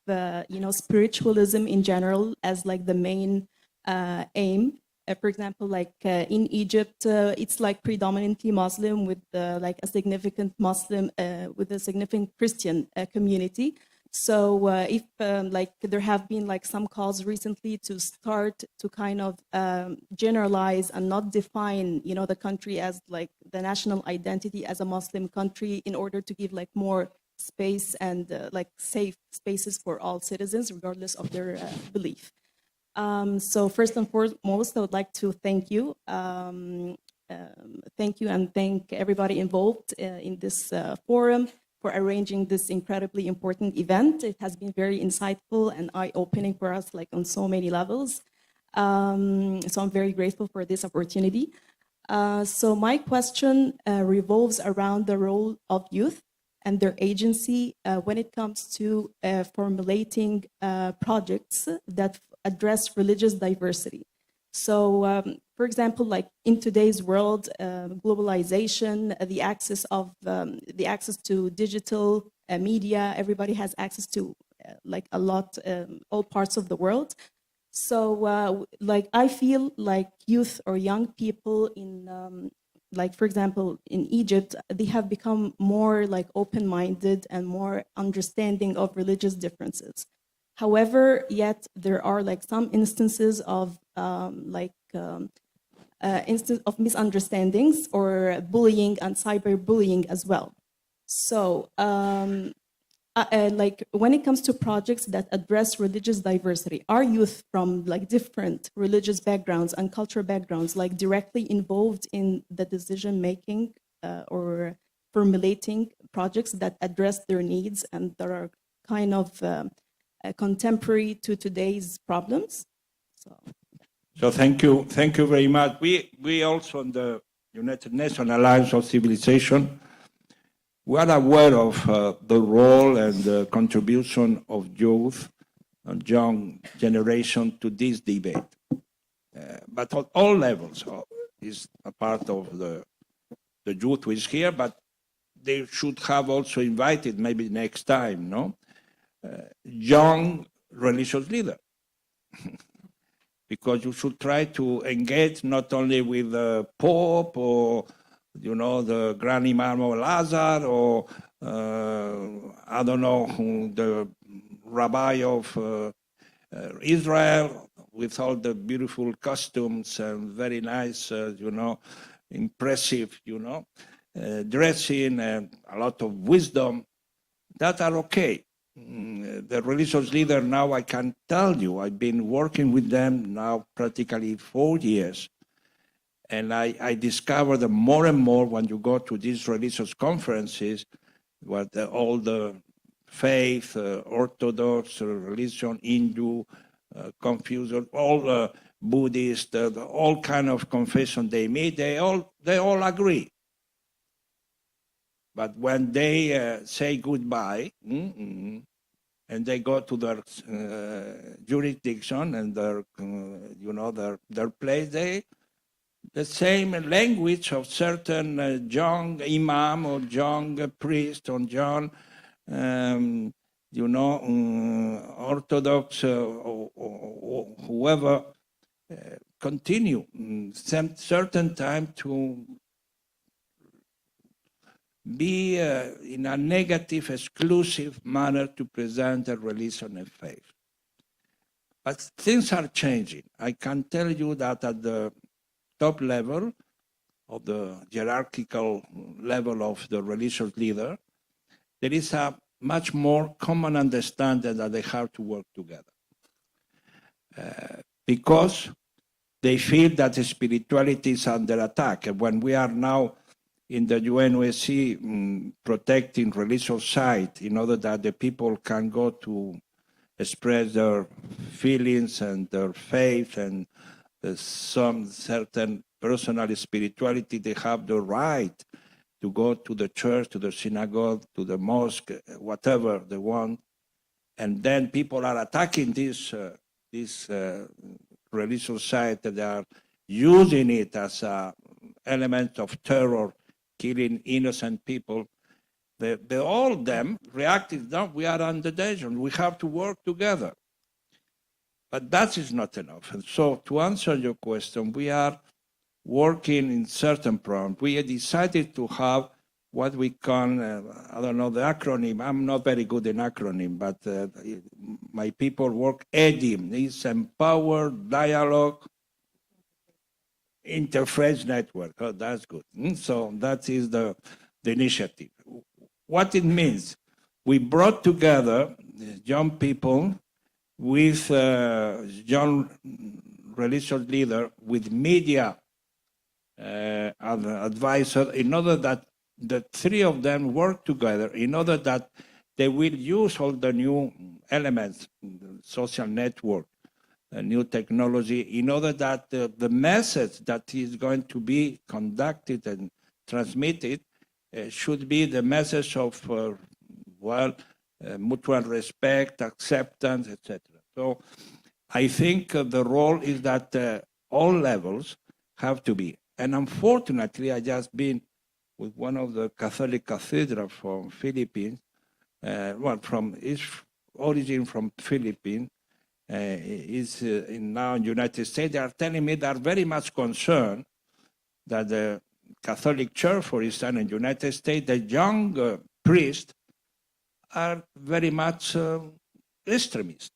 spiritualism in general as like the main aim. For example, like in Egypt, it's like predominantly Muslim with like a significant Muslim with a significant Christian community. So if like there have been like some calls recently to start to kind of generalize and not define, the country as like the national identity as a Muslim country in order to give like more space and like safe spaces for all citizens, regardless of their belief. So first and foremost, I would like to thank you. Thank you and thank everybody involved in this forum for arranging this incredibly important event. It has been very insightful and eye-opening for us, like on so many levels. So I'm very grateful for this opportunity. So my question revolves around the role of youth and their agency when it comes to formulating projects that address religious diversity. So, for example, like in today's world, globalization, the access to digital media, everybody has access to like a lot, all parts of the world. So, like I feel like youth or young people in, like for example, in Egypt, they have become more like open-minded and more understanding of religious differences. However, yet there are like some instances of instance of misunderstandings or bullying and cyberbullying as well. So, like when it comes to projects that address religious diversity, are youth from like different religious backgrounds and cultural backgrounds like directly involved in the decision making or formulating projects that address their needs and that are kind of contemporary to today's problems? So thank you very much. We also in the United Nations Alliance of Civilization, we are aware of the role and the contribution of youth and young generation to this debate. But at all levels is a part of the youth who is here, but they should have also invited maybe next time, no? Young religious leader. Because you should try to engage not only with the Pope or, the Grand Imam of Al-Azhar or, I don't know, the Rabbi of Israel with all the beautiful costumes and very nice, impressive, dressing and a lot of wisdom, that are okay. The religious leader now, I can tell you, I've been working with them now practically 4 years. And I discover that more and more when you go to these religious conferences, what all the faith, Orthodox, religion, Hindu, Confucius, all Buddhist, all kind of confession they meet, they all agree. But when they say goodbye, and they go to their jurisdiction and their, their place, the same language of certain young imam or young priest or young, Orthodox or whoever, continue certain time to be in a negative, exclusive manner to present a religion and faith. But things are changing. I can tell you that at the top level of the hierarchical level of the religious leader, there is a much more common understanding that they have to work together. Because they feel that spirituality is under attack. And when we are now in the UNOSC protecting religious sites in order that the people can go to express their feelings and their faith and some certain personal spirituality, they have the right to go to the church, to the synagogue, to the mosque, whatever they want. And then people are attacking this religious site. They are using it as an element of terror, killing innocent people. All of them reacted, no, we are under danger, we have to work together. But that is not enough. And so to answer your question, we are working in certain programs. We decided to have what we call, I don't know the acronym, I'm not very good in acronym, but my people work EDIM, it's Empowered Dialogue Interface Network. Oh, that's good. So that is the initiative. What it means, we brought together young people with young religious leader, with media advisor, in order that the three of them work together, in order that they will use all the new elements, social network, new technology, in order that the message that is going to be conducted and transmitted should be the message of mutual respect, acceptance, etc. So I think the role is that all levels have to be. And unfortunately, I just been with one of the Catholic cathedrals from Philippines, from his origin from Philippines, is now in United States. They are telling me they are very much concerned that the Catholic Church, for instance, in the United States, the young priests are very much extremist.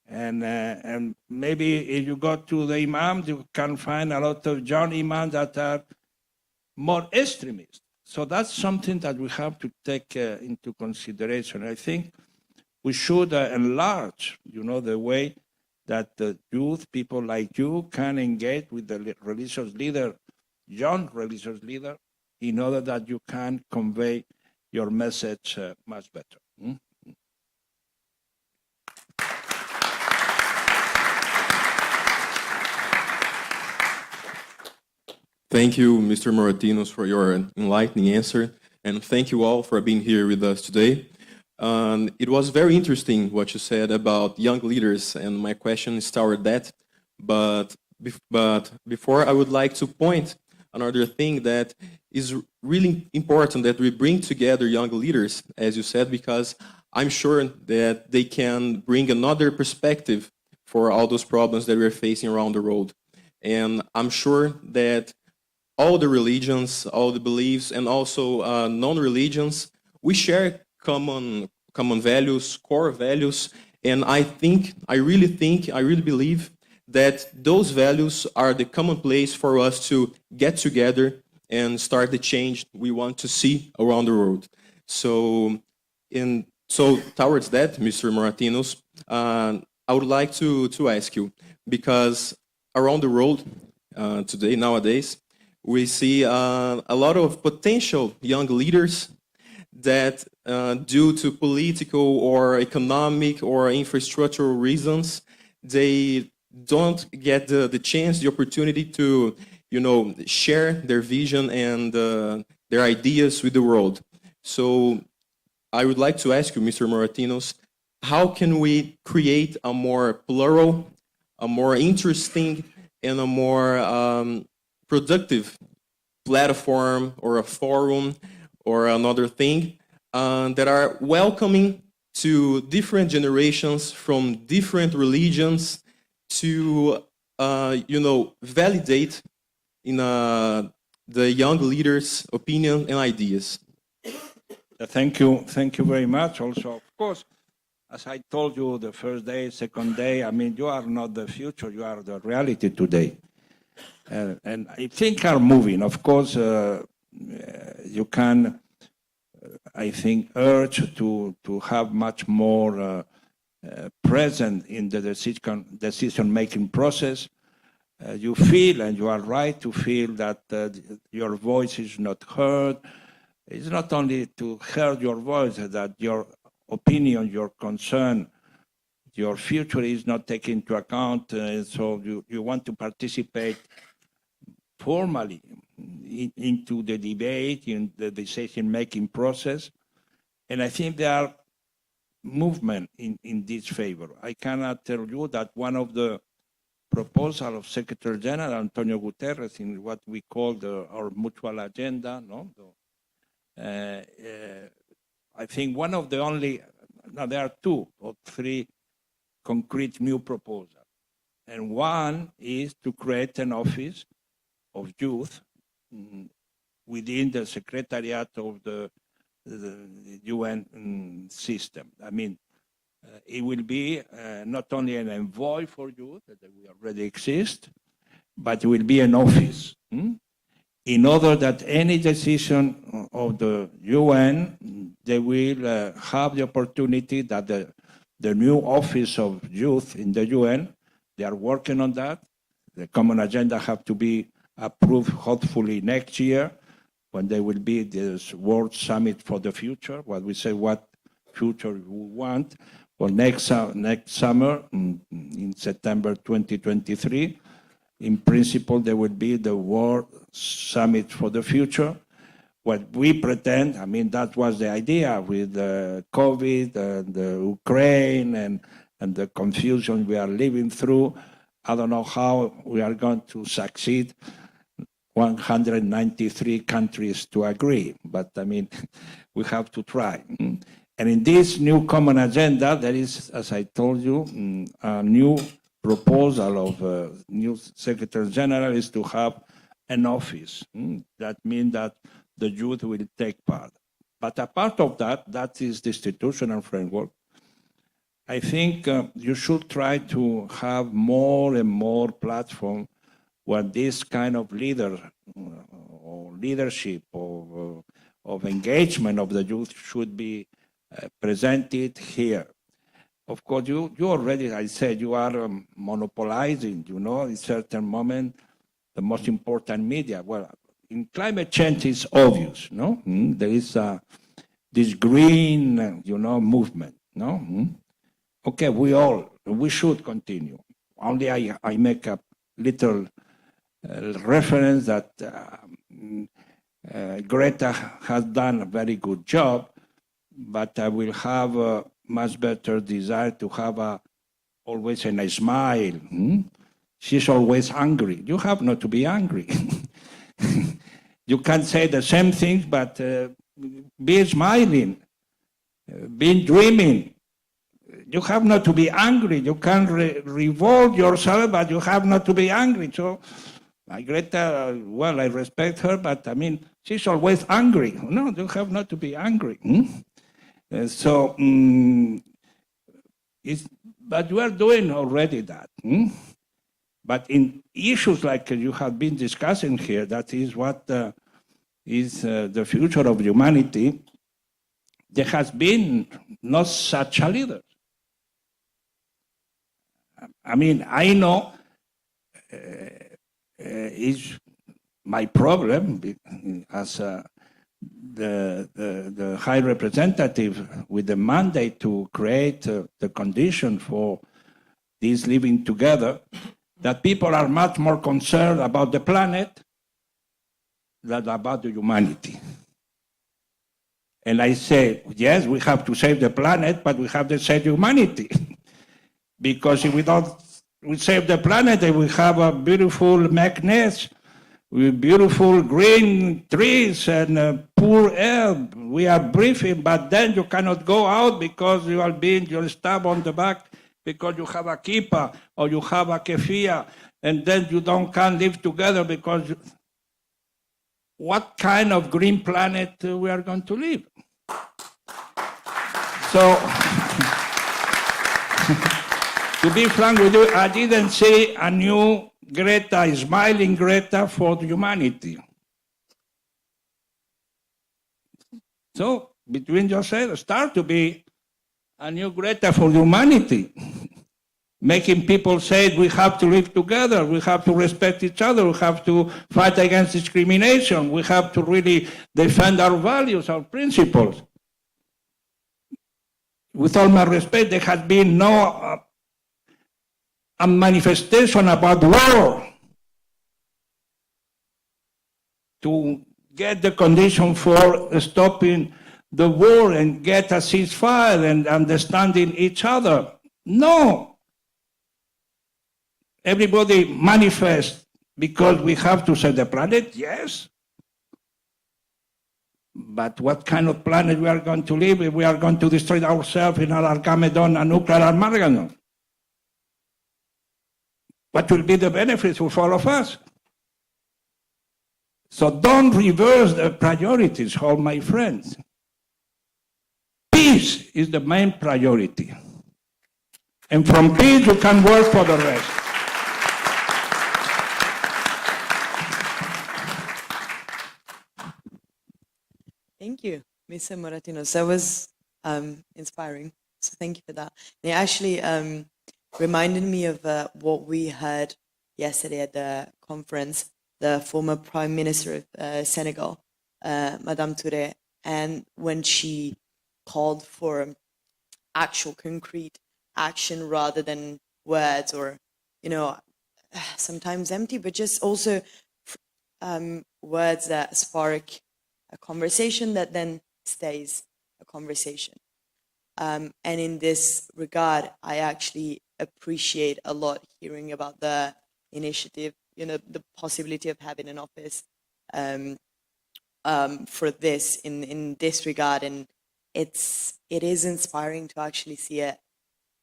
And maybe if you go to the imams, you can find a lot of young imams that are more extremist. So that's something that we have to take into consideration. I think we should enlarge, the way that the youth, people like you, can engage with the religious leader, young religious leader, in order that you can convey your message much better. Thank you, Mr. Moratinos, for your enlightening answer, and thank you all for being here with us today. It was very interesting what you said about young leaders, and my question is toward that. But before, I would like to point another thing that is really important, that we bring together young leaders, as you said, because I'm sure that they can bring another perspective for all those problems that we're facing around the world. And I'm sure that all the religions, all the beliefs, and also non-religions, we share common values, core values, and I really believe that those values are the common place for us to get together and start the change we want to see around the world. So towards that, Mr. Moratinos, I would like to ask you, because around the world today, nowadays, we see a lot of potential young leaders that, due to political or economic or infrastructural reasons, they don't get the chance, the opportunity to, share their vision and their ideas with the world. So I would like to ask you, Mr. Moratinos, how can we create a more plural, a more interesting, and a more productive platform or a forum or another thing that are welcoming to different generations from different religions to, validate in the young leaders' opinion and ideas? Thank you very much. Also, of course, as I told you the first day, second day, you are not the future, you are the reality today. And I think are moving. Of course, you can, I think, urge to have much more present in the decision-making process. You feel, and you are right to feel, that your voice is not heard. It's not only to hear your voice, that your opinion, your concern your future is not taken into account, so you want to participate formally into the debate, in the decision-making process. And I think there are movement in this favor. I cannot tell you that one of the proposal of Secretary General Antonio Guterres in what we call our mutual agenda, no? I think one of the only, now there are 2 or 3 concrete new proposals. And one is to create an office of youth within the Secretariat of the UN system. I mean, it will be not only an envoy for youth, that we already exist, but it will be an office, in order that any decision of the UN, they will have the opportunity that the new office of youth in the UN, they are working on that. The common agenda have to be approved hopefully next year, when there will be this World Summit for the Future, what we say, what future we want. Well, next summer, in September 2023, in principle, there will be the World Summit for the Future. What we pretend, I mean, that was the idea with COVID and Ukraine and the confusion we are living through. I don't know how we are going to succeed 193 countries to agree, but I mean, we have to try. And in this new common agenda, there is, as I told you, a new proposal of new Secretary General is to have an office. That means that the youth will take part. But apart of that, that is the institutional framework. I think you should try to have more and more platform where this kind of leadership of engagement of the youth should be presented here. Of course, you already, I said, you are monopolizing, in a certain moment, the most important media. Well, in climate change, it's obvious, no? There is this green, movement, no? Okay, we should continue. Only I make a little reference that Greta has done a very good job, but I will have a much better desire to have always a smile. She's always angry. You have not to be angry. You can say the same things, but be smiling, be dreaming. You have not to be angry. You can revolt yourself, but you have not to be angry. So, Greta, well, I respect her, but I mean, she's always angry. No, you have not to be angry. But you are doing already that. But in issues like you have been discussing here, that is what is the future of humanity, there has been not such a leader. I mean, I know is my problem as the High Representative with the mandate to create the condition for this living together, that people are much more concerned about the planet than about the humanity. And I say, yes, we have to save the planet, but we have to save humanity. Because if we save the planet, we have a beautiful magnet with beautiful green trees and poor air. We are breathing, but then you cannot go out because you're stabbed on the back because you have a kippah or you have a keffiyeh, and then you can't live together because what kind of green planet we are going to live? So, to be frank with you, I didn't see a new Greta, a smiling Greta for humanity. So, between yourselves, start to be a new Greta for humanity. Making people say we have to live together, we have to respect each other, we have to fight against discrimination, we have to really defend our values, our principles. with all my respect, there has been no a manifestation about war to get the condition for stopping the war and get a ceasefire and understanding each other. No. Everybody manifests because we have to save the planet, yes. But what kind of planet we are going to live if we are going to destroy ourselves in an Armageddon and nuclear Armageddon? What will be the benefits for all of us? So don't reverse the priorities, all my friends. Peace is the main priority. And from peace, you can work for the rest. Thank you, Mr. Moratinos. That was inspiring. So thank you for that. It actually reminded me of what we heard yesterday at the conference, the former Prime Minister of Senegal, Madame Touré, and when she called for actual concrete action rather than words or, sometimes empty, but just also words that spark a conversation that then stays a conversation. And in this regard, I actually appreciate a lot hearing about the initiative, the possibility of having an office for this in this regard. And it is inspiring to actually see it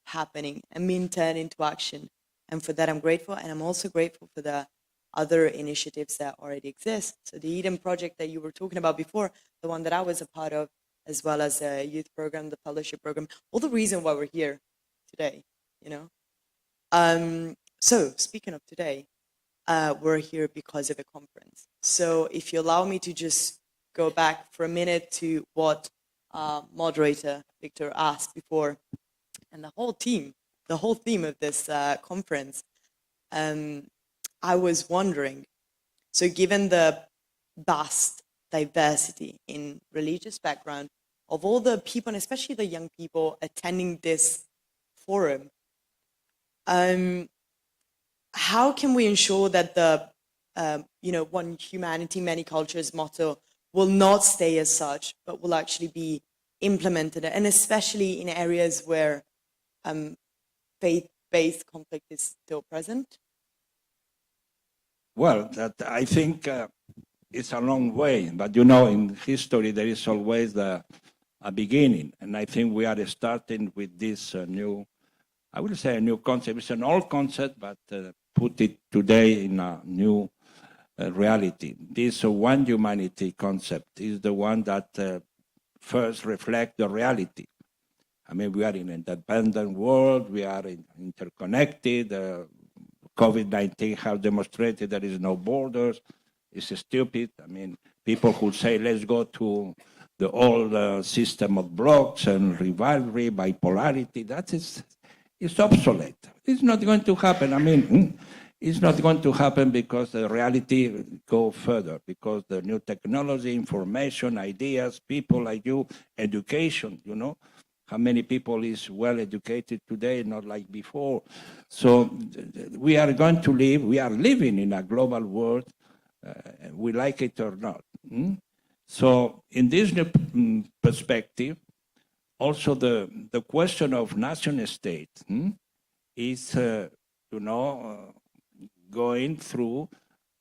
happening and being turned into action. And for that, I'm grateful. And I'm also grateful for the other initiatives that already exist. So the Eden project that you were talking about before, the one that I was a part of, as well as a youth program, the fellowship program, all the reason why we're here today, So speaking of today, we're here because of a conference. So if you allow me to just go back for a minute to what moderator Victor asked before, and the whole theme of this conference, I was wondering, so given the vast diversity in religious background of all the people, and especially the young people attending this forum, how can we ensure that the, one humanity, many cultures motto will not stay as such, but will actually be implemented, and especially in areas where faith-based conflict is still present? Well, that I think it's a long way, but in history there is always a beginning, and I think we are starting with this new, I would say a new concept. It's an old concept, but put it today in a new reality. This one humanity concept is the one that first reflects the reality. I mean, we are in an independent world, we are interconnected. COVID-19 has demonstrated there is no borders. It's stupid. I mean, people who say, let's go to the old system of blocks and rivalry, bipolarity, it's obsolete. It's not going to happen. I mean, it's not going to happen because the reality go further, because the new technology, information, ideas, people like you, education, how many people is well educated today, not like before. So we are going to live, we are living in a global world, we like it or not. So in this new perspective, also the question of nation state is, going through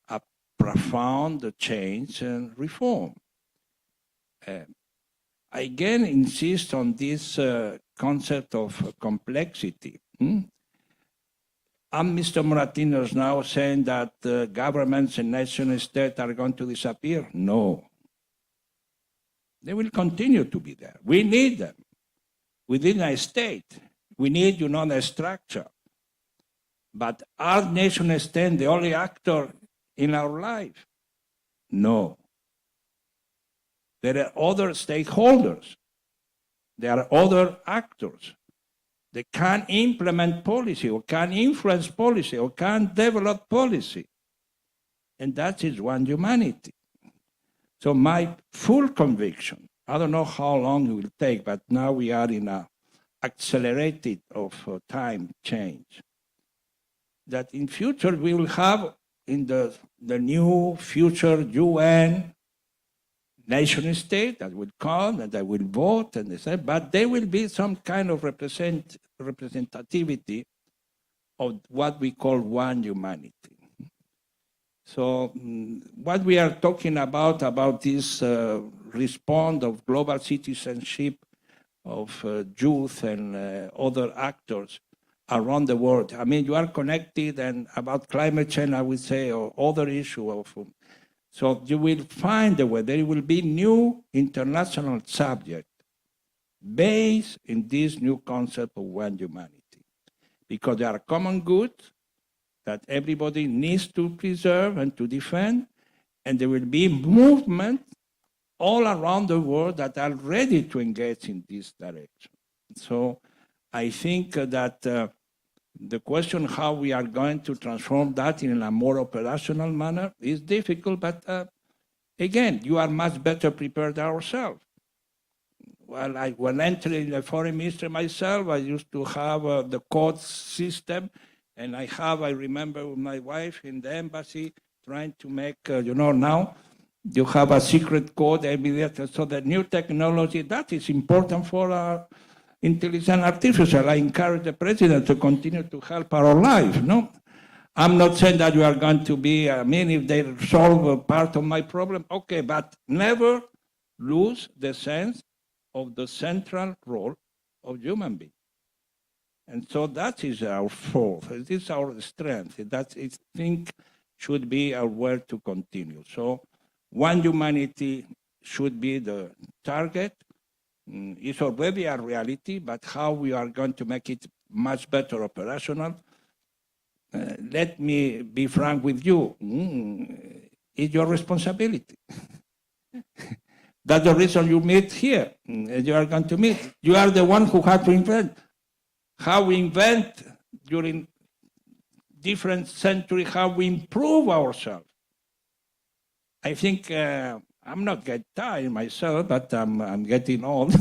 a profound change and reform. I again insist on this concept of complexity. Mr. Moratinos now saying that governments and nation states are going to disappear? No. They will continue to be there. We need them within a state. We need, the structure. But are nation states the only actor in our life? No. There are other stakeholders. There are other actors. They can implement policy or can influence policy or can develop policy. And that is one humanity. So my full conviction, I don't know how long it will take, but now we are in a accelerated of time change, that in future we will have in the new future UN nation state that will come and that will vote and they say, but there will be some kind of representativity of what we call one humanity. So what we are talking about this response of global citizenship of youth and other actors around the world. I mean, you are connected, and about climate change, I would say, or other issue of. So you will find a way. There will be new international subject based in this new concept of one humanity, because there are common goods that everybody needs to preserve and to defend, and there will be movements all around the world that are ready to engage in this direction. So I think that the question how we are going to transform that in a more operational manner is difficult, but again, you are much better prepared ourselves. Well, when entering the foreign ministry myself, I used to have the code system, and I remember with my wife in the embassy trying to make, now you have a secret code, so the new technology, that is important for intelligent artificial. I encourage the president to continue to help our life, no? I'm not saying that you are going to be, if they solve a part of my problem, okay, but never lose the sense of the central role of human being. And so that is our force, it is our strength, that I think should be our way to continue. So one humanity should be the target. It's already a reality, but how we are going to make it much better operational, let me be frank with you, it's your responsibility. That's the reason you meet here, you are going to meet. You are the one who had to invent. How we invent during different centuries, how we improve ourselves. I think I'm not getting tired myself, but I'm getting old.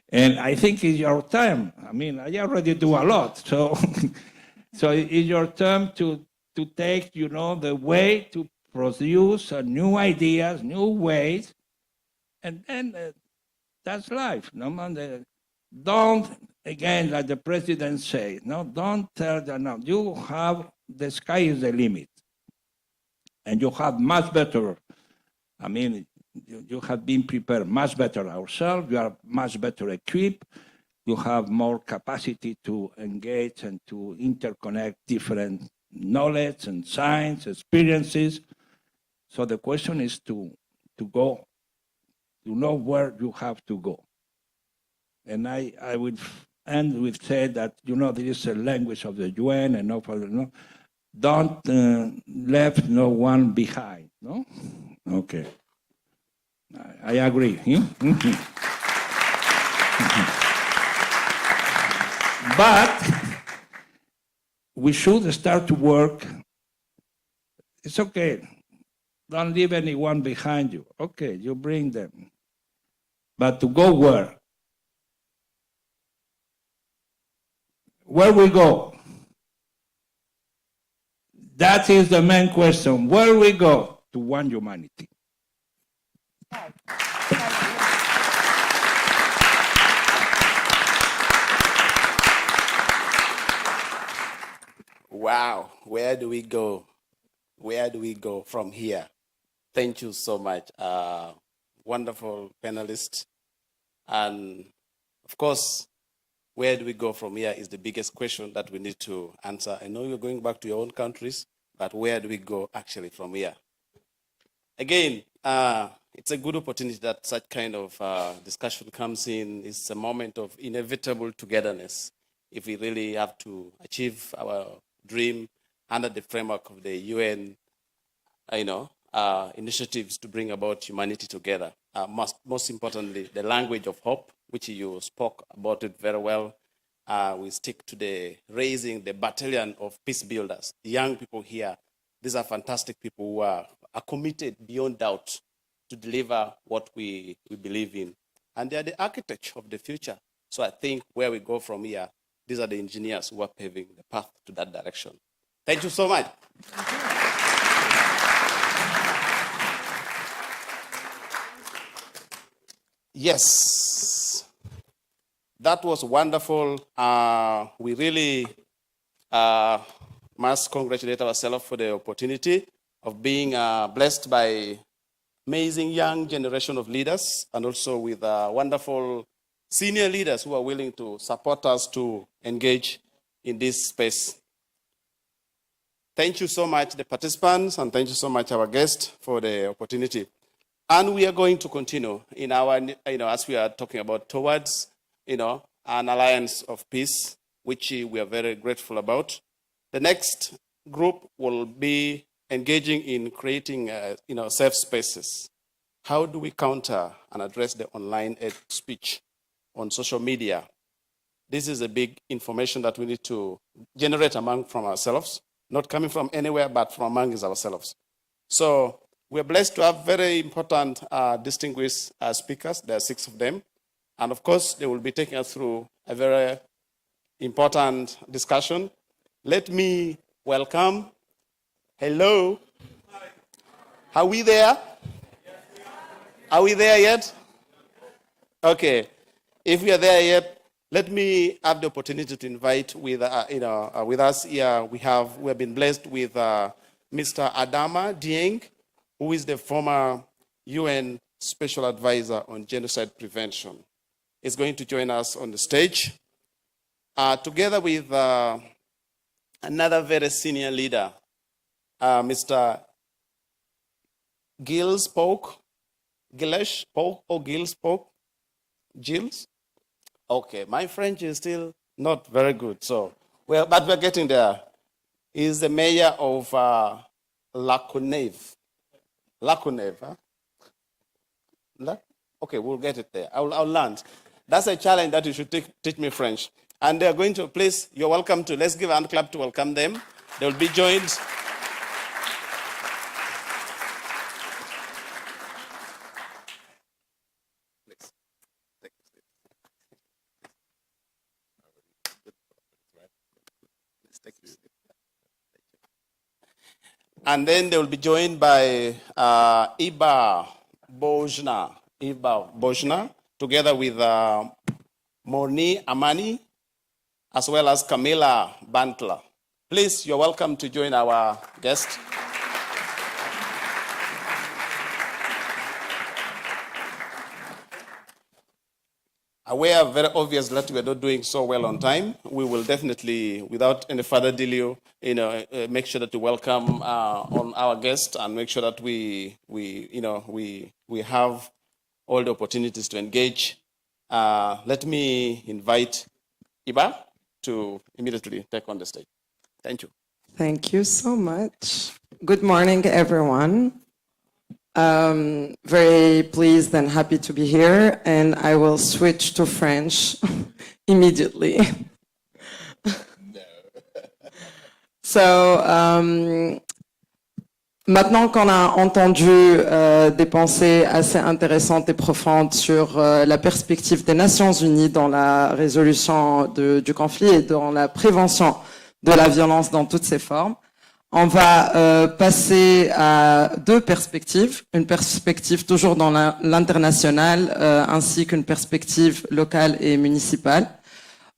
And I think it's your time. I already do a lot. So, so it's your turn to take, the way to produce new ideas, new ways. And then that's life. Don't, again, like the president said, don't tell them, no, you have, the sky is the limit. And you have much better, you have been prepared much better ourselves, you are much better equipped, you have more capacity to engage and to interconnect different knowledge and science, experiences. So the question is to go, to know where you have to go. And I would end with say that, there is a language of the UN and don't leave no one behind, no? Okay. I agree. But we should start to work. It's okay. Don't leave anyone behind you. Okay, you bring them. But to go where? Where we go? That is the main question. Where we go? To one humanity. Wow, where do we go? Where do we go from here? Thank you so much. Wonderful panelists. And of course, where do we go from here is the biggest question that we need to answer. I know you're going back to your own countries, but where do we go actually from here? Again, it's a good opportunity that such kind of discussion comes in. It's a moment of inevitable togetherness if we really have to achieve our dream under the framework of the UN, initiatives to bring about humanity together. Most importantly, the language of hope, which you spoke about it very well. We stick to the raising the battalion of peace builders. The young people here, these are fantastic people who are committed beyond doubt to deliver what we believe in. And they are the architects of the future. So I think where we go from here, these are the engineers who are paving the path to that direction. Thank you so much. Yes, that was wonderful. We really must congratulate ourselves for the opportunity of being blessed by amazing young generation of leaders, and also with wonderful senior leaders who are willing to support us to engage in this space. Thank you so much, the participants, and thank you so much, our guests, for the opportunity. And we are going to continue in our, as we are talking about towards, an alliance of peace, which we are very grateful about. The next group will be engaging in creating, safe spaces. How do we counter and address the online hate speech on social media? This is a big information that we need to generate from ourselves, not coming from anywhere, but from among ourselves. So we're blessed to have very important, distinguished speakers. There are 6 of them. And of course, they will be taking us through a very important discussion. Let me welcome. Hello. Are we there? Are we there yet? Okay. If we are there yet, let me have the opportunity to invite with us here. We have been blessed with Mr. Adama Dieng, who is the former UN Special Advisor on Genocide Prevention. He's going to join us on the stage, together with another very senior leader, Mr. Gilles Polk. Gilles Polk or Gilles Polk? Gilles? Okay, my French is still not very good, but we're getting there. He's the mayor of La Courneuve. La Courneuve, huh? Okay, we'll get it there. I'll learn. That's a challenge that you should teach me French. And they're going to, please, you're welcome to, let's give a hand clap to welcome them. They'll be joined. And then they will be joined by Iba Bojna, together with Morni Amani, as well as Camila Bantler. Please, you're welcome to join our guest. Aware, very obvious that we are not doing so well on time, we will definitely, without any further delay, make sure that we welcome on our guest and make sure that we have all the opportunities to engage. Let me invite Iba to immediately take on the stage. Thank you. Thank you so much. Good morning, everyone. Very pleased and happy to be here, and I will switch to French immediately. So, maintenant qu'on a entendu des pensées assez intéressantes et profondes sur la perspective des Nations Unies dans la résolution du conflit et dans la prévention de la violence dans toutes ses formes, on va passer à 2 perspectives, une perspective toujours dans l'international ainsi qu'une perspective locale et municipale.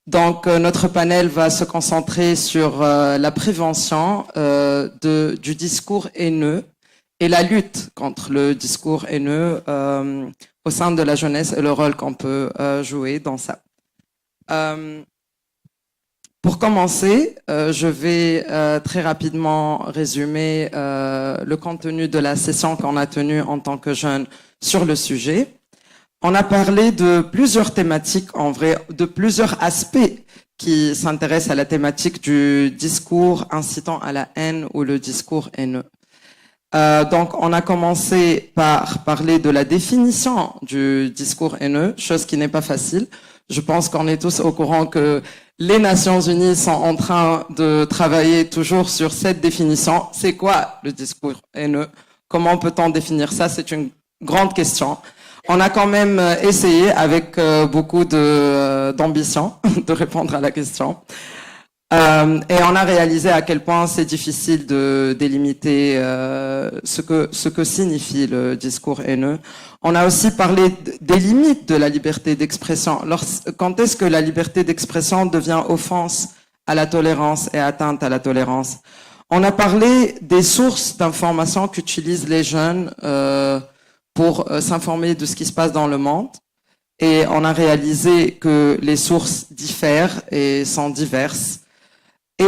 Donc notre panel va se concentrer sur la prévention du discours haineux et la lutte contre le discours haineux au sein de la jeunesse et le rôle qu'on peut jouer dans ça. Pour commencer, je vais très rapidement résumer le contenu de la session qu'on a tenue en tant que jeunes sur le sujet. On a parlé de plusieurs thématiques, en vrai, de plusieurs aspects qui s'intéressent à la thématique du discours incitant à la haine ou le discours haineux. Donc, on a commencé par parler de la définition du discours haineux, chose qui n'est pas facile. Je pense qu'on est tous au courant que les Nations Unies sont en train de travailler toujours sur cette définition. C'est quoi le discours haineux? Comment peut-on définir ça? C'est une grande question. on a quand même essayé avec beaucoup d'ambition de répondre à la question. Et on a réalisé à quel point c'est difficile de délimiter ce que signifie le discours haineux. On a aussi parlé des limites de la liberté d'expression. Quand est-ce que la liberté d'expression devient offense à la tolérance et atteinte à la tolérance? On a parlé des sources d'information qu'utilisent les jeunes pour s'informer de ce qui se passe dans le monde. Et on a réalisé que les sources diffèrent et sont diverses. Et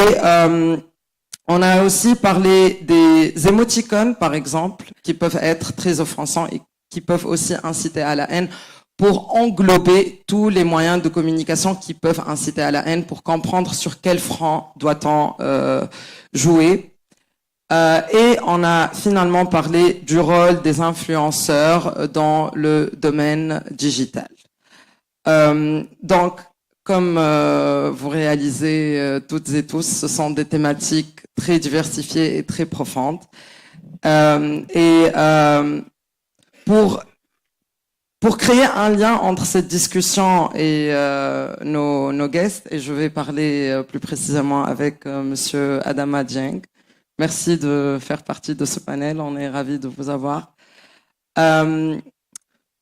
on a aussi parlé des émoticônes, par exemple, qui peuvent être très offensants et qui peuvent aussi inciter à la haine, pour englober tous les moyens de communication qui peuvent inciter à la haine, pour comprendre sur quel front doit-on jouer. Et on a finalement parlé du rôle des influenceurs dans le domaine digital. Donc, comme vous réalisez toutes et tous, ce sont des thématiques très diversifiées et très profondes. Pour créer un lien entre cette discussion et nos guests, et je vais parler plus précisément avec Monsieur Adama Dieng. Merci de faire partie de ce panel, on est ravis de vous avoir.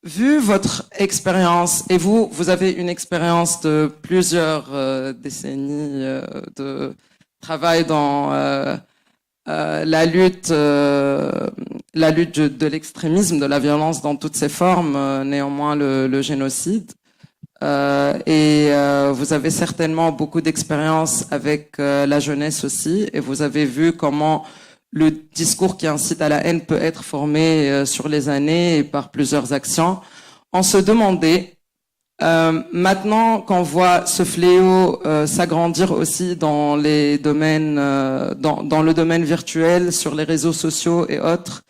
Vu votre expérience, et vous avez une expérience de plusieurs décennies de travail dans la lutte de l'extrémisme, de la violence dans toutes ses formes, néanmoins le génocide. Et vous avez certainement beaucoup d'expérience avec la jeunesse aussi, et vous avez vu comment le discours qui incite à la haine peut être formé sur les années et par plusieurs actions. On se demandait, maintenant qu'on voit ce fléau s'agrandir aussi dans les domaines, dans le domaine virtuel, sur les réseaux sociaux et autres,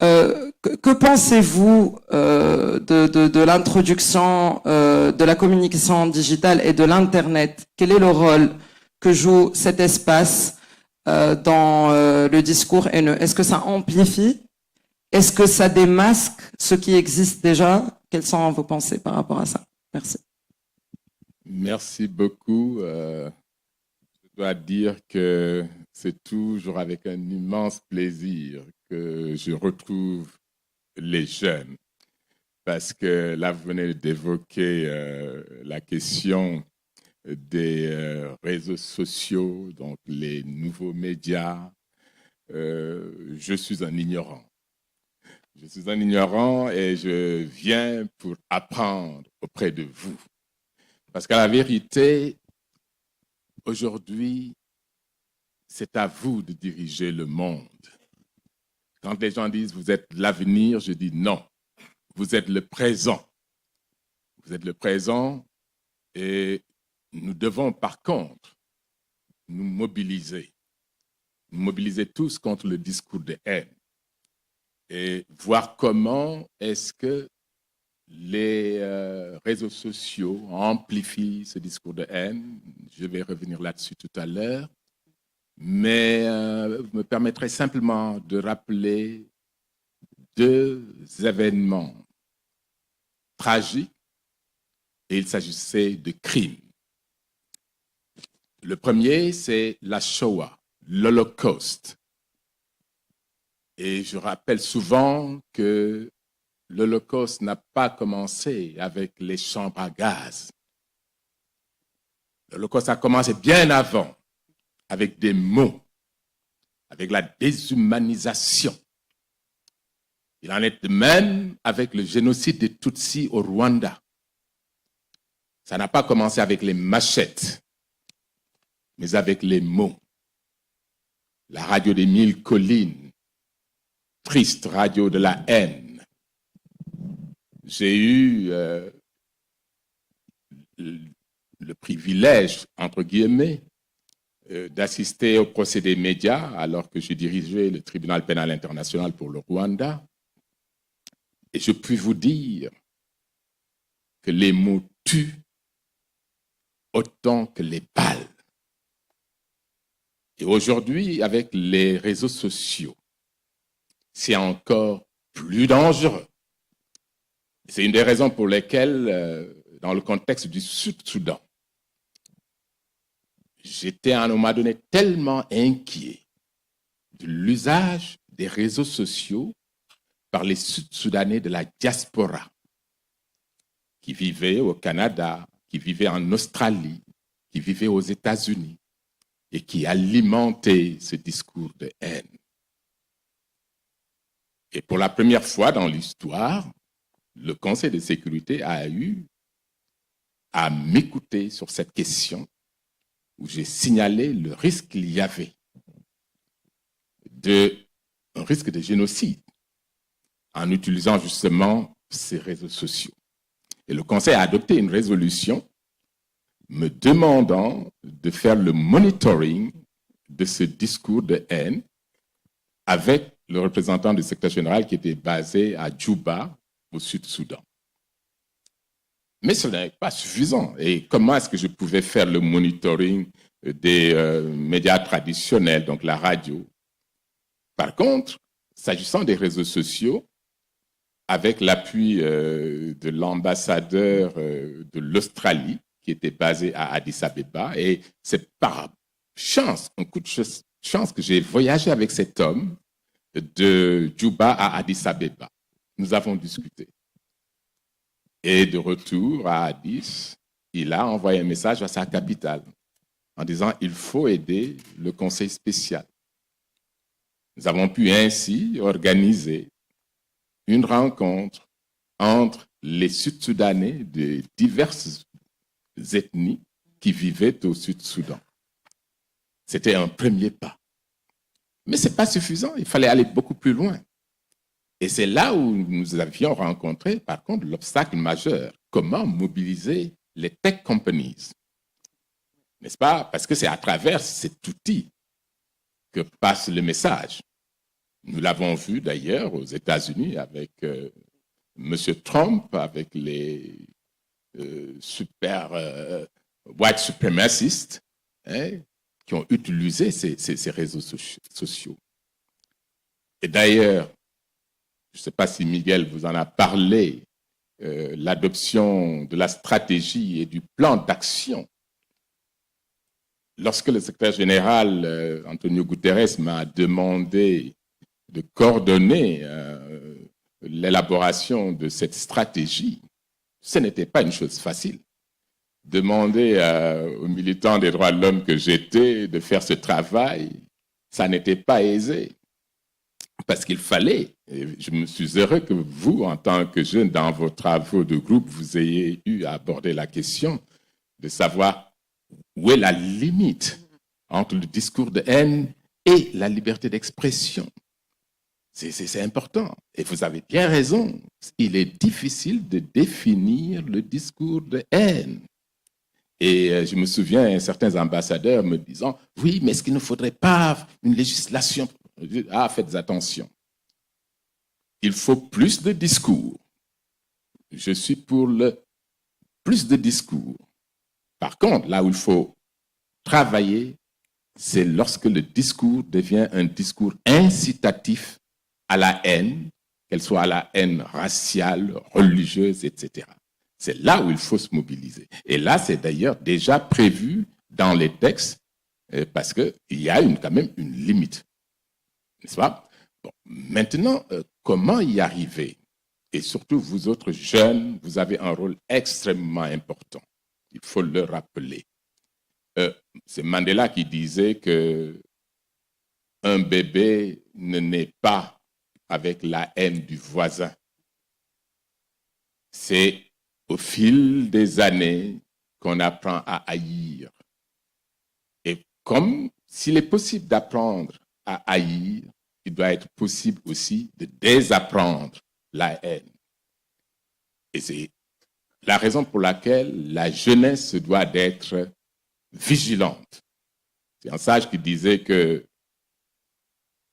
que pensez-vous de l'introduction de la communication digitale et de l'Internet? Quel est le rôle que joue cet espace dans le discours haineux? Est-ce que ça amplifie? Est-ce que ça démasque ce qui existe déjà? Quelles sont vos pensées par rapport à ça? Merci. Merci beaucoup. Je dois dire que c'est toujours avec un immense plaisir que je retrouve les jeunes. Parce que là, vous venez d'évoquer la question des réseaux sociaux, donc les nouveaux médias. Je suis un ignorant. Je suis un ignorant et je viens pour apprendre auprès de vous. Parce qu'à la vérité, aujourd'hui, c'est à vous de diriger le monde. Quand les gens disent « vous êtes l'avenir », je dis non. Vous êtes le présent. Vous êtes le présent et nous devons par contre nous mobiliser. Nous mobiliser tous contre le discours de haine et voir comment est-ce que les réseaux sociaux amplifient ce discours de haine. Je vais revenir là-dessus tout à l'heure. Mais vous me permettrez simplement de rappeler deux événements tragiques, et il s'agissait de crimes. Le premier, c'est la Shoah, l'Holocauste. Et je rappelle souvent que l'Holocauste n'a pas commencé avec les chambres à gaz. L'Holocauste a commencé bien avant, avec des mots, avec la déshumanisation. Il en est de même avec le génocide des Tutsis au Rwanda. Ça n'a pas commencé avec les machettes, mais avec les mots. La radio des 1000 collines, triste radio de la haine. J'ai eu le privilège, entre guillemets, d'assister au procès des médias alors que je dirigeais le tribunal pénal international pour le Rwanda. Et je puis vous dire que les mots tuent autant que les balles. Et aujourd'hui, avec les réseaux sociaux, c'est encore plus dangereux. C'est une des raisons pour lesquelles, dans le contexte du Sud-Soudan, j'étais à un moment donné tellement inquiet de l'usage des réseaux sociaux par les Sud-Soudanais de la diaspora qui vivaient au Canada, qui vivaient en Australie, qui vivaient aux États-Unis et qui alimentaient ce discours de haine. Et pour la première fois dans l'histoire, le Conseil de sécurité a eu à m'écouter sur cette question où j'ai signalé le risque qu'il y avait un risque de génocide en utilisant justement ces réseaux sociaux. Et le Conseil a adopté une résolution me demandant de faire le monitoring de ce discours de haine avec le représentant du secrétaire général qui était basé à Djouba, au Sud-Soudan. Mais ce n'est pas suffisant. Et comment est-ce que je pouvais faire le monitoring des médias traditionnels, donc la radio? Par contre, s'agissant des réseaux sociaux, avec l'appui de l'ambassadeur de l'Australie, qui était basé à Addis Abeba, et c'est par chance, un coup de chance que j'ai voyagé avec cet homme de Djouba à Addis Abeba. Nous avons discuté. Et de retour à Addis, il a envoyé un message à sa capitale en disant il faut aider le conseil spécial. Nous avons pu ainsi organiser une rencontre entre les Sud-Soudanais de diverses ethnies qui vivaient au Sud-Soudan. C'était un premier pas. Mais ce n'est pas suffisant, il fallait aller beaucoup plus loin. Et c'est là où nous avions rencontré, par contre, l'obstacle majeur. Comment mobiliser les tech companies? N'est-ce pas? Parce que c'est à travers cet outil que passe le message. Nous l'avons vu d'ailleurs aux États-Unis avec M. Trump, avec les white supremacistes qui ont utilisé ces réseaux sociaux. Et d'ailleurs, je ne sais pas si Miguel vous en a parlé, l'adoption de la stratégie et du plan d'action. Lorsque le secrétaire général Antonio Guterres m'a demandé de coordonner l'élaboration de cette stratégie, ce n'était pas une chose facile. Demander aux militants des droits de l'homme que j'étais de faire ce travail, ça n'était pas aisé. Parce qu'il fallait, et je me suis heureux que vous, en tant que jeune, dans vos travaux de groupe, vous ayez eu à aborder la question de savoir où est la limite entre le discours de haine et la liberté d'expression. C'est important. Et vous avez bien raison. Il est difficile de définir le discours de haine. Et je me souviens, certains ambassadeurs me disant, oui, mais est-ce qu'il ne faudrait pas une législation? Ah, faites attention. Il faut plus de discours. Je suis pour le plus de discours. Par contre, là où il faut travailler, c'est lorsque le discours devient un discours incitatif à la haine, qu'elle soit à la haine raciale, religieuse, etc. C'est là où il faut se mobiliser. Et là, c'est d'ailleurs déjà prévu dans les textes parce qu'il y a quand même une limite. N'est-ce pas? Bon, maintenant, comment y arriver? Et surtout, vous autres jeunes, vous avez un rôle extrêmement important. Il faut le rappeler. C'est Mandela qui disait que un bébé ne naît pas avec la haine du voisin. C'est au fil des années qu'on apprend à haïr. Et comme s'il est possible d'apprendre à haïr, il doit être possible aussi de désapprendre la haine. Et c'est la raison pour laquelle la jeunesse doit être vigilante. C'est un sage qui disait que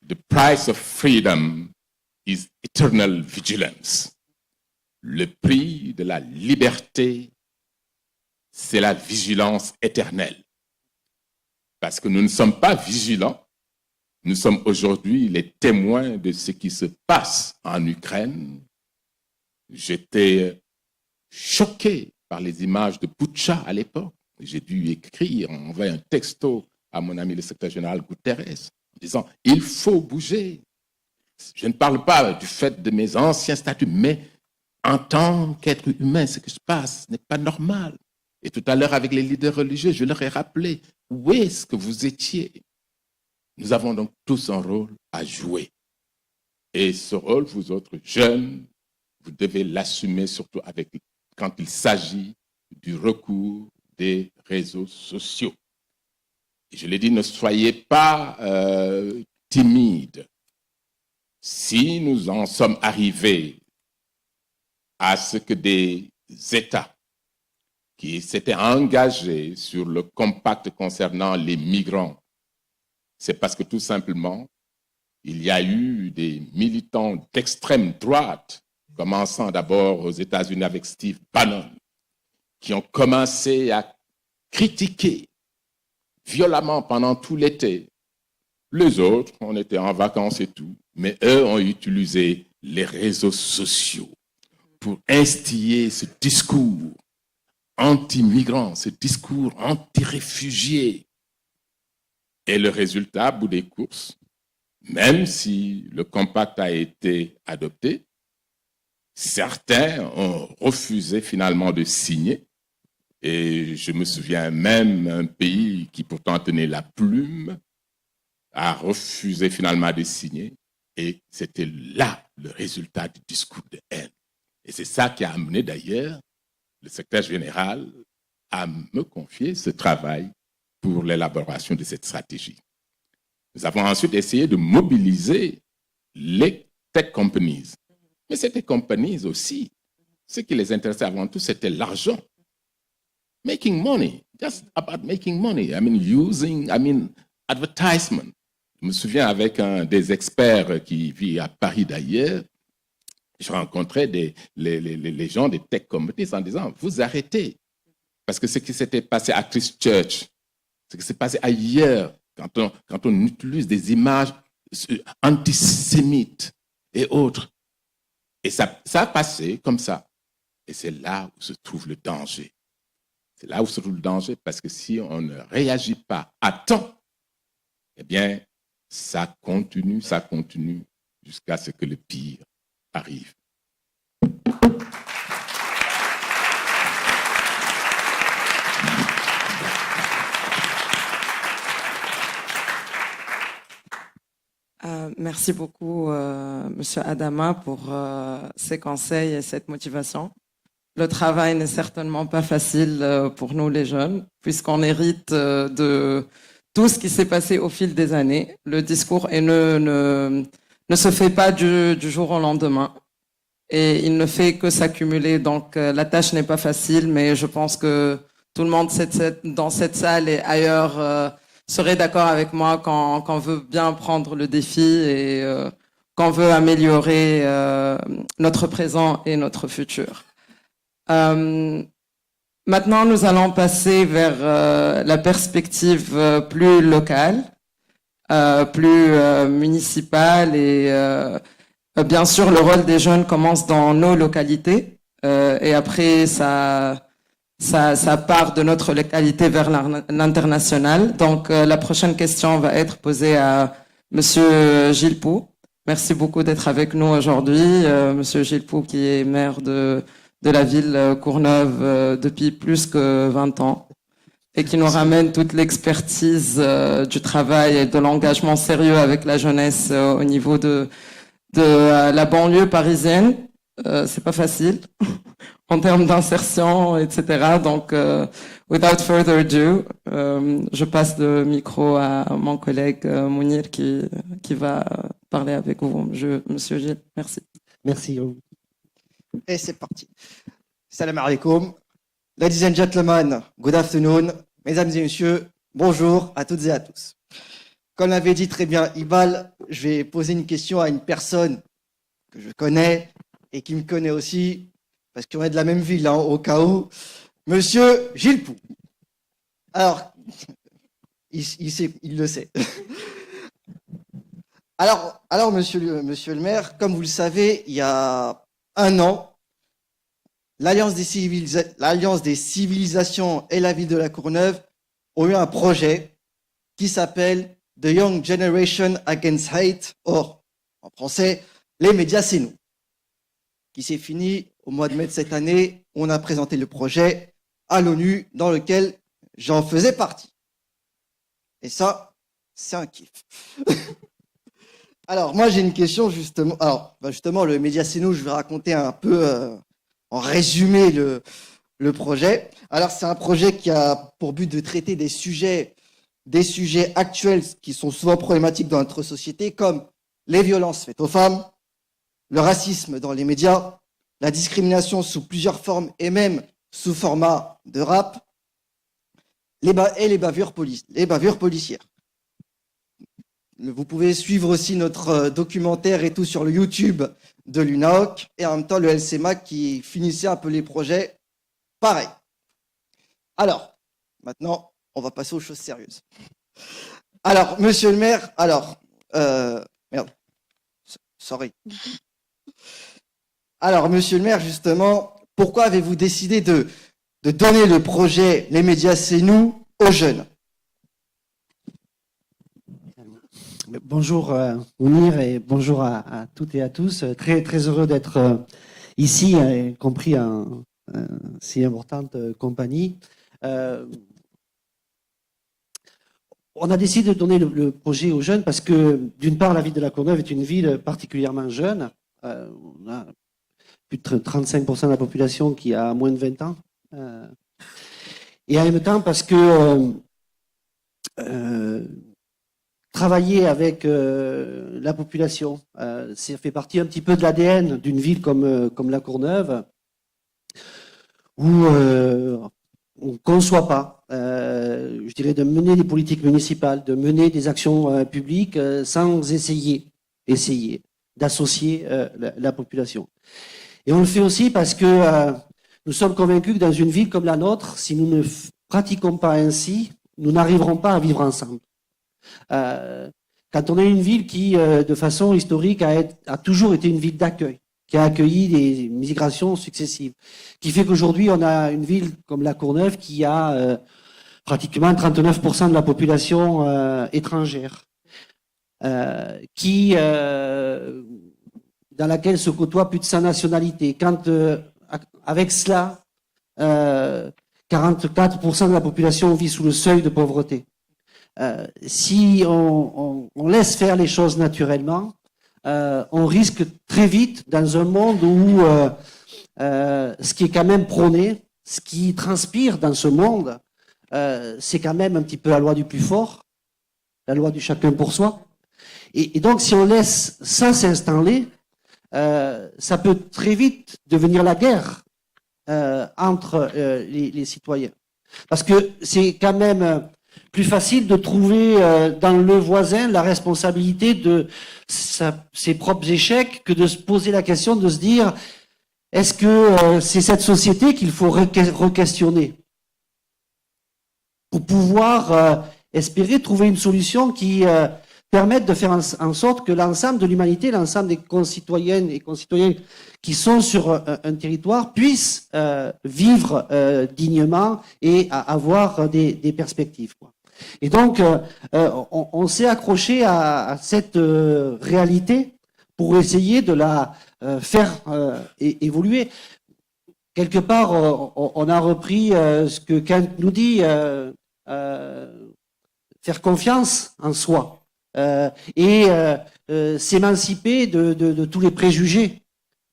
the price of freedom is eternal vigilance. Le prix de la liberté, c'est la vigilance éternelle. Parce que nous ne sommes pas vigilants. Nous sommes aujourd'hui les témoins de ce qui se passe en Ukraine, J'étais choqué par les images de Butcha à l'époque. J'ai dû écrire, envoyer un texto à mon ami le secrétaire général Guterres en disant « il faut bouger ». Je ne parle pas du fait de mes anciens statuts, mais en tant qu'être humain, ce qui se passe n'est pas normal. Et tout à l'heure, avec les leaders religieux, je leur ai rappelé où est-ce que vous étiez. Nous avons donc tous un rôle à jouer. Et ce rôle, vous autres jeunes, vous devez l'assumer surtout quand il s'agit du recours des réseaux sociaux. Et je l'ai dit, ne soyez pas timides. Si nous en sommes arrivés à ce que des États qui s'étaient engagés sur le compact concernant les migrants, c'est parce que tout simplement, il y a eu des militants d'extrême droite, commençant d'abord aux États-Unis avec Steve Bannon, qui ont commencé à critiquer violemment pendant tout l'été. Les autres, on était en vacances et tout, mais eux ont utilisé les réseaux sociaux pour instiller ce discours anti-migrants, ce discours anti-réfugiés. Et le résultat, au bout des courses, même si le compact a été adopté, certains ont refusé finalement de signer. Et je me souviens même un pays qui pourtant tenait la plume a refusé finalement de signer. Et c'était là le résultat du discours de haine. Et c'est ça qui a amené d'ailleurs le secrétaire général à me confier ce travail pour l'élaboration de cette stratégie. Nous avons ensuite essayé de mobiliser les tech companies. Mais ces tech companies aussi, ce qui les intéressait avant tout, c'était l'argent. Making money, just about making money. Advertisement. Je me souviens avec un des experts qui vit à Paris d'ailleurs, je rencontrais les gens des tech companies en disant, vous arrêtez. Parce que ce qui s'était passé à Christchurch, ce qui s'est passé ailleurs, quand on utilise des images antisémites et autres. Et ça a passé comme ça. Et c'est là où se trouve le danger. C'est là où se trouve le danger parce que si on ne réagit pas à temps, eh bien, ça continue jusqu'à ce que le pire arrive. Merci beaucoup, Monsieur Adama, pour ces conseils et cette motivation. Le travail n'est certainement pas facile pour nous les jeunes, puisqu'on hérite de tout ce qui s'est passé au fil des années. Le discours haineux ne se fait pas du jour au lendemain et il ne fait que s'accumuler. Donc la tâche n'est pas facile, mais je pense que tout le monde dans cette salle et ailleurs serait d'accord avec moi qu'on veut bien prendre le défi et qu'on veut améliorer notre présent et notre futur. Maintenant, nous allons passer vers la perspective plus locale, plus municipale et bien sûr, le rôle des jeunes commence dans nos localités et après, ça part de notre localité vers l'international. Donc, la prochaine question va être posée à Monsieur Gilles Pou. Merci beaucoup d'être avec nous aujourd'hui. Monsieur Gilles Pou, qui est maire de la ville Courneuve depuis plus que 20 ans et qui nous ramène toute l'expertise du travail et de l'engagement sérieux avec la jeunesse au niveau de la banlieue parisienne. C'est pas facile en termes d'insertion, etc. Donc, without further ado, je passe le micro à mon collègue Mounir qui va parler avec vous, Monsieur Gilles. Merci. Merci. Et c'est parti. Salam alaikum. Ladies and gentlemen, good afternoon. Mesdames et messieurs, bonjour à toutes et à tous. Comme l'avait dit très bien Ibal, je vais poser une question à une personne que je connais et qui me connaît aussi, parce qu'on est de la même ville, hein, au cas où. Monsieur Gilles Pou. Alors, il le sait. Alors monsieur le maire, comme vous le savez, il y a un an, l'Alliance des civilisations et la ville de La Courneuve ont eu un projet qui s'appelle The Young Generation Against Hate, or, en français, les médias c'est nous, qui s'est fini au mois de mai de cette année. On a présenté le projet à l'ONU dans lequel j'en faisais partie. Et ça, c'est un kiff. Alors, moi, j'ai une question, justement. Alors, justement, le média c'est nous, je vais raconter un peu, en résumé, le projet. Alors, c'est un projet qui a pour but de traiter des sujets actuels qui sont souvent problématiques dans notre société, comme les violences faites aux femmes, le racisme dans les médias, la discrimination sous plusieurs formes et même sous format de rap, les bavures policières. Vous pouvez suivre aussi notre documentaire et tout sur le YouTube de l'UNAOC et en même temps le LCMA qui finissait un peu les projets pareil. Alors, maintenant, on va passer aux choses sérieuses. Alors, monsieur le maire, merde, sorry. Alors, monsieur le maire, justement, pourquoi avez-vous décidé de donner le projet Les médias, c'est nous aux jeunes? Bonjour Mounir et bonjour à toutes et à tous. Très, très heureux d'être ici, y compris en si importante compagnie. On a décidé de donner le projet aux jeunes parce que, d'une part, la ville de La Courneuve est une ville particulièrement jeune. On a plus de 35% de la population qui a moins de 20 ans. Et en même temps, parce que travailler avec la population, ça fait partie un petit peu de l'ADN d'une ville comme La Courneuve, où on ne conçoit pas, je dirais, de mener des politiques municipales, de mener des actions publiques sans essayer d'associer la population. Et on le fait aussi parce que nous sommes convaincus que dans une ville comme la nôtre, si nous ne pratiquons pas ainsi, nous n'arriverons pas à vivre ensemble. Quand on est une ville qui, de façon historique, a toujours été une ville d'accueil, qui a accueilli des migrations successives, qui fait qu'aujourd'hui, on a une ville comme La Courneuve qui a pratiquement 39% de la population étrangère, dans laquelle se côtoient plus de 100 nationalités. Quand, avec cela, 44% de la population vit sous le seuil de pauvreté. Si on laisse faire les choses naturellement, on risque très vite, dans un monde où ce qui est quand même prôné, ce qui transpire dans ce monde, c'est quand même un petit peu la loi du plus fort, la loi du chacun pour soi. Et donc, si on laisse ça s'installer, ça peut très vite devenir la guerre entre les citoyens. Parce que c'est quand même plus facile de trouver dans le voisin la responsabilité de ses propres échecs que de se poser la question de se dire est-ce que c'est cette société qu'il faut re-questionner pour pouvoir espérer trouver une solution qui permette de faire en sorte que l'ensemble de l'humanité, l'ensemble des concitoyennes et concitoyens qui sont sur un territoire puissent vivre dignement et avoir des perspectives, quoi. Et donc, on s'est accroché à cette réalité pour essayer de la faire évoluer. Quelque part, on a repris ce que Kant nous dit, faire confiance en soi. Et s'émanciper de tous les préjugés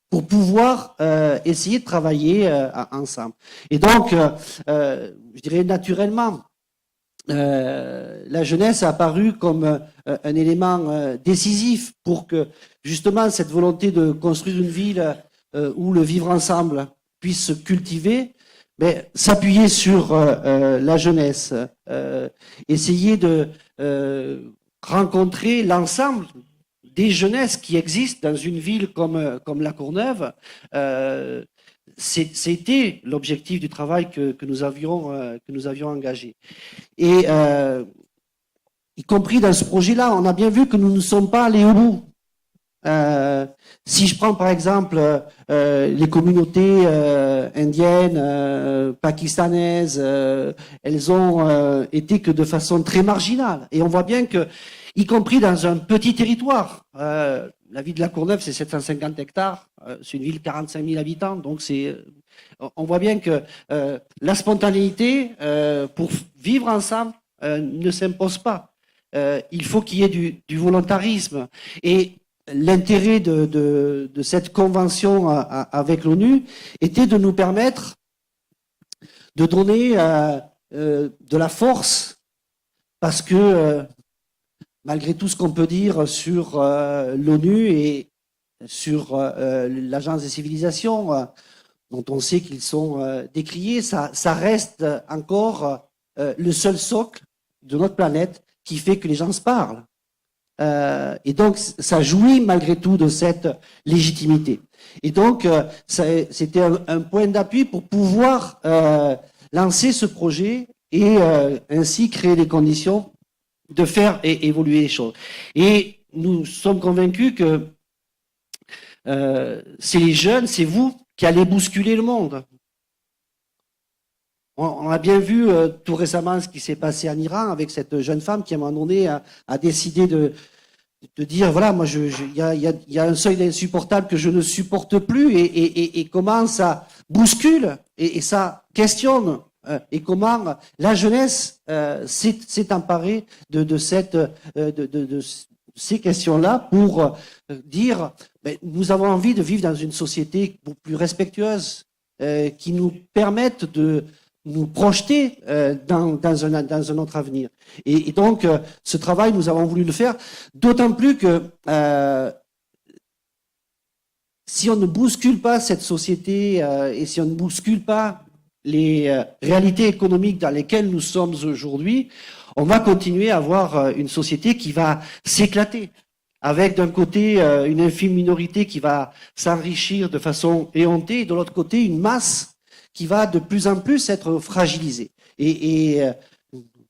pour pouvoir essayer de travailler ensemble. Et donc, je dirais naturellement, la jeunesse a apparu comme un élément décisif pour que justement cette volonté de construire une ville où le vivre ensemble puisse se cultiver, mais s'appuyer sur la jeunesse, essayer de rencontrer l'ensemble des jeunesses qui existent dans une ville comme La Courneuve. C'était l'objectif du travail que nous avions engagé. Et y compris dans ce projet-là, on a bien vu que nous ne sommes pas allés au bout. Si je prends par exemple les communautés indiennes, pakistanaises, elles ont été que de façon très marginale. Et on voit bien que, y compris dans un petit territoire, la ville de La Courneuve, c'est 750 hectares, c'est une ville de 45 000 habitants, donc on voit bien que la spontanéité pour vivre ensemble ne s'impose pas. Il faut qu'il y ait du volontarisme. Et l'intérêt de cette convention avec l'ONU était de nous permettre de donner de la force, parce que malgré tout ce qu'on peut dire sur l'ONU et sur l'Agence des civilisations, dont on sait qu'ils sont décriés, ça reste encore le seul socle de notre planète qui fait que les gens se parlent. Et donc, ça jouit malgré tout de cette légitimité. Et donc, c'était un point d'appui pour pouvoir lancer ce projet et ainsi créer les conditions de faire évoluer les choses. Et nous sommes convaincus que c'est les jeunes, c'est vous qui allez bousculer le monde. On a bien vu tout récemment ce qui s'est passé en Iran avec cette jeune femme qui, à un moment donné, a décidé de dire, voilà, moi, il y a un seuil d'insupportable que je ne supporte plus, et comment ça bouscule et ça questionne, et comment la jeunesse s'est emparée de ces questions-là pour dire, nous avons envie de vivre dans une société plus respectueuse, qui nous permette de nous projeter dans un autre avenir. Et donc, ce travail, nous avons voulu le faire, d'autant plus que si on ne bouscule pas cette société et si on ne bouscule pas les réalités économiques dans lesquelles nous sommes aujourd'hui, on va continuer à avoir une société qui va s'éclater, avec d'un côté une infime minorité qui va s'enrichir de façon éhontée, et de l'autre côté une masse qui va de plus en plus être fragilisée. Et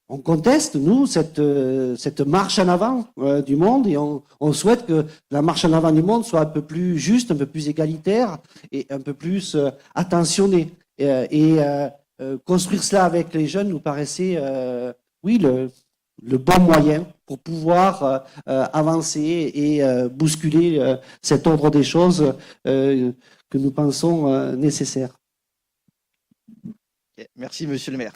on conteste, nous, cette marche en avant du monde, et on souhaite que la marche en avant du monde soit un peu plus juste, un peu plus égalitaire et un peu plus attentionnée. Construire cela avec les jeunes nous paraissait, oui, le bon moyen pour pouvoir avancer et bousculer cet ordre des choses que nous pensons nécessaire. Merci, monsieur le maire.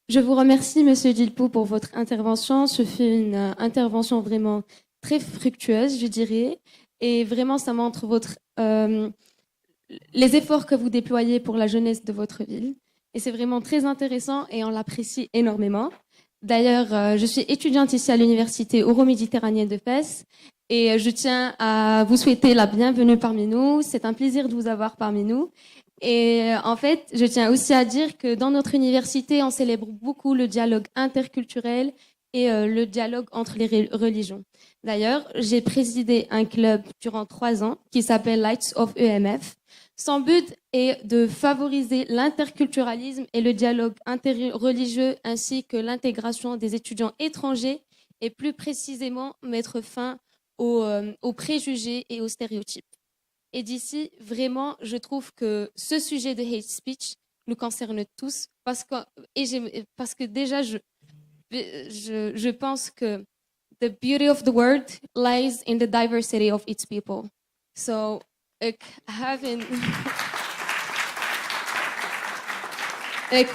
Je vous remercie, Monsieur Dilpo, pour votre intervention. Ce fut une intervention vraiment très fructueuse, je dirais. Et vraiment, ça montre les efforts que vous déployez pour la jeunesse de votre ville. Et c'est vraiment très intéressant et on l'apprécie énormément. D'ailleurs, je suis étudiante ici à l'Université euro-méditerranéenne de Fès et je tiens à vous souhaiter la bienvenue parmi nous. C'est un plaisir de vous avoir parmi nous. Et en fait, je tiens aussi à dire que dans notre université, on célèbre beaucoup le dialogue interculturel et le dialogue entre les religions. D'ailleurs, j'ai présidé un club durant 3 ans qui s'appelle Lights of EMF. Son but est de favoriser l'interculturalisme et le dialogue interreligieux ainsi que l'intégration des étudiants étrangers et plus précisément mettre fin aux préjugés et aux stéréotypes. Et d'ici, vraiment, je trouve que ce sujet de hate speech nous concerne tous parce que déjà, je pense que the beauty of the world lies in the diversity of its people. So,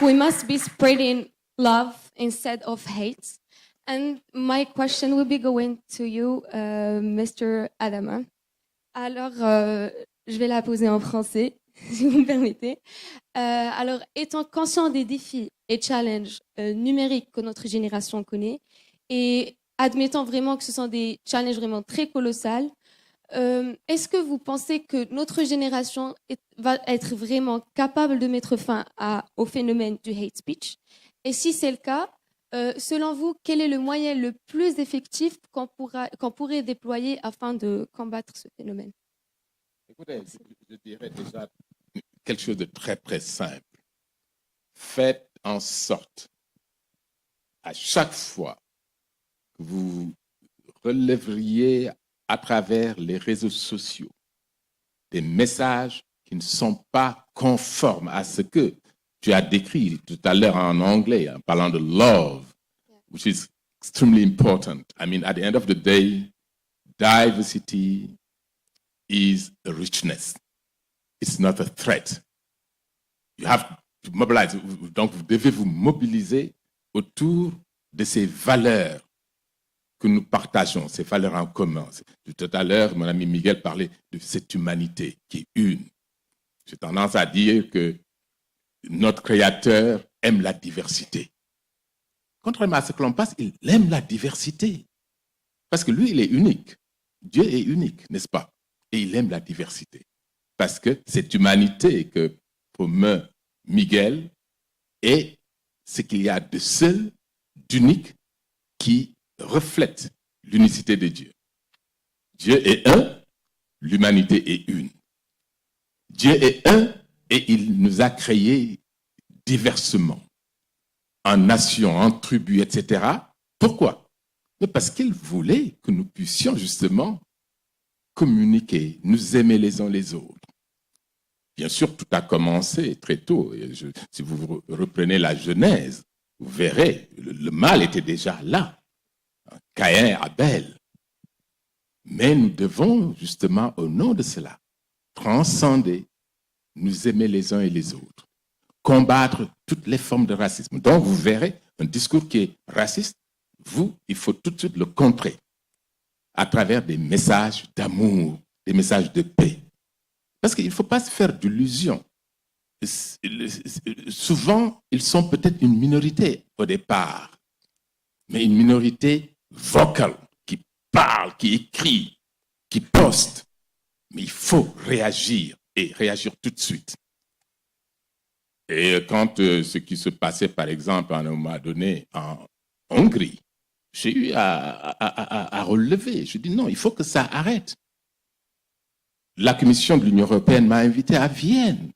we must be spreading love instead of hate. And my question will be going to you, Mr. Adama. Alors, je vais la poser en français, si vous me permettez. Alors, étant conscient des défis et challenges numériques que notre génération connaît, et admettant vraiment que ce sont des challenges vraiment très colossaux, est-ce que vous pensez que notre génération va être vraiment capable de mettre fin au phénomène du hate speech? Et si c'est le cas, selon vous, quel est le moyen le plus effectif qu'on pourrait déployer afin de combattre ce phénomène? Écoutez, je dirais déjà quelque chose de très, très simple. Faites en sorte à chaque fois que vous relèveriez à travers les réseaux sociaux des messages qui ne sont pas conformes à ce que tu as décrit tout à l'heure en anglais, en parlant de love, which is extremely important. I mean, at the end of the day, diversity is a richness. It's not a threat. You have to mobilize. Donc, vous devez vous mobiliser autour de ces valeurs que nous partageons, ces valeurs en commun. Tout à l'heure, mon ami Miguel parlait de cette humanité qui est une. J'ai tendance à dire que notre Créateur aime la diversité. Contrairement à ce que l'on pense, il aime la diversité. Parce que lui, il est unique. Dieu est unique, n'est-ce pas? Et il aime la diversité. Parce que cette humanité que promeut Miguel est ce qu'il y a de seul, d'unique, qui reflète l'unicité de Dieu. Dieu est un, l'humanité est une. Dieu est un et il nous a créés diversement, en nations, en tribus, etc. Pourquoi? Mais parce qu'il voulait que nous puissions justement communiquer, nous aimer les uns les autres. Bien sûr, tout a commencé très tôt. Si vous reprenez la Genèse, vous verrez, le mal était déjà là. Caïn, Abel. Mais nous devons justement, au nom de cela, transcender, nous aimer les uns et les autres, combattre toutes les formes de racisme. Donc, vous verrez un discours qui est raciste, il faut tout de suite le contrer à travers des messages d'amour, des messages de paix. Parce qu'il ne faut pas se faire d'illusions. Souvent, ils sont peut-être une minorité au départ, mais une minorité vocale, qui parle, qui écrit, qui poste. Mais il faut réagir, et réagir tout de suite. Et quand ce qui se passait, par exemple, à un moment donné, en Hongrie, j'ai eu à relever. Je dis non, il faut que ça arrête. La Commission de l'Union européenne m'a invité à Vienne.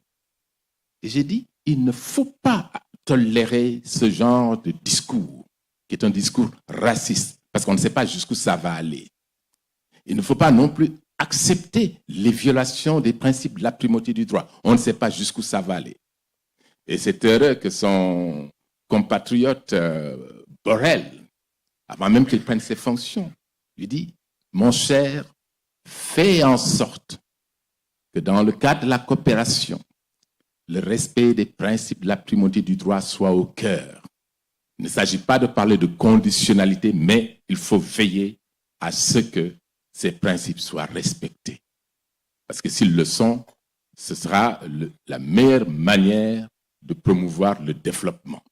Et j'ai dit, il ne faut pas tolérer ce genre de discours, qui est un discours raciste, parce qu'on ne sait pas jusqu'où ça va aller. Il ne faut pas non plus accepter les violations des principes de la primauté du droit. On ne sait pas jusqu'où ça va aller. Et c'est heureux que son compatriote Borrell, avant même qu'il prenne ses fonctions, lui dit, mon cher, fais en sorte que dans le cadre de la coopération, le respect des principes de la primauté du droit soit au cœur. Il ne s'agit pas de parler de conditionnalité, mais il faut veiller à ce que ces principes soient respectés. Parce que s'ils le sont, ce sera la meilleure manière de promouvoir le développement.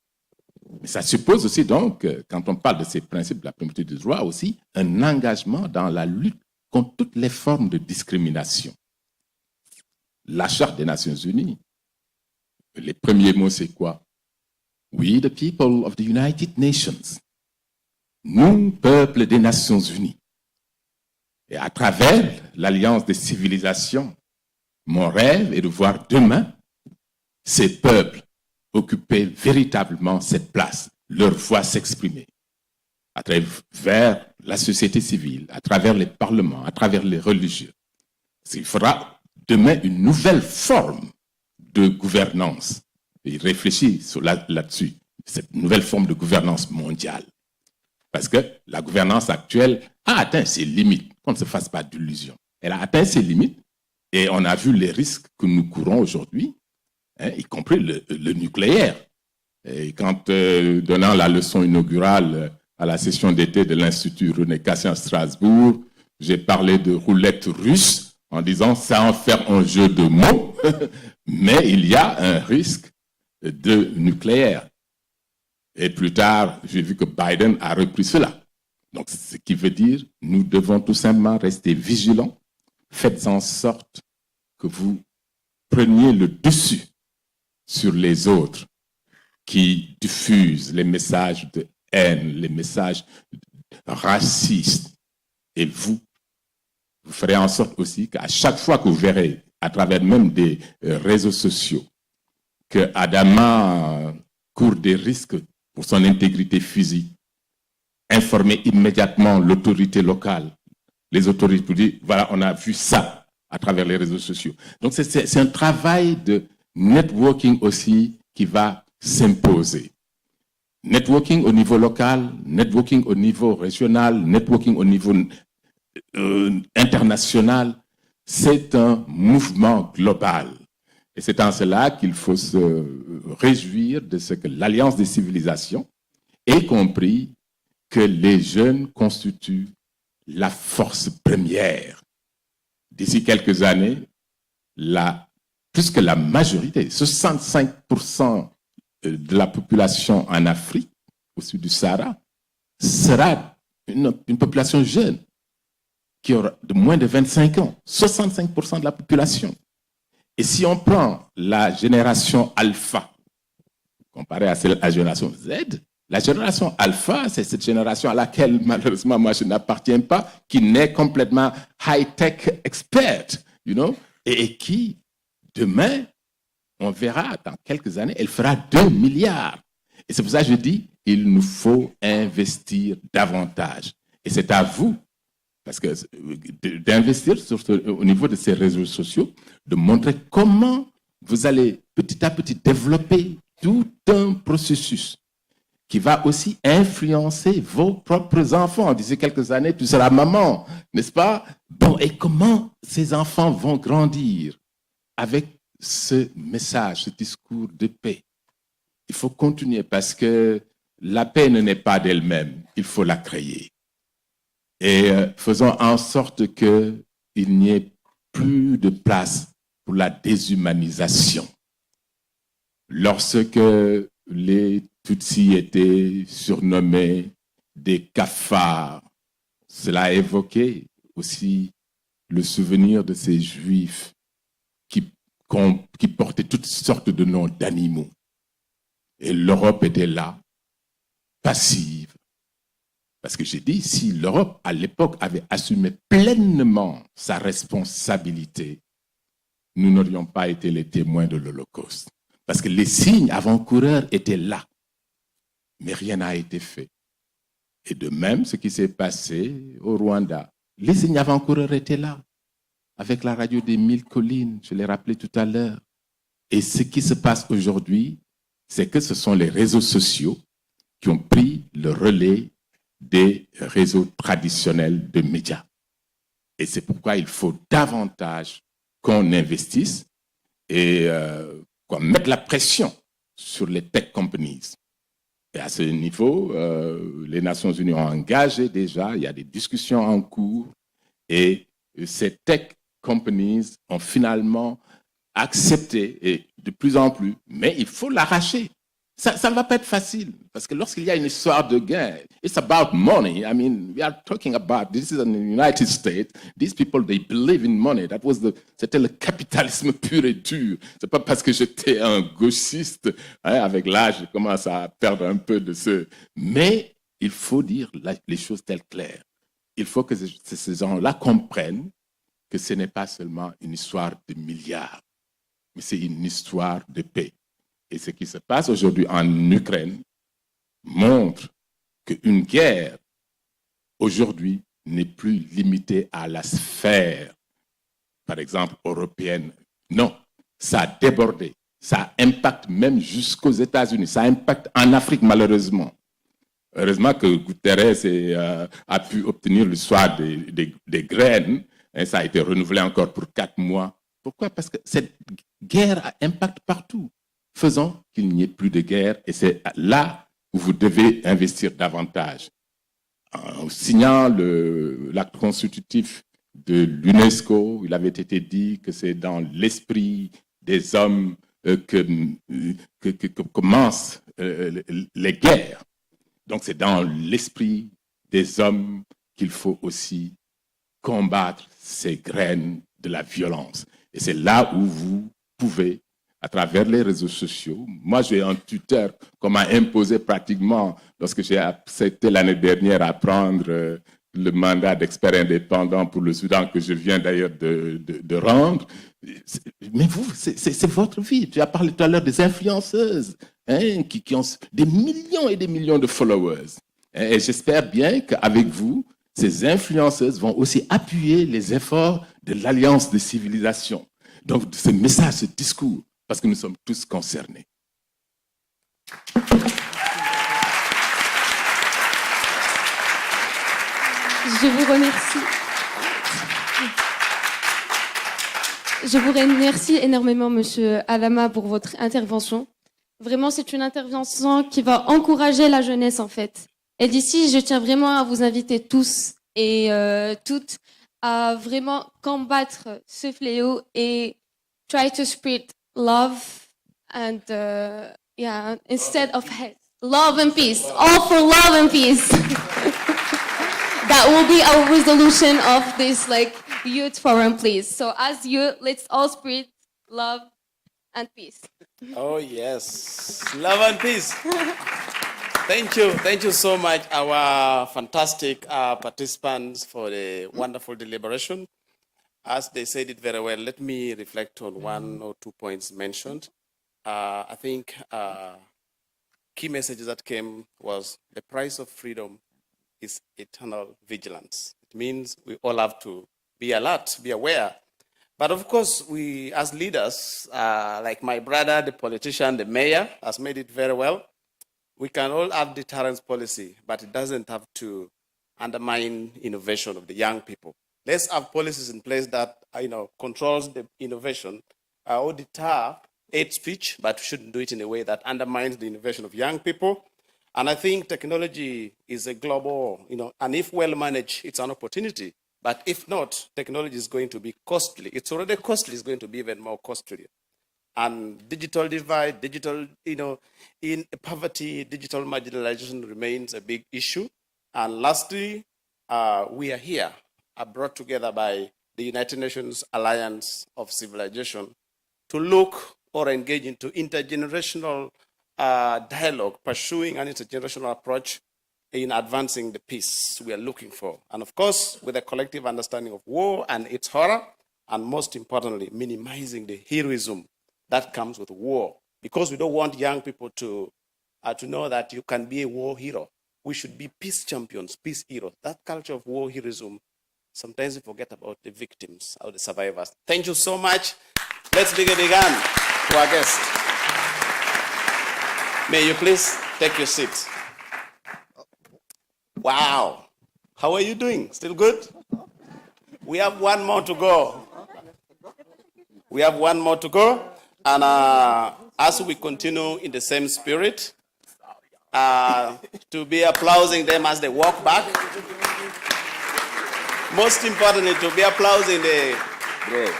Mais ça suppose aussi donc, quand on parle de ces principes de la primauté du droit aussi, un engagement dans la lutte contre toutes les formes de discrimination. La Charte des Nations Unies, les premiers mots c'est quoi? We, the people of the United Nations. Nous, peuple des Nations Unies. Et à travers l'Alliance des civilisations, mon rêve est de voir demain ces peuples occuper véritablement cette place, leur voix s'exprimer, à travers la société civile, à travers les parlements, à travers les religieux. Il faudra demain une nouvelle forme de gouvernance. Et réfléchir là-dessus, cette nouvelle forme de gouvernance mondiale. Parce que la gouvernance actuelle a atteint ses limites, qu'on ne se fasse pas d'illusions. Elle a atteint ses limites et on a vu les risques que nous courons aujourd'hui, y compris le nucléaire. Et quand, donnant la leçon inaugurale à la session d'été de l'Institut René Cassin à Strasbourg, j'ai parlé de roulette russe en disant ça en faire un jeu de mots, mais il y a un risque de nucléaire. Et plus tard, j'ai vu que Biden a repris cela. Donc, ce qui veut dire, nous devons tout simplement rester vigilants. Faites en sorte que vous preniez le dessus sur les autres qui diffusent les messages de haine, les messages racistes. Et vous ferez en sorte aussi qu'à chaque fois que vous verrez, à travers même des réseaux sociaux, que Adama court des risques pour son intégrité physique, informer immédiatement l'autorité locale, les autorités pour dire, voilà, on a vu ça à travers les réseaux sociaux. Donc c'est un travail de networking aussi qui va s'imposer. Networking au niveau local, networking au niveau régional, networking au niveau international, c'est un mouvement global. Et c'est en cela qu'il faut se réjouir de ce que l'Alliance des civilisations ait compris que les jeunes constituent la force première. D'ici quelques années, plus que la majorité, 65% de la population en Afrique, au sud du Sahara, sera une population jeune qui aura de moins de 25 ans, 65% de la population. Et si on prend la génération alpha, comparée à la génération Z, la génération alpha, c'est cette génération à laquelle, malheureusement, moi, je n'appartiens pas, qui naît complètement high-tech expert, you know, et qui, demain, on verra, dans quelques années, elle fera 2 milliards. Et c'est pour ça que je dis, il nous faut investir davantage. Et c'est à vous, parce que d'investir au niveau de ces réseaux sociaux, de montrer comment vous allez petit à petit développer tout un processus qui va aussi influencer vos propres enfants. D'ici quelques années, tu seras maman, n'est-ce pas? Bon, et comment ces enfants vont grandir avec ce message, ce discours de paix? Il faut continuer parce que la paix ne naît pas d'elle-même, il faut la créer. Et faisons en sorte qu'il n'y ait plus de place pour la déshumanisation. Lorsque les Tutsis étaient surnommés des cafards, cela a évoqué aussi le souvenir de ces Juifs qui portaient toutes sortes de noms d'animaux. Et l'Europe était là, passive. Parce que j'ai dit, si l'Europe, à l'époque, avait assumé pleinement sa responsabilité, nous n'aurions pas été les témoins de l'Holocauste. Parce que les signes avant-coureurs étaient là, mais rien n'a été fait. Et de même, ce qui s'est passé au Rwanda, les signes avant-coureurs étaient là, avec la radio des 1000 collines, je l'ai rappelé tout à l'heure. Et ce qui se passe aujourd'hui, c'est que ce sont les réseaux sociaux qui ont pris le relais des réseaux traditionnels de médias. Et c'est pourquoi il faut davantage qu'on investisse et qu'on mette la pression sur les tech companies. Et à ce niveau, les Nations Unies ont engagé déjà, il y a des discussions en cours, et ces tech companies ont finalement accepté, et de plus en plus, mais il faut l'arracher. Ça ne va pas être facile, parce que lorsqu'il y a une histoire de gain, it's about money. I mean, we are talking about, this is in the United States, these people, they believe in money. C'était le capitalisme pur et dur. C'est pas parce que j'étais un gauchiste, hein, avec l'âge, je commence à perdre un peu de ce... Mais il faut dire les choses telles claires. Il faut que ces gens-là comprennent que ce n'est pas seulement une histoire de milliards, mais c'est une histoire de paix. Et ce qui se passe aujourd'hui en Ukraine montre qu'une guerre, aujourd'hui, n'est plus limitée à la sphère, par exemple, européenne. Non, ça a débordé. Ça impacte même jusqu'aux États-Unis. Ça impacte en Afrique, malheureusement. Heureusement que Guterres a pu obtenir le soir des graines. Et ça a été renouvelé encore pour 4 mois. Pourquoi? Parce que cette guerre impacte partout. Faisons qu'il n'y ait plus de guerre, et c'est là où vous devez investir davantage. En signant l'acte constitutif de l'UNESCO, il avait été dit que c'est dans l'esprit des hommes que commencent les guerres. Donc c'est dans l'esprit des hommes qu'il faut aussi combattre ces graines de la violence. Et c'est là où vous pouvez, à travers les réseaux sociaux. Moi, j'ai un tuteur qu'on m'a imposé pratiquement lorsque j'ai accepté l'année dernière à prendre le mandat d'expert indépendant pour le Soudan que je viens d'ailleurs de rendre. Mais vous, c'est votre vie. Tu as parlé tout à l'heure des influenceuses hein, qui ont des millions et des millions de followers. Et j'espère bien qu'avec vous, ces influenceuses vont aussi appuyer les efforts de l'Alliance des civilisations. Donc, ce message, ce discours, parce que nous sommes tous concernés. Je vous remercie. Je vous remercie énormément, Monsieur Alama, pour votre intervention. Vraiment, c'est une intervention qui va encourager la jeunesse, en fait. Et d'ici, je tiens vraiment à vous inviter tous et toutes à vraiment combattre ce fléau et try to spread love and yeah, instead of hate, love and peace. All for love and peace. That will be our resolution of this youth forum, please. So as youth, let's all spread love and peace. Oh, yes. Love and peace. Thank you. Thank you so much, our fantastic participants, for the wonderful deliberation. As they said it very well, let me reflect on 1 or 2 points mentioned. I think key messages that came was the price of freedom is eternal vigilance. It means we all have to be alert, be aware. But of course, we as leaders, like my brother, the politician, the mayor, has made it very well. We can all have deterrence policy, but it doesn't have to undermine innovation of the young people. Let's have policies in place that controls the innovation or deter hate speech, but we shouldn't do it in a way that undermines the innovation of young people. And I think technology is a global, and if well managed, it's an opportunity. But if not, technology is going to be costly. It's already costly, it's going to be even more costly. And digital divide, in poverty, digital marginalization remains a big issue. And lastly, we are here, brought together by the United Nations Alliance of Civilization to look or engage into intergenerational dialogue, pursuing an intergenerational approach in advancing the peace we are looking for. And of course, with a collective understanding of war and its horror, and most importantly, minimizing the heroism that comes with war. Because we don't want young people to know that you can be a war hero. We should be peace champions, peace heroes. That culture of war heroism, sometimes we forget about the victims or the survivors. Thank you so much. Let's begin to our guest. May you please take your seat. Wow. How are you doing? Still good? We have one more to go. We have one more to go. And as we continue in the same spirit, to be applauding them as they walk back. Most importantly, to be applauding the bro.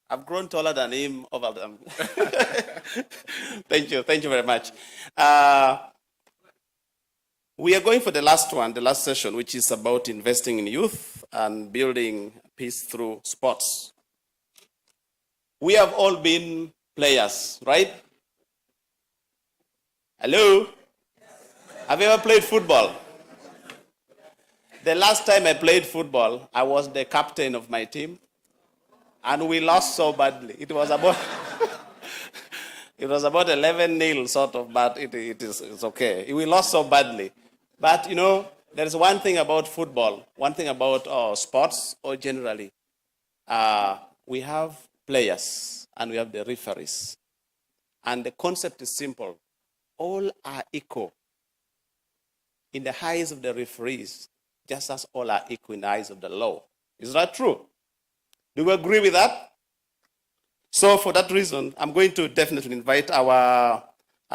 I've grown taller than him over them. Thank you very much. We are going for the last one, the last session, which is about investing in youth and building peace through sports. We have all been players, right? Hello? Have you ever played football? The last time I played football, I was the captain of my team. And we lost so badly. It was about 11-0 sort of, but it's okay. We lost so badly. But there is one thing about football, one thing about sports or generally. We have players and we have the referees. And the concept is simple. All are equal in the eyes of the referees, just as all are equal in the eyes of the law. Is that true? Do you agree with that? So for that reason, I'm going to definitely invite our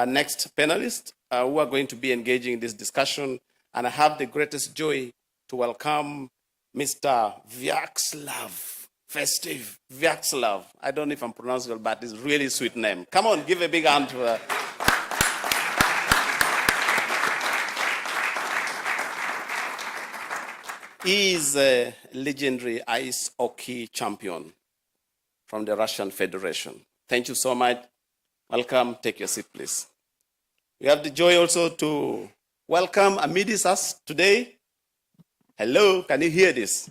next panelists who are going to be engaging in this discussion. And I have the greatest joy to welcome Mr. Vyacheslav, Festive Vyacheslav. I don't know if I'm pronouncing it, but it's a really sweet name. Come on, give a big hand to her. He is a legendary ice hockey champion from the Russian Federation. Thank you so much. Welcome. Take your seat, please. We have the joy also to welcome amidst us today. Hello, can you hear this?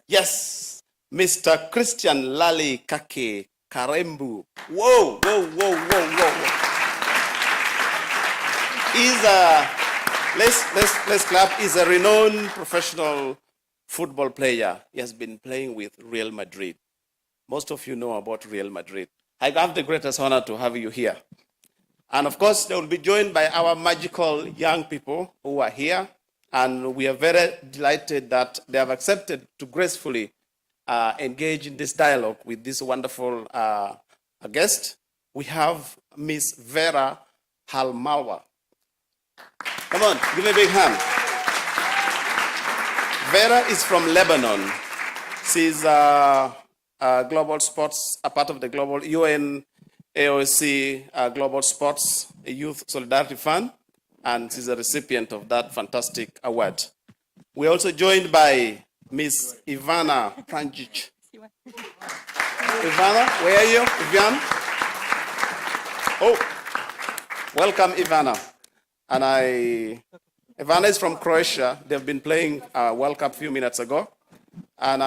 Yes, Mr. Christian Lali Kake Karembu. Whoa, whoa, whoa, whoa, whoa. He's let's clap. He's a renowned professional football player. He has been playing with Real Madrid. Most of you know about Real Madrid. I have the greatest honor to have you here. And of course, they will be joined by our magical young people who are here. And we are very delighted that they have accepted to gracefully engage in this dialogue with this wonderful guest. We have Miss Vera Halmawa. Come on, give a big hand. Vera is from Lebanon. She's global sports, a part of the global UN AOC Global Sports Youth Solidarity Fund, and she's a recipient of that fantastic award. We're also joined by Miss Ivana Pranjic. Ivana, where are you? Ivana? Oh, welcome, Ivana. And Ivana is from Croatia. They've been playing World Cup a few minutes ago. And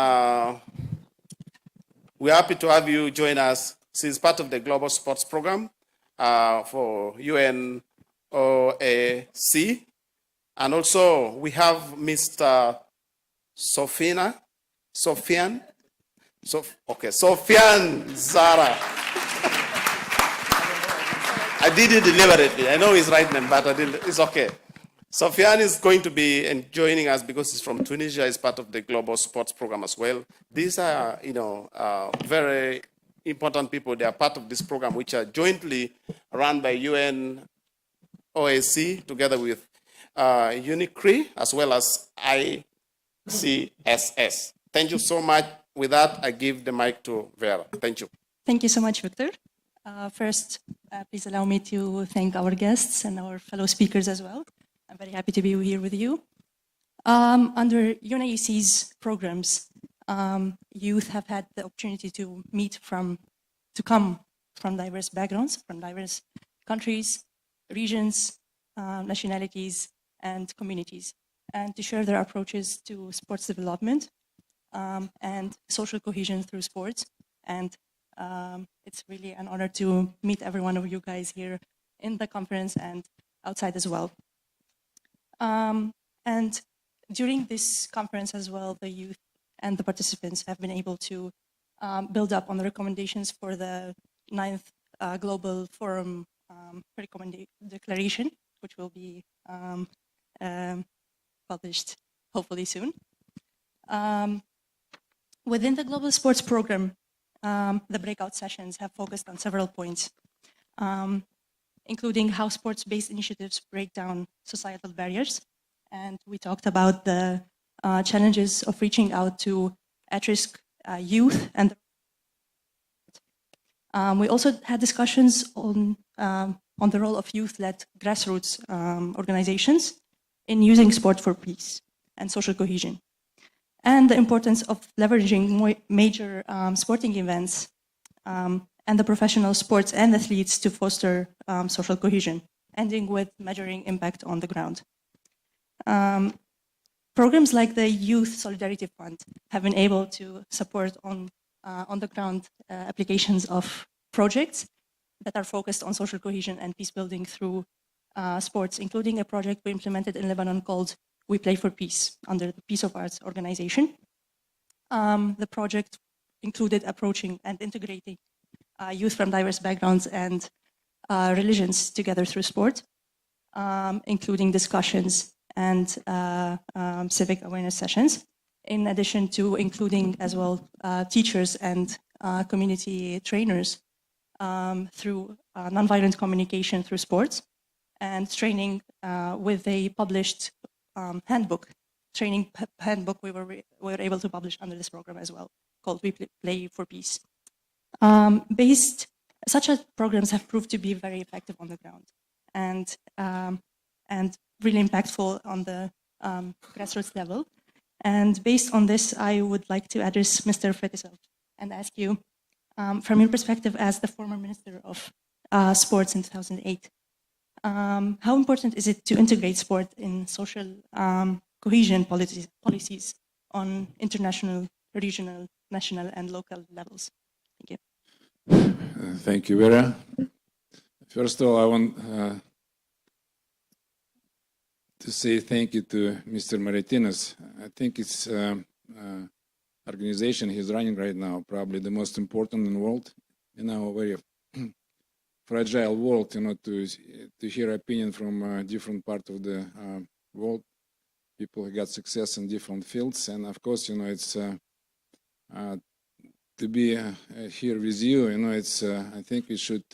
we're happy to have you join us. She's part of the Global Sports Program for UNOAC. And also we have Mr. Sofian Zara. I did it deliberately. I know his right name, but it's okay. Sofian is going to be joining us because he's from Tunisia. He's part of the Global Sports Program as well. These are, very important people. They are part of this program, which are jointly run by UNOAC together with UNICRI as well as ICSS. Thank you so much. With that, I give the mic to Vera. Thank you. Thank you so much, Victor. First, please allow me to thank our guests and our fellow speakers as well. I'm very happy to be here with you. Under UNAC's programs, youth have had the opportunity to come from diverse backgrounds, from diverse countries, regions, nationalities, and communities, and to share their approaches to sports development and social cohesion through sports. And it's really an honor to meet every one of you guys here in the conference and outside as well. And during this conference as well, the youth and the participants have been able to build up on the recommendations for the 9th Global Forum Declaration, which will be published hopefully soon. Within the Global Sports Program, the breakout sessions have focused on several points, including how sports-based initiatives break down societal barriers. And we talked about the challenges of reaching out to at-risk youth. And we also had discussions on the role of youth-led grassroots organizations in using sport for peace and social cohesion, and the importance of leveraging major sporting events and the professional sports and athletes to foster social cohesion, ending with measuring impact on the ground. Programs like the Youth Solidarity Fund have been able to support on the ground applications of projects that are focused on social cohesion and peace building through sports, including a project we implemented in Lebanon called We Play for Peace under the Peace of Arts organization. The project included approaching and integrating youth from diverse backgrounds and religions together through sport, including discussions and civic awareness sessions, in addition to including as well teachers and community trainers through nonviolent communication through sports, and training with a published handbook, training handbook we were able to publish under this program as well, called We Play for Peace. Such programs have proved to be very effective on the ground and really impactful on the grassroots level. And based on this, I would like to address Mr. Fetisov and ask you, from your perspective as the former Minister of Sports in 2008, how important is it to integrate sport in social cohesion policies on international, regional, national, and local levels? Thank you. Thank you, Vera. First of all, I want to say thank you to Mr. Maritinos. I think it's organization he's running right now, probably the most important in the world, in our very fragile world, to hear opinion from different part of the world, people who got success in different fields, and of course, it's to be here with you, it's I think we should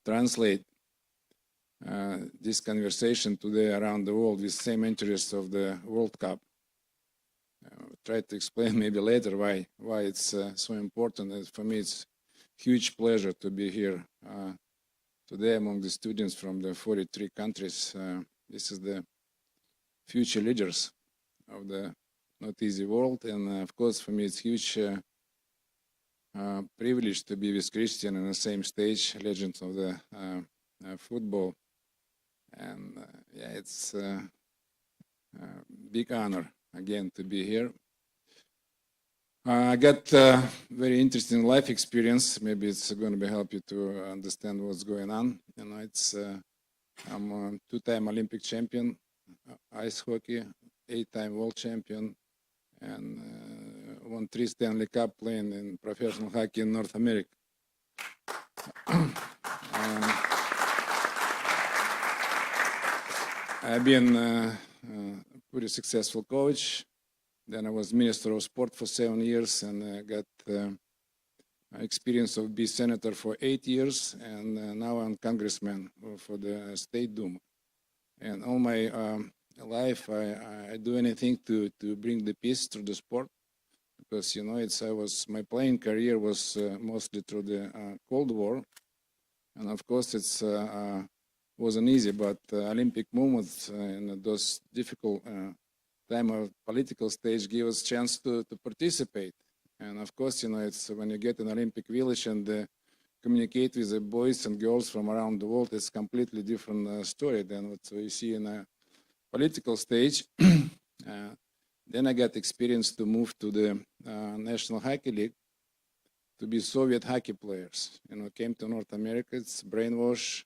translate this conversation today around the world with same interest of the World Cup. Try to explain maybe later why it's so important. And for me, it's huge pleasure to be here today among the students from the 43 countries. This is the future leaders of the not easy world, and of course, for me, it's huge privilege to be with Christian on the same stage, legends of the football. And yeah, it's a big honor again to be here. I got a very interesting life experience. Maybe it's going to help you to understand what's going on. I'm a two-time Olympic champion, ice hockey, 8-time world champion, and won 3 Stanley Cup playing in professional hockey in North America. I've been a pretty successful coach. Then I was Minister of Sport for 7 years, and got experience of being senator for 8 years, and now I'm congressman for the State Duma. And all my life, I do anything to bring the peace through the sport, because my playing career was mostly through the Cold War, and of course it's wasn't easy, but Olympic movements in those difficult time of political stage give us chance to participate. And of course, it's when you get an Olympic village and communicate with the boys and girls from around the world, it's completely different story than what we see in a political stage. Then I got experience to move to the National Hockey League to be Soviet hockey players. Came to North America, it's brainwash,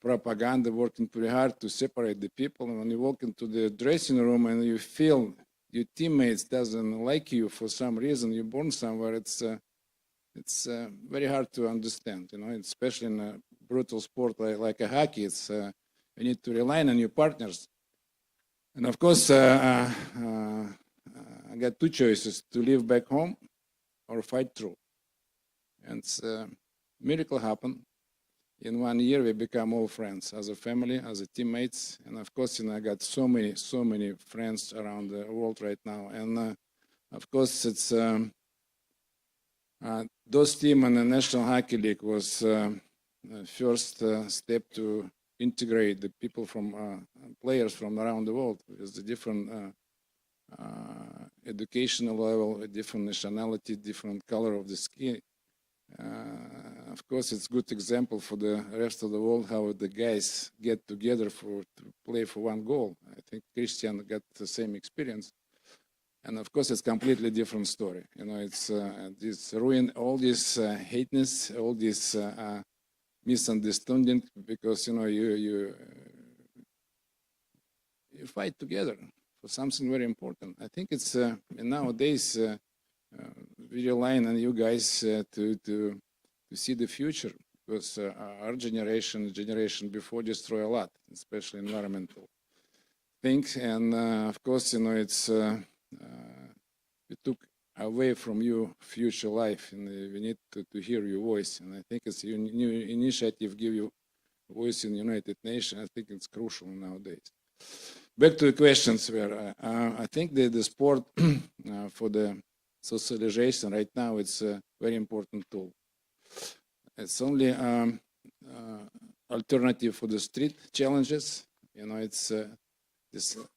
propaganda, working pretty hard to separate the people. And when you walk into the dressing room and you feel your teammates doesn't like you for some reason, you're born somewhere, it's very hard to understand, especially in a brutal sport like a hockey. It's you need to rely on your partners. And of course, I got 2 choices: to live back home or fight through. And miracle happened. In 1 year, we become all friends as a family, as a teammates. And of course, I got so many friends around the world right now. And of course, it's those team in the National Hockey League was first step to integrate the people from players from around the world with the different educational level, different nationality, different color of the skin. Of course, it's a good example for the rest of the world how the guys get together to play for one goal. I think Christian got the same experience. And of course, it's completely different story. It's this ruin, all this hateness, all this misunderstanding, because you fight together for something very important. I think it's nowadays we rely on you guys to see the future, because our generation before destroy a lot, especially environmental things. And of course, it's we took away from you future life, and we need to hear your voice. And I think it's your new initiative give you voice in United Nations. I think it's crucial nowadays. Back to the questions, where I think the sport for the socialization right now, it's a very important tool. It's only alternative for the street challenges. It's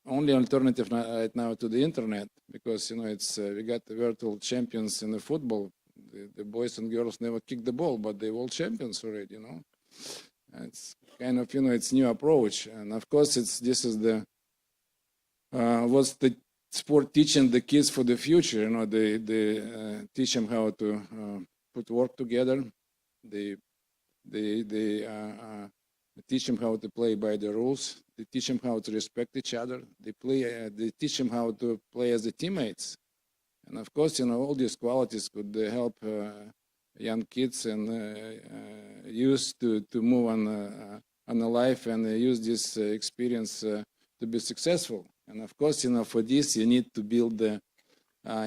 only alternative right now to the internet, because we got the virtual champions in the football. The boys and girls never kick the ball, but they're world champions already. It's kind of, it's new approach. And of course, this is the, what's the sport teaching the kids for the future. They teach them how to put work together. They teach them how to play by the rules. They teach them how to respect each other. They teach them how to play as the teammates. And of course, all these qualities could help young kids and youth to move on a life and use this experience to be successful. And of course, for this, you need to build the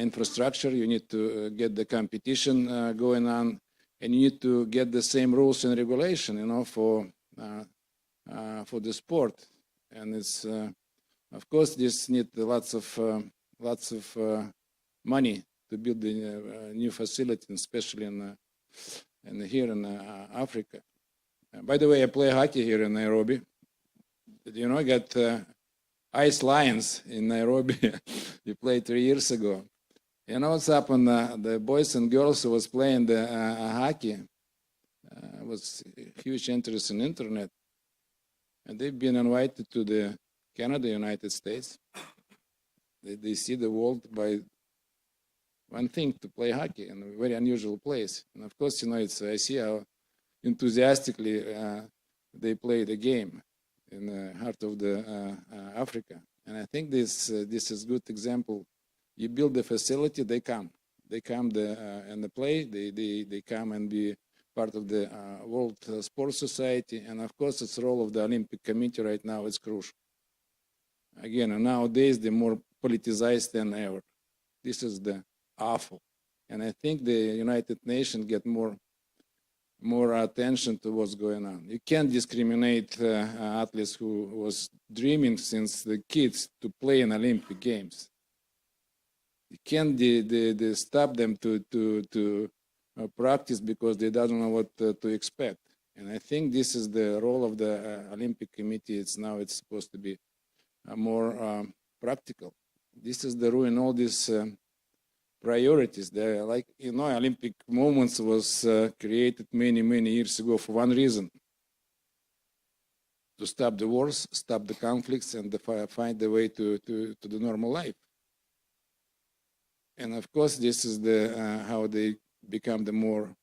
infrastructure. You need to get the competition going on, and you need to get the same rules and regulation, for the sport. And it's, of course, this needs lots of money to build the new facility, especially here in Africa. By the way, I play hockey here in Nairobi. I got Ice Lions in Nairobi. We played 3 years ago. What's happened? The boys and girls who was playing the hockey was huge interest in internet, and they've been invited to the Canada, United States. They see the world by one thing, to play hockey in a very unusual place. And of course, I see how enthusiastically they play the game in the heart of the Africa. And I think this is a good example. You build the facility, they come and they play. They come and be part of the World Sports Society. And of course, it's the role of the Olympic Committee right now is crucial. Again, nowadays they're more politicized than ever. This is the awful. And I think the United Nations get more attention to what's going on. You can't discriminate athletes who was dreaming since the kids to play in Olympic Games. You can't stop them to practice because they don't know what to expect. And I think this is the role of the Olympic Committee. It's supposed to be more practical. This is the ruin all these priorities. Olympic movements was created many years ago for one reason: to stop the wars, stop the conflicts, and find the way to the normal life. And of course, this is how they become the more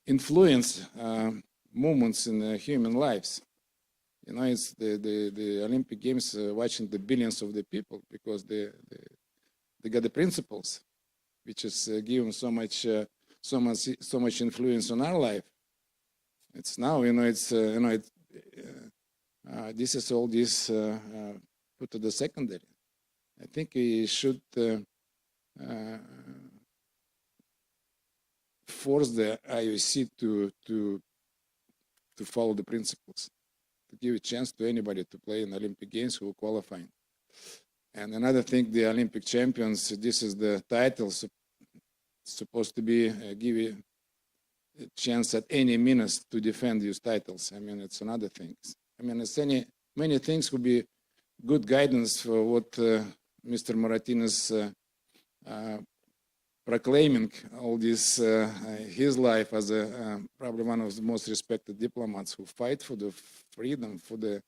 influence movements in human lives. It's the Olympic Games watching the billions of the people because they got the principles, which is given so much influence on our life. It's now, this is all this put to the secondary. I think we should force the IOC to follow the principles, to give a chance to anybody to play in Olympic Games who are qualifying. And another thing, the Olympic champions, this is the title supposed to be give you a chance at any minute to defend these titles. It's another thing. It's many things would be good guidance for what Mr. Martinez proclaiming all this, his life as probably one of the most respected diplomats who fight for the freedom, for the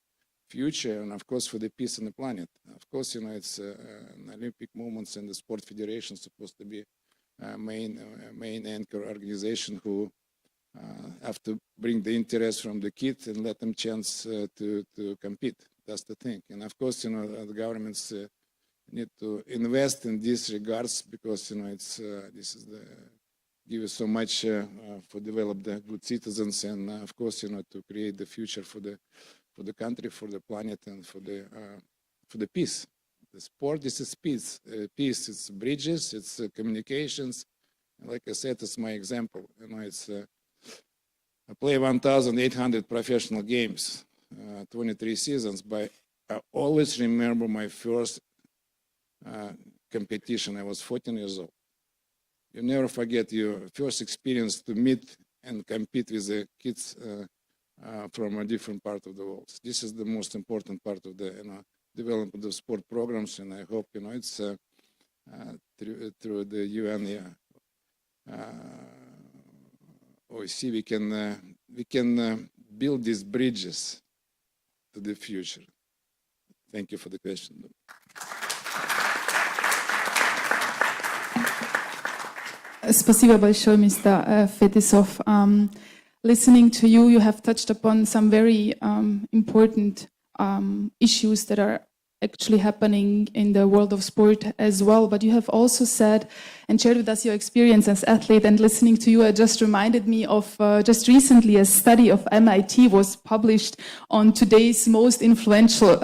future, and of course for the peace on the planet. Of course, it's an Olympic movements and the sport federation supposed to be main anchor organization who have to bring the interest from the kids and let them chance to compete. That's the thing. And of course, the governments need to invest in these regards because this is give us so much for develop the good citizens and of course to create the future for the country, for the planet, and for the peace. The sport is peace. Peace. It's bridges. It's communications. And like I said, it's my example. I play 1,800 professional games, 23 seasons. But I always remember my first competition. I was 14 years old. You never forget your first experience to meet and compete with the kids from a different part of the world. This is the most important part of the development of sport programs, and I hope it's through the UN OEC we can build these bridges to the future? Thank you for the question. Спасибо большое, Mr. Fetisov. Listening to you, you have touched upon some very important issues that are actually happening in the world of sport as well. But you have also said and shared with us your experience as athlete. And listening to you, it just reminded me of just recently a study of MIT was published on today's most influential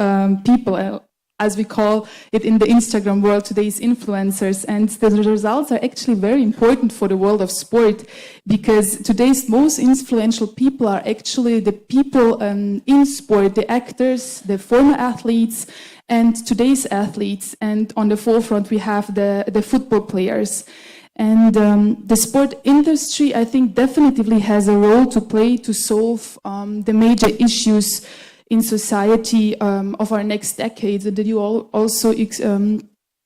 people, as we call it in the Instagram world, today's influencers. And the results are actually very important for the world of sport, because today's most influential people are actually the people in sport, the actors, the former athletes, and today's athletes. And on the forefront, we have the football players. And the sport industry, I think, definitely has a role to play to solve the major issues in society of our next decades. And that you also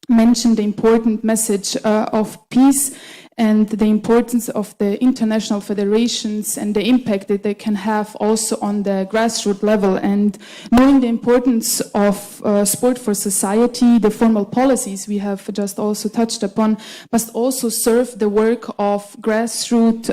mentioned the important message of peace and the importance of the international federations and the impact that they can have also on the grassroots level. And knowing the importance of sport for society, the formal policies we have just also touched upon must also serve the work of grassroots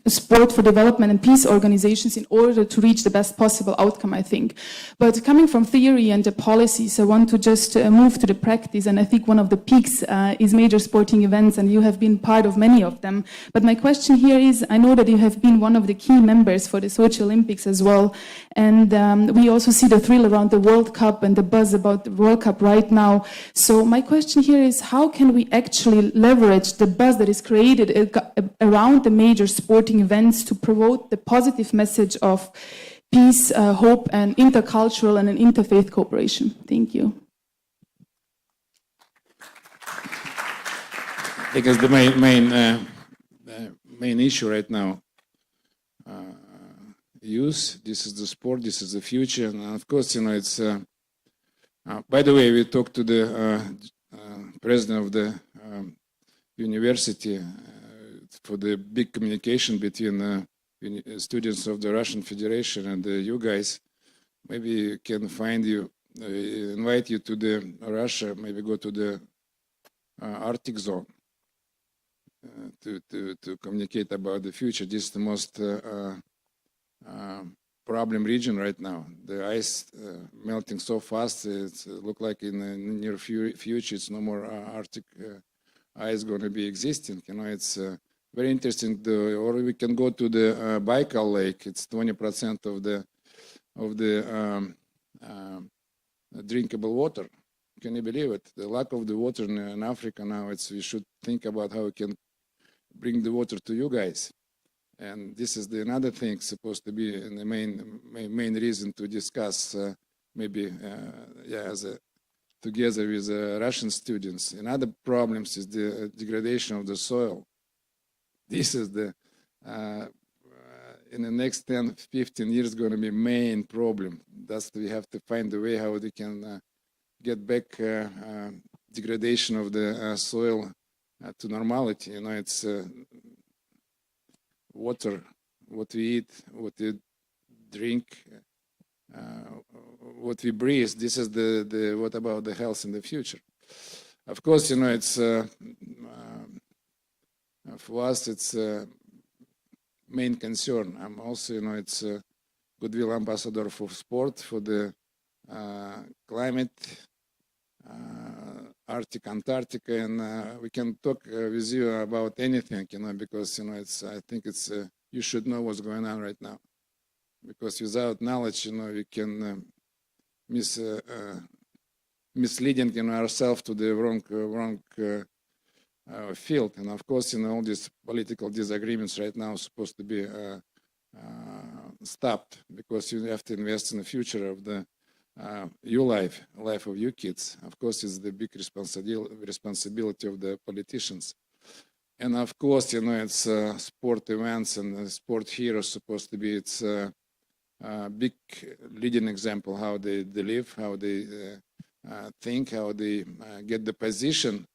sport for development and peace organizations in order to reach the best possible outcome, I think. But coming from theory and the policies, I want to just move to the practice. And I think one of the peaks is major sporting events, and you have been part of many of them. But my question here is, I know that you have been one of the key members for the Sochi Olympics as well, and we also see the thrill around the World Cup and the buzz about the World Cup right now. So my question here is, how can we actually leverage the buzz that is created around the major sporting events to promote the positive message of peace, hope, and intercultural and an interfaith cooperation? Thank you. Because the main issue right now, youth, this is the sport, this is the future, and of course, it's, by the way, we talked to the president of the university for the big communication between students of the Russian Federation and you guys. Maybe we can find you, invite you to the Russia, maybe go to the Arctic zone. To communicate about the future. This is the most problem region right now. The ice melting so fast, it looks like in the near future it's no more Arctic ice going to be existing. It's very interesting. Or we can go to the Baikal Lake. It's 20% of the drinkable water. Can you believe it? The lack of the water in Africa now. We should think about how we can bring the water to you guys. And this is another thing supposed to be the main reason to discuss maybe together with Russian students. Another problems is the degradation of the soil. This is in the next 10, 15 years going to be main problem. That's we have to find a way how we can get back degradation of the soil to normality. It's water, what we eat, what we drink, what we breathe. This is what about the health in the future? Of course, it's for us, it's main concern. I'm also, it's a goodwill ambassador for sport, for the climate, Arctic, Antarctica, and we can talk with you about anything, because I think it's you should know what's going on right now, because without knowledge, we can misleading ourselves to the wrong field, and of course, all these political disagreements right now are supposed to be stopped, because you have to invest in the future of your life of your kids. Of course, it's the big responsibility of the politicians. And of course, it's sport events and sport heroes supposed to be it's a big leading example how they live, how they think, how they get the position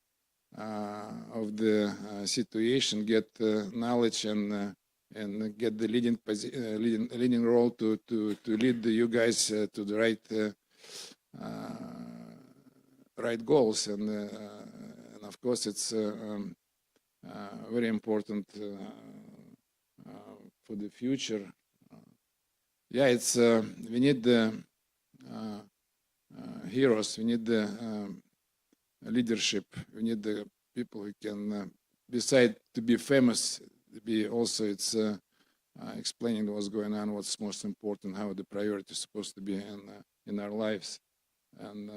of the situation, get knowledge and and get the leading role to lead you guys to the right goals, and of course it's very important for the future. Yeah, it's we need the heroes, we need the leadership, we need the people who can, beside to be famous, be also it's explaining what's going on, what's most important, how the priority is supposed to be in our lives. And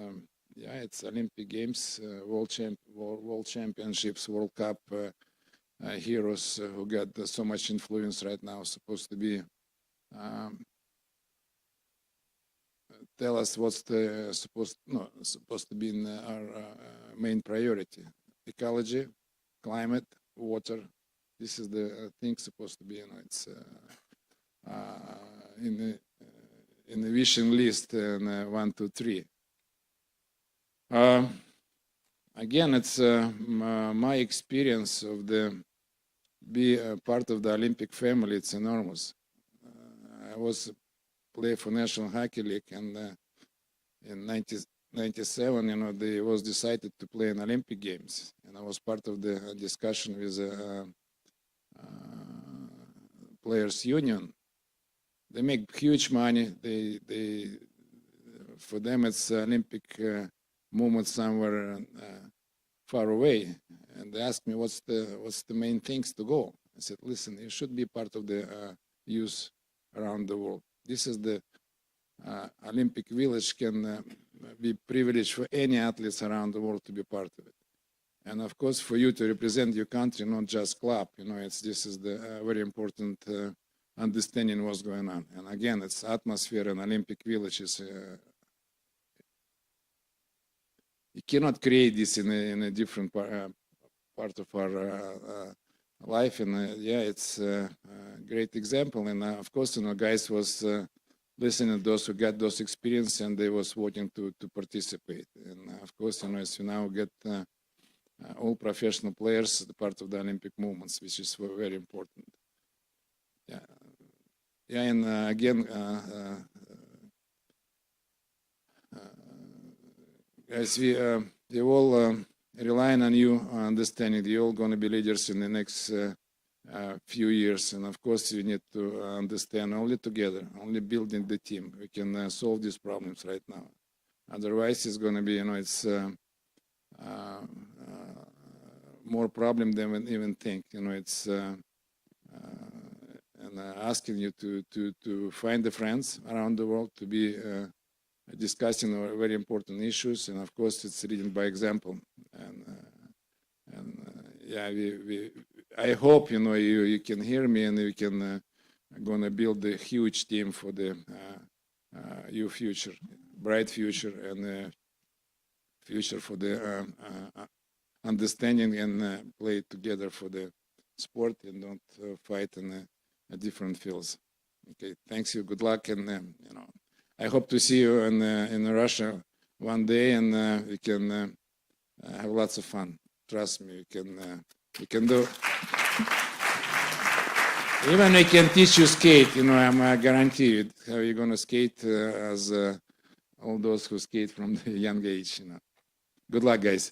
yeah, it's Olympic Games, World Championships, World Cup, heroes who got so much influence right now, supposed to be tell us what's the supposed to be in our main priority: ecology, climate, water. This is the thing supposed to be. It's in the vision list, 1, 2, 3. Again, it's my experience of be a part of the Olympic family. It's enormous. I was play for National Hockey League, and in 1997, they was decided to play in Olympic Games, and I was part of the discussion with Players Union. They make huge money. For them it's Olympic moment somewhere far away, and they asked me what's the main things to go. I said, listen, you should be part of the youth around the world. This is the Olympic Village can be privileged for any athletes around the world to be part of it. And of course, for you to represent your country, not just club, this is the very important understanding what's going on. And again, it's atmosphere and Olympic Village is, you cannot create this in a different part of our life. And yeah, it's a great example. And of course, guys was listening to those who got those experience, and they was wanting to participate. And of course, as you now get all professional players, the part of the Olympic movements, which is very important. Yeah, yeah, and again, guys, we all relying on you, understanding you're all going to be leaders in the next few years, and of course, you need to understand only together, only building the team, we can solve these problems right now. Otherwise, it's going to be, it's more problem than we even think. It's and asking you to find the friends around the world, to be discussing very important issues, and of course, it's leading by example. And yeah, I hope you can hear me, and we can gonna build a huge team for the your future, bright future, and future for the understanding and play together for the sport, and don't fight in different fields. Okay, thanks you. Good luck, and I hope to see you in Russia one day, and we can have lots of fun. Trust me, we can do. Even we can teach you skate. I'm guaranteed how you're gonna skate as all those who skate from the young age. Good luck, guys.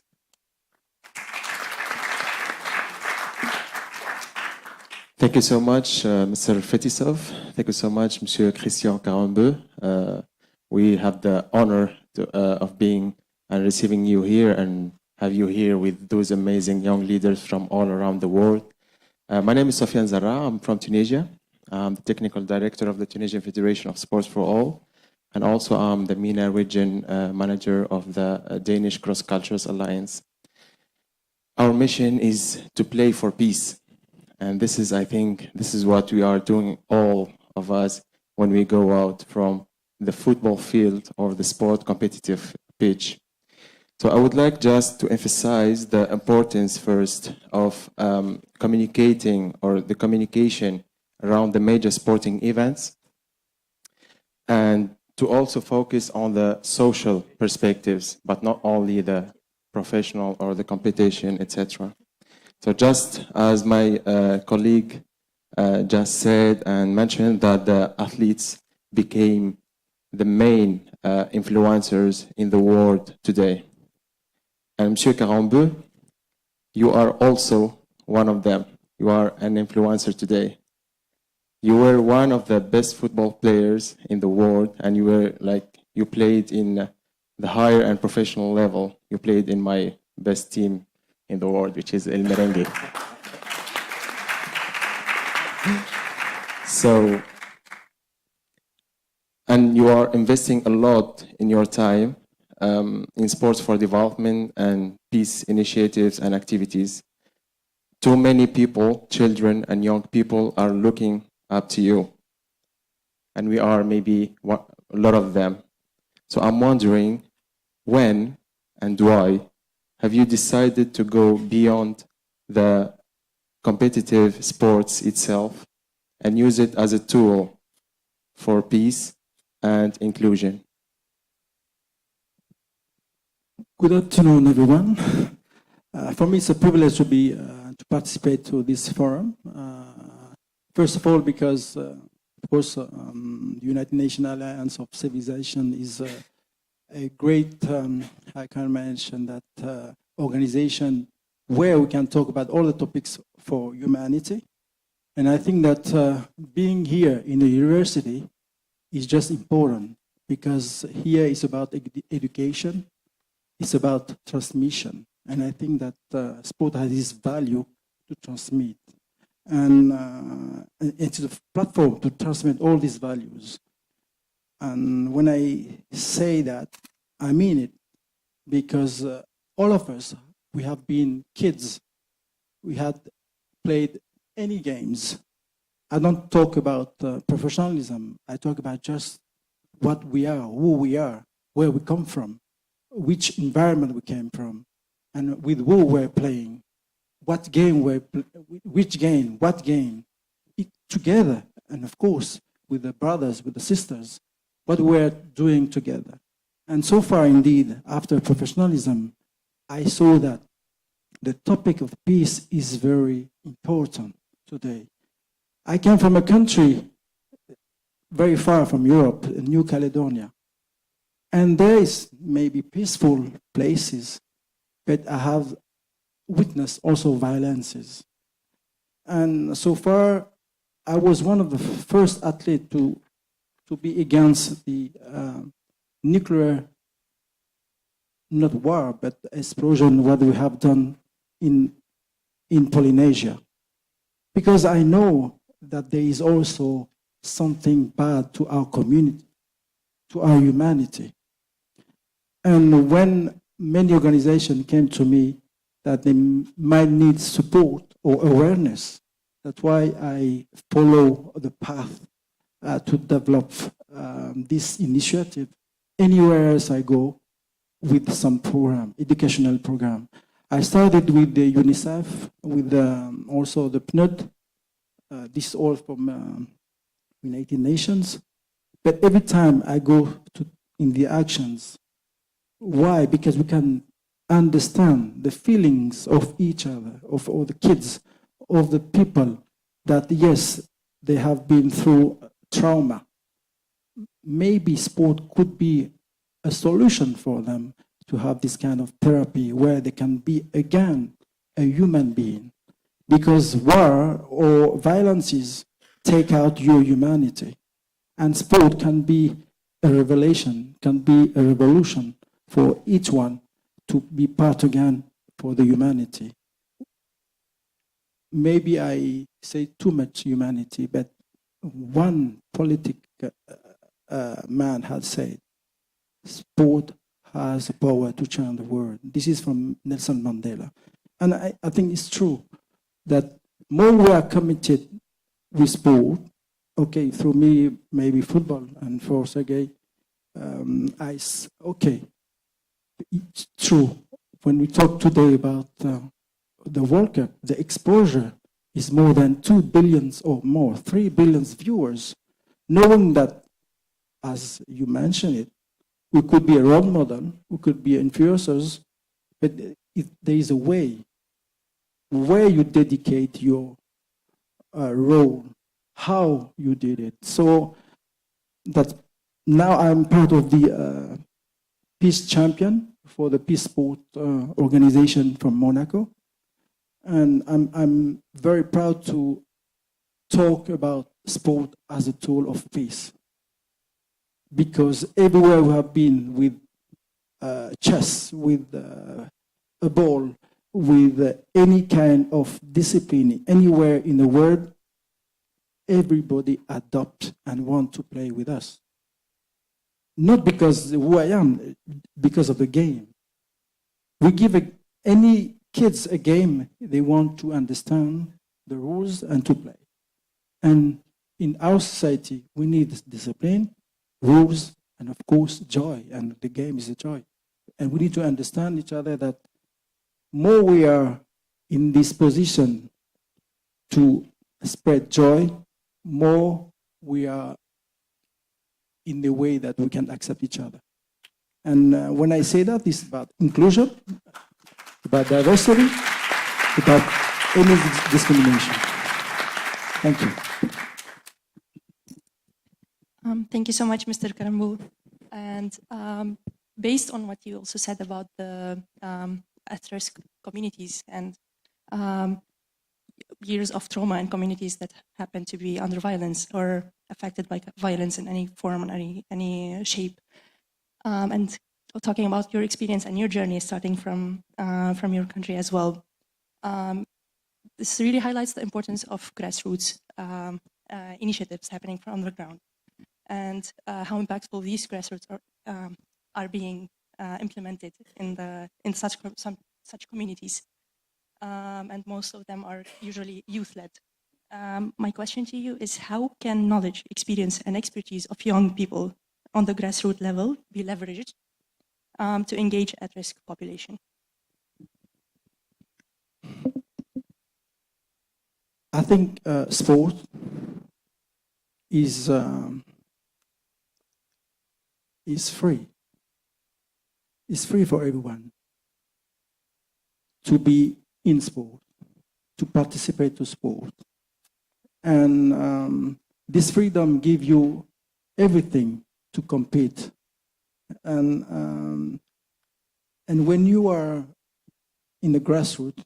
Thank you so much, Mr. Fetisov. Thank you so much, Monsieur Christian Carambeu. We have the honor of being and receiving you here and have you here with those amazing young leaders from all around the world. My name is Sofiane Zara. I'm from Tunisia. I'm the technical director of the Tunisian Federation of Sports for All, and also I'm the MENA region manager of the Danish Cross Cultures Alliance. Our mission is to play for peace. And this is, I think, this is what we are doing, all of us, when we go out from the football field or the sport competitive pitch. So I would like just to emphasize the importance first of communicating, or the communication around the major sporting events, and to also focus on the social perspectives, but not only the professional or the competition, etc. So just as my colleague just said and mentioned that the athletes became the main influencers in the world today. And Monsieur Karambeu, you are also one of them. You are an influencer today. You were one of the best football players in the world, and you played in the higher and professional level. You played in my best team in the world, which is El Merengue. So, and you are investing a lot in your time in sports for development and peace initiatives and activities. Too many people, children and young people, are looking up to you. And we are maybe a lot of them. So I'm wondering, when and why have you decided to go beyond the competitive sports itself and use it as a tool for peace and inclusion? Good afternoon, everyone. For me, it's a privilege to participate to this forum. First of all, because, of course, the United Nations Alliance of Civilization is a great, I can mention that organization where we can talk about all the topics for humanity. And I think that being here in the university is just important, because here is about education, it's about transmission. And I think that sport has this value to transmit. And it's a platform to transmit all these values. And when I say that, I mean it, because all of us, we have been kids. We had played any games. I don't talk about professionalism. I talk about just what we are, who we are, where we come from, which environment we came from, and with who we're playing, what game which game, what game, together, and of course, with the brothers, with the sisters, what we're doing together. And so far, indeed, after professionalism, I saw that the topic of peace is very important today. I came from a country very far from Europe, New Caledonia. And there is maybe peaceful places, but I have witnessed also violences. And so far, I was one of the first athletes to be against the nuclear, not war, but explosion, what we have done in Polynesia. Because I know that there is also something bad to our community, to our humanity. And when many organizations came to me that they might need support or awareness, that's why I follow the path to develop this initiative anywhere else I go with some program, educational program. I started with the UNICEF, with also the PNUD. This is all from United Nations. But every time I go in the actions, why? Because we can understand the feelings of each other, of all the kids, of the people that, yes, they have been through trauma. Maybe sport could be a solution for them to have this kind of therapy where they can be, again, a human being. Because war or violences take out your humanity. And sport can be a revelation, can be a revolution for each one to be part again for the humanity. Maybe I say too much humanity, but one politic man had said, sport has the power to change the world. This is from Nelson Mandela. And I think it's true that more we are committed with sport, okay, through me, maybe football, and for Sergei, okay, it's true. When we talk today about the World Cup, the exposure is more than 2 billion or more, 3 billion viewers, knowing that, as you mentioned it, we could be a role model, we could be influencers, but there is a way where you dedicate your role, how you did it. So that now I'm part of the Peace Champion for the Peace Sport organization from Monaco. And I'm very proud to talk about sport as a tool of peace. Because everywhere we have been with chess, with a ball, with any kind of discipline, anywhere in the world, everybody adopt and want to play with us. Not because who I am, because of the game. We give any kids a game, they want to understand the rules and to play. And in our society, we need discipline, rules, and of course, joy. And the game is a joy. And we need to understand each other that more we are in this position to spread joy, more we are in the way that we can accept each other. And when I say that, it's about inclusion, about diversity, about any discrimination. Thank you. Thank you so much, Mr. Karambou. And based on what you also said about the at-risk communities and years of trauma in communities that happen to be under violence or affected by violence in any form or any shape, and talking about your experience and your journey starting from your country as well, this really highlights the importance of grassroots initiatives happening from underground, and how impactful these grassroots are being implemented in such communities, and most of them are usually youth-led. My question to you is, how can knowledge, experience, and expertise of young people on the grassroots level be leveraged to engage at-risk population? I think sport is free. It's free for everyone to be in sport, to participate to sport. And this freedom gives you everything to compete. And when you are in the grassroots,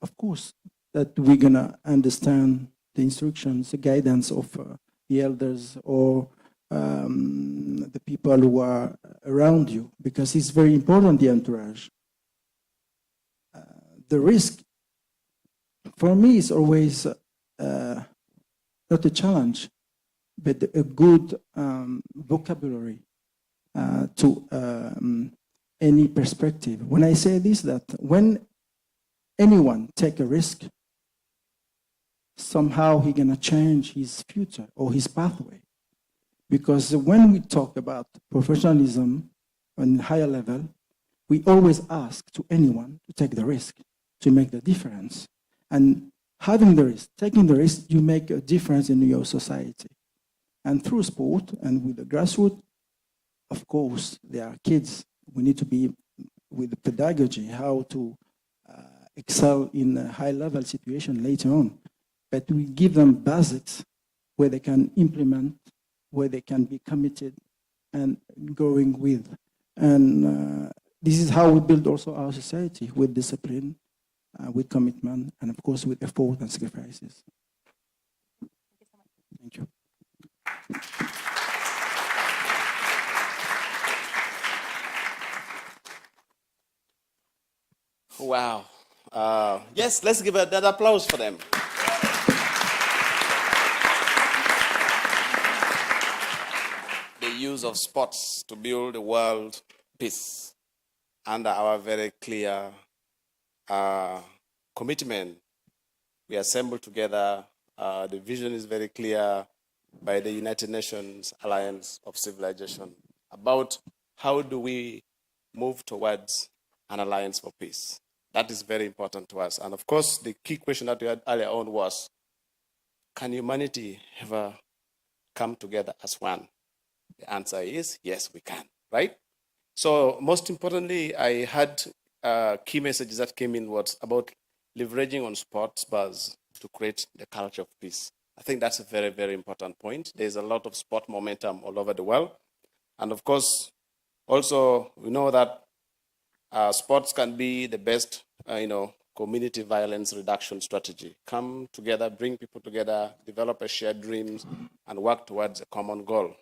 of course, that we're gonna understand the instructions, the guidance of the elders or the people who are around you, because it's very important, the entourage. The risk, for me, is always not a challenge, but a good vocabulary to any perspective. When I say this, that when anyone take a risk, somehow he's gonna change his future or his pathway. Because when we talk about professionalism on a higher level, we always ask to anyone to take the risk, to make the difference. And having the risk, taking the risk, you make a difference in your society. And through sport and with the grassroots, of course, there are kids. We need to be with the pedagogy, how to excel in a high-level situation later on. But we give them basics where they can implement, where they can be committed and going with. And this is how we build also our society, with discipline, with commitment, and of course with effort and sacrifices. Thank you. Wow. Yes, let's give another applause for them. The use of sports to build a world peace under our very clear commitment. We assemble together. The vision is very clear by the United Nations Alliance of Civilization about how do we move towards an alliance for peace. That is very important to us. And of course, the key question that we had earlier on was, can humanity ever come together as one? The answer is yes, we can, right? So most importantly, I had key messages that came in was about leveraging on sports bars to create the culture of peace. I think that's a very, very important point. There's a lot of sport momentum all over the world. And of course, also, we know that sports can be the best, community violence reduction strategy. Come together, bring people together, develop a shared dreams, and work towards a common goal.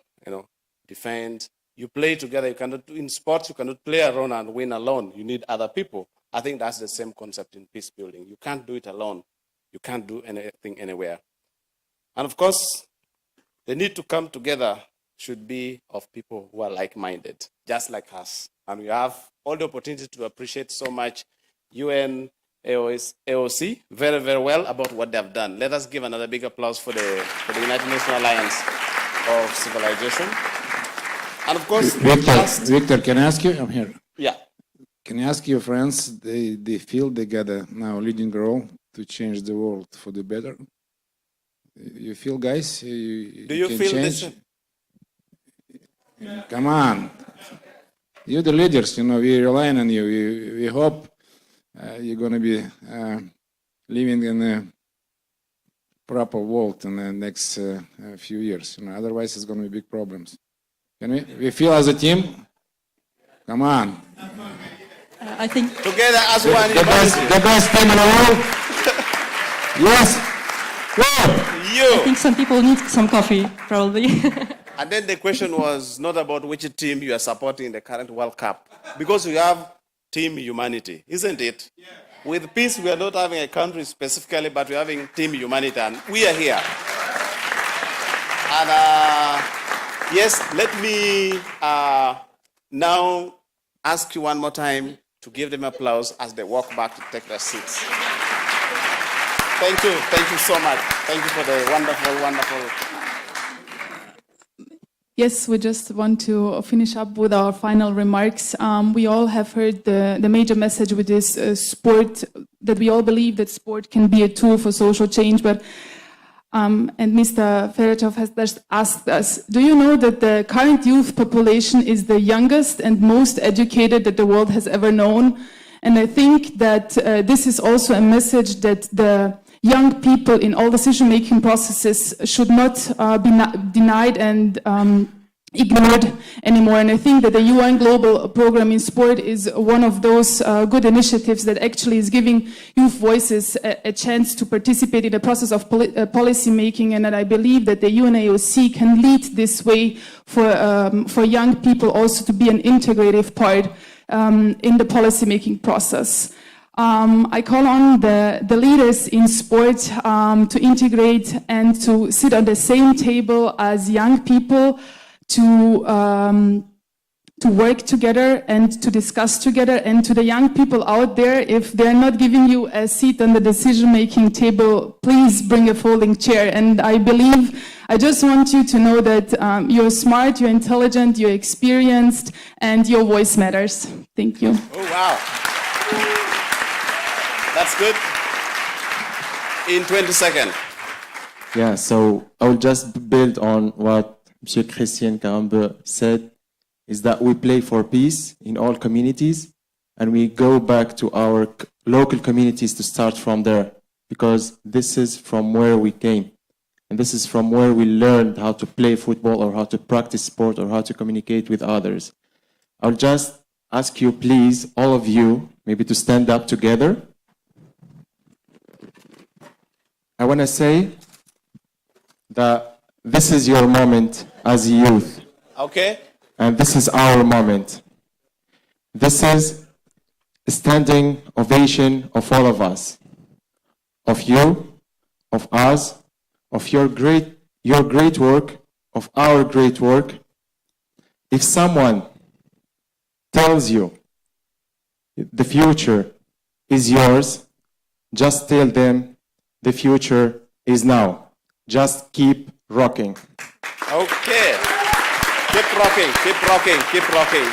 Defend. You play together. You cannot in sports. You cannot play alone and win alone. You need other people. I think that's the same concept in peace building. You can't do it alone. You can't do anything anywhere. And of course, the need to come together should be of people who are like-minded, just like us. And we have all the opportunity to appreciate so much UN AOC very, very well about what they've done. Let us give another big applause for the United Nations Alliance of Civilization. And of course, Victor, can I ask you? I'm here. Yeah. Can I ask your friends? They feel together now leading role to change the world for the better. You feel, guys? Do you can feel change? this? Come on, you're the leaders. We rely on you. We hope you're going to be living in a proper world in the next few years. Otherwise, it's going to be big problems. Can we feel as a team? Come on. I think together as one. The best team in the world. Yes. I think some people need some coffee, probably. And then the question was not about which team you are supporting in the current World Cup, because we have Team Humanity, isn't it? Yeah. With peace, we are not having a country specifically, but we're having Team Humanity, and we are here. And yes, let me now ask you one more time to give them applause as they walk back to take their seats. Thank you so much. Thank you for the wonderful, wonderful. Yes, we just want to finish up with our final remarks. We all have heard the major message with this sport, that we all believe that sport can be a tool for social change. But and Mr. Feretov has just asked us, do you know that the current youth population is the youngest and most educated that the world has ever known? And I think that this is also a message that the young people in all decision-making processes should not be denied and ignored anymore. And I think that the UN Global Program in Sport is one of those good initiatives that actually is giving youth voices a chance to participate in the process of policy making, and that I believe that the UNAOC can lead this way for young people also to be an integrative part in the policy making process. I call on the leaders in sport to integrate and to sit on the same table as young people, to work together and to discuss together. And to the young people out there, if they're not giving you a seat on the decision-making table, please bring a folding chair. And I just want you to know that you're smart, you're intelligent, you're experienced, and your voice matters. Thank you. Oh, wow. That's good. In 20 seconds. Yeah, so I will just build on what M. Christian Karambe said, is that we play for peace in all communities, and we go back to our local communities to start from there, because this is from where we came. And this is from where we learned how to play football or how to practice sport or how to communicate with others. I'll just ask you, please, all of you, maybe to stand up together. I want to say that this is your moment as youth. Okay. And this is our moment. This is a standing ovation of all of us, of you, of us, of your great work, of our great work. If someone tells you the future is yours, just tell them the future is now. Just keep rocking. Okay. Keep rocking, keep rocking, keep rocking.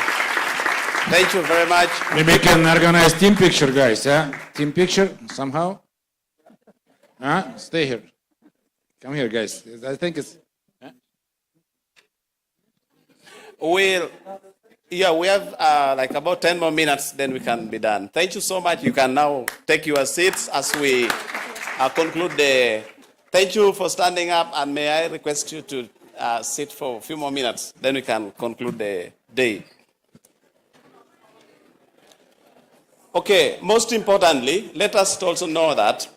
Thank you very much. Maybe we can organize team picture, guys. Yeah? Team picture somehow. Stay here. Come here, guys. I think it's. We have like about 10 more minutes, then we can be done. Thank you so much. You can now take your seats as we conclude the. Thank you for standing up, and may I request you to sit for a few more minutes, then we can conclude the day. Okay, most importantly, let us also know that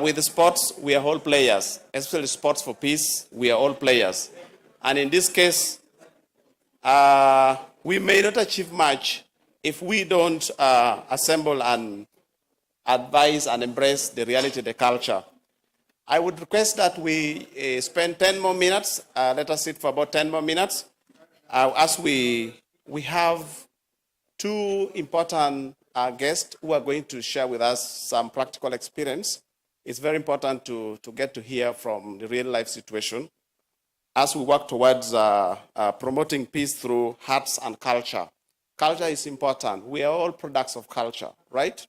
with the sports, we are all players, especially sports for peace, we are all players. And in this case, we may not achieve much if we don't assemble and advise and embrace the reality of the culture. I would request that we spend 10 more minutes. Let us sit for about 10 more minutes. As we have two important guests who are going to share with us some practical experience. It's very important to get to hear from the real life situation as we work towards promoting peace through arts and culture. Culture is important. We are all products of culture, right?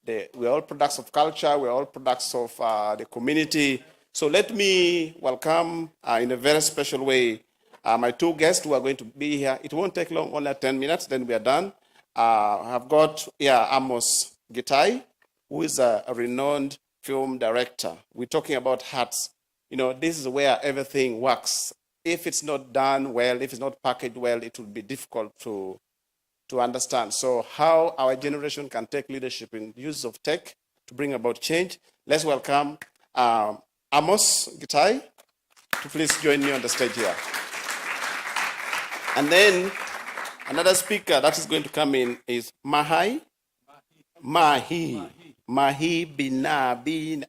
We are all products of culture. We are all products of the community. So let me welcome in a very special way my two guests who are going to be here. It won't take long, only 10 minutes, then we are done. I've got here Amos Gitai, who is a renowned film director. We're talking about arts. You know, this is where everything works. If it's not done well, if it's not packaged well, it will be difficult to understand. So how our generation can take leadership in use of tech to bring about change. Let's welcome Amos Gitai to please join me on the stage here. And then another speaker that is going to come in is Mahi Binabin.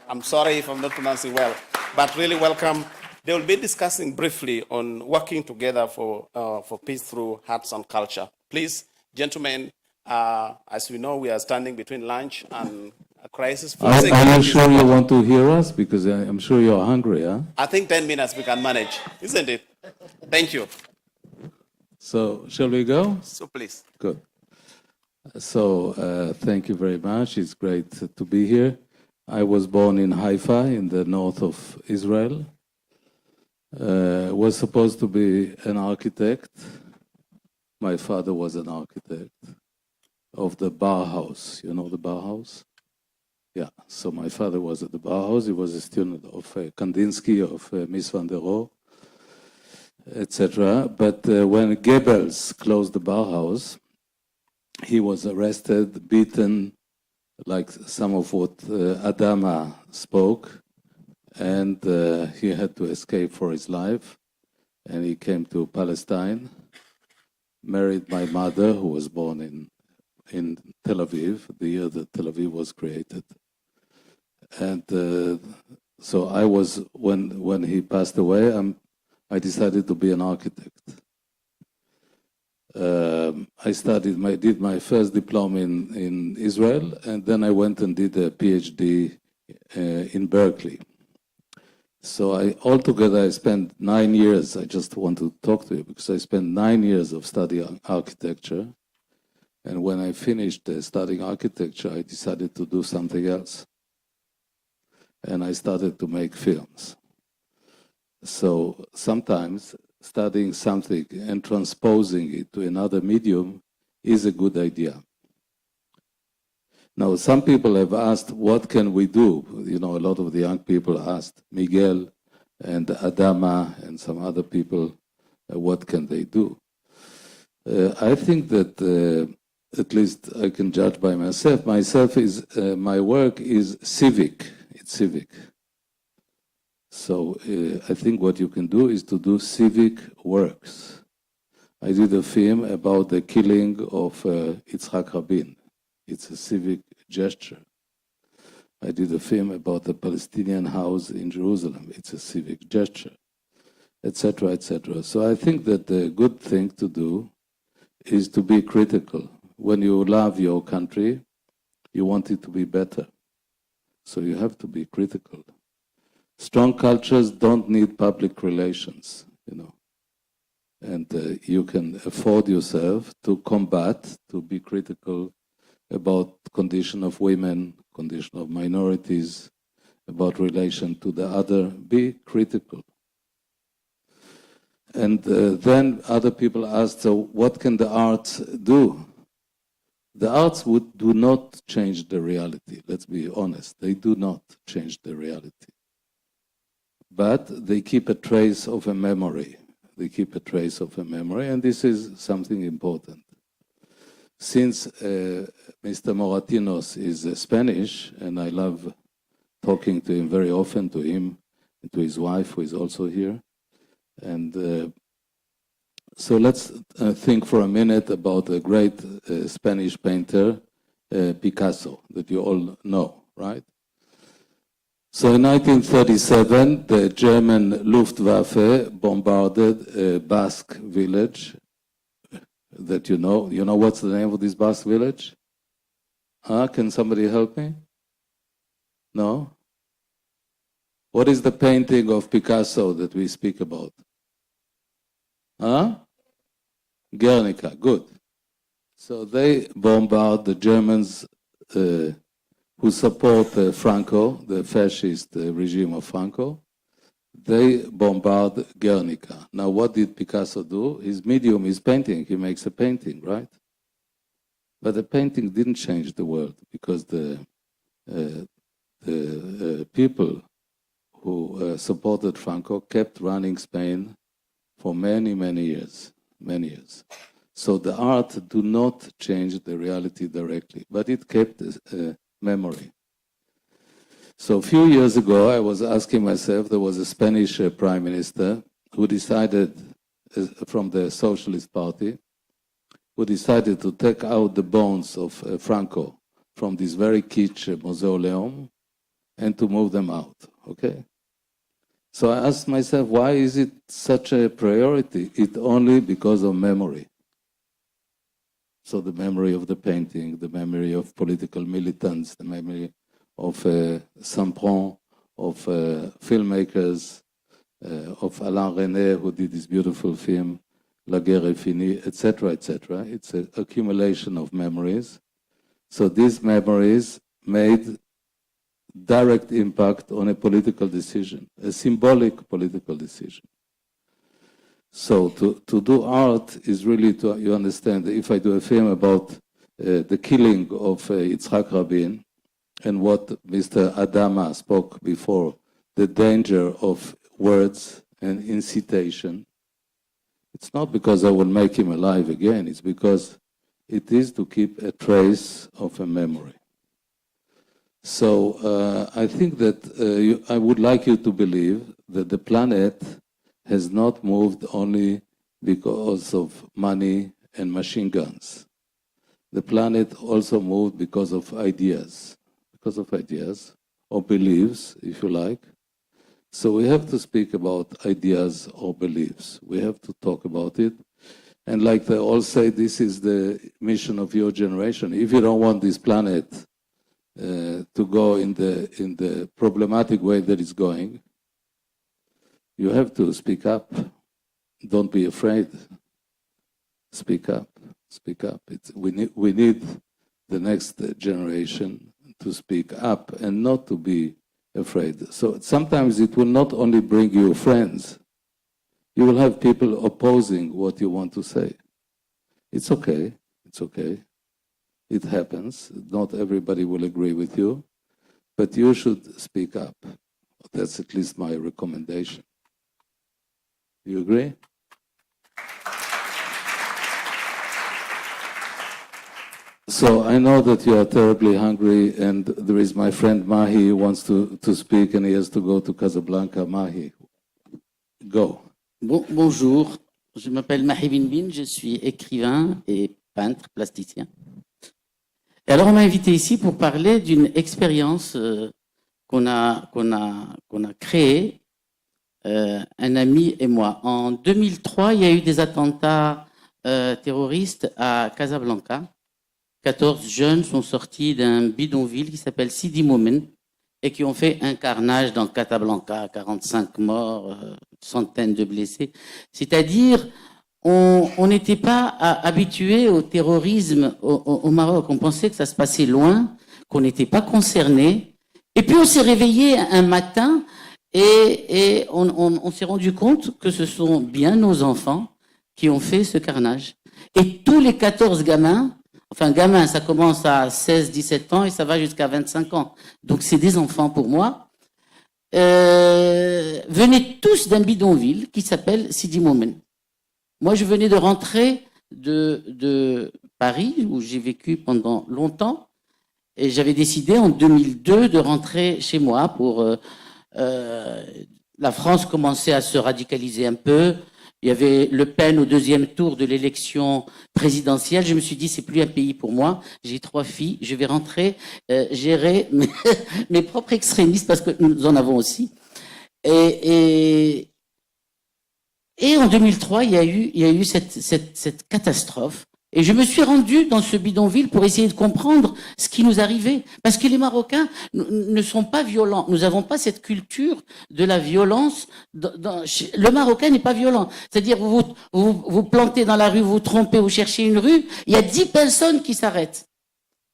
I'm sorry if I'm not pronouncing well, but really welcome. They will be discussing briefly on working together for peace through arts and culture. Please, gentlemen, as we know, we are standing between lunch and a crisis. Are you sure you want to hear us? Because I'm sure you're hungry, huh? I think 10 minutes we can manage, isn't it? Thank you. So, shall we go? So please. Good. So, thank you very much. It's great to be here. I was born in Haifa, in the north of Israel. Was supposed to be an architect. My father was an architect of the Bauhaus. You know the Bauhaus? Yeah. So my father was at the Bauhaus. He was a student of Kandinsky, of Mies van der Rohe, etc. But when Goebbels closed the Bauhaus, he was arrested, beaten, like some of what Adama spoke, and he had to escape for his life, and he came to Palestine, married my mother, who was born in Tel Aviv, the year that Tel Aviv was created. And so I was, when he passed away, I decided to be an architect. I did my first diploma in Israel, and then I went and did a PhD in Berkeley. So altogether I spent 9 years. I just want to talk to you because I spent 9 years of studying architecture. And when I finished studying architecture, I decided to do something else. And I started to make films. So sometimes studying something and transposing it to another medium is a good idea. Now, some people have asked, what can we do? You know, a lot of the young people asked Miguel and Adama and some other people, what can they do? I think that, at least I can judge by myself. My work is civic. It's civic. So I think what you can do is to do civic works. I did a film about the killing of Yitzhak Rabin. It's a civic gesture. I did a film about the Palestinian house in Jerusalem. It's a civic gesture, etc., etc. So I think that the good thing to do is to be critical. When you love your country, you want it to be better. So you have to be critical. Strong cultures don't need public relations, you know. And you can afford yourself to combat, to be critical about condition of women, condition of minorities, about relation to the other. Be critical. And then other people asked, so what can the arts do? The arts do not change the reality. Let's be honest. They do not change the reality. But they keep a trace of a memory. They keep a trace of a memory, and this is something important. Since Mr. Moratinos is Spanish, and I love talking to him very often, to him and to his wife, who is also here. And so let's think for a minute about a great Spanish painter, Picasso, that you all know, right? So in 1937, the German Luftwaffe bombarded a Basque village that you know. You know what's the name of this Basque village? Can somebody help me? No? What is the painting of Picasso that we speak about? Guernica, good. So they bombard the Germans who support Franco, the fascist regime of Franco. They bombard Guernica. Now, what did Picasso do? His medium is painting. He makes a painting, right? But the painting didn't change the world because the people who supported Franco kept running Spain for many, many years, many years. So the art do not change the reality directly, but it kept memory. So a few years ago, I was asking myself, there was a Spanish prime minister who decided, from the Socialist Party, who decided to take out the bones of Franco from this very kitsch mausoleum and to move them out, okay? So I asked myself, why is it such a priority? It's only because of memory. So the memory of the painting, the memory of political militants, the memory of Sampron, of filmmakers, of Alain René, who did this beautiful film, La Guerre est finie, etc., etc. It's an accumulation of memories. So these memories made direct impact on a political decision, a symbolic political decision. So to do art is really to, you understand, if I do a film about the killing of Yitzhak Rabin and what Mr. Adama spoke before, the danger of words and incitation, it's not because I will make him alive again, it's because it is to keep a trace of a memory. So I think that I would like you to believe that the planet has not moved only because of money and machine guns. The planet also moved because of ideas or beliefs, if you like. So we have to speak about ideas or beliefs. We have to talk about it. And like they all say, this is the mission of your generation. If you don't want this planet to go in the problematic way that it's going, you have to speak up. Don't be afraid. Speak up. Speak up. We need the next generation to speak up and not to be afraid. So sometimes it will not only bring you friends, you will have people opposing what you want to say. It's okay. It's okay. It happens. Not everybody will agree with you, but you should speak up. That's at least my recommendation. You agree? So I know that you are terribly hungry, and there is my friend Mahi who wants to speak, and he has to go to Casablanca. Mahi, go. Bonjour, je m'appelle Mahi Binbin, je suis écrivain et peintre, plasticien. Et alors on m'a invité ici pour parler d'une expérience qu'on a créée, un ami et moi. En 2003, il y a eu des attentats terroristes à Casablanca. 14 jeunes sont sortis d'un bidonville qui s'appelle Sidi Moumen et qui ont fait un carnage dans Casablanca, 45 morts, centaines de blessés. C'est-à-dire, on n'était pas habitué au terrorisme au Maroc. On pensait que ça se passait loin, qu'on n'était pas concerné. Et puis on s'est réveillé un matin et on s'est rendu compte que ce sont bien nos enfants qui ont fait ce carnage. Et tous les 14 gamins Enfin, gamin, ça commence à 16, 17 ans et ça va jusqu'à 25 ans. Donc, c'est des enfants pour moi. Venaient tous d'un bidonville qui s'appelle Sidi Moumen. Moi, je venais de rentrer de Paris, où j'ai vécu pendant longtemps, et j'avais décidé en 2002 de rentrer chez moi pour... la France commençait à se radicaliser un peu. Il y avait Le Pen au deuxième tour de l'élection présidentielle. Je me suis dit, c'est plus un pays pour moi. J'ai 3 filles. Je vais rentrer gérer mes propres extrémistes parce que nous en avons aussi. Et en 2003, il y a eu cette catastrophe. Et je me suis rendu dans ce bidonville pour essayer de comprendre ce qui nous arrivait. Parce que les Marocains ne sont pas violents. Nous n'avons pas cette culture de la violence. Le Marocain n'est pas violent. C'est-à-dire, vous plantez dans la rue, vous trompez, vous cherchez une rue, il y a 10 personnes qui s'arrêtent.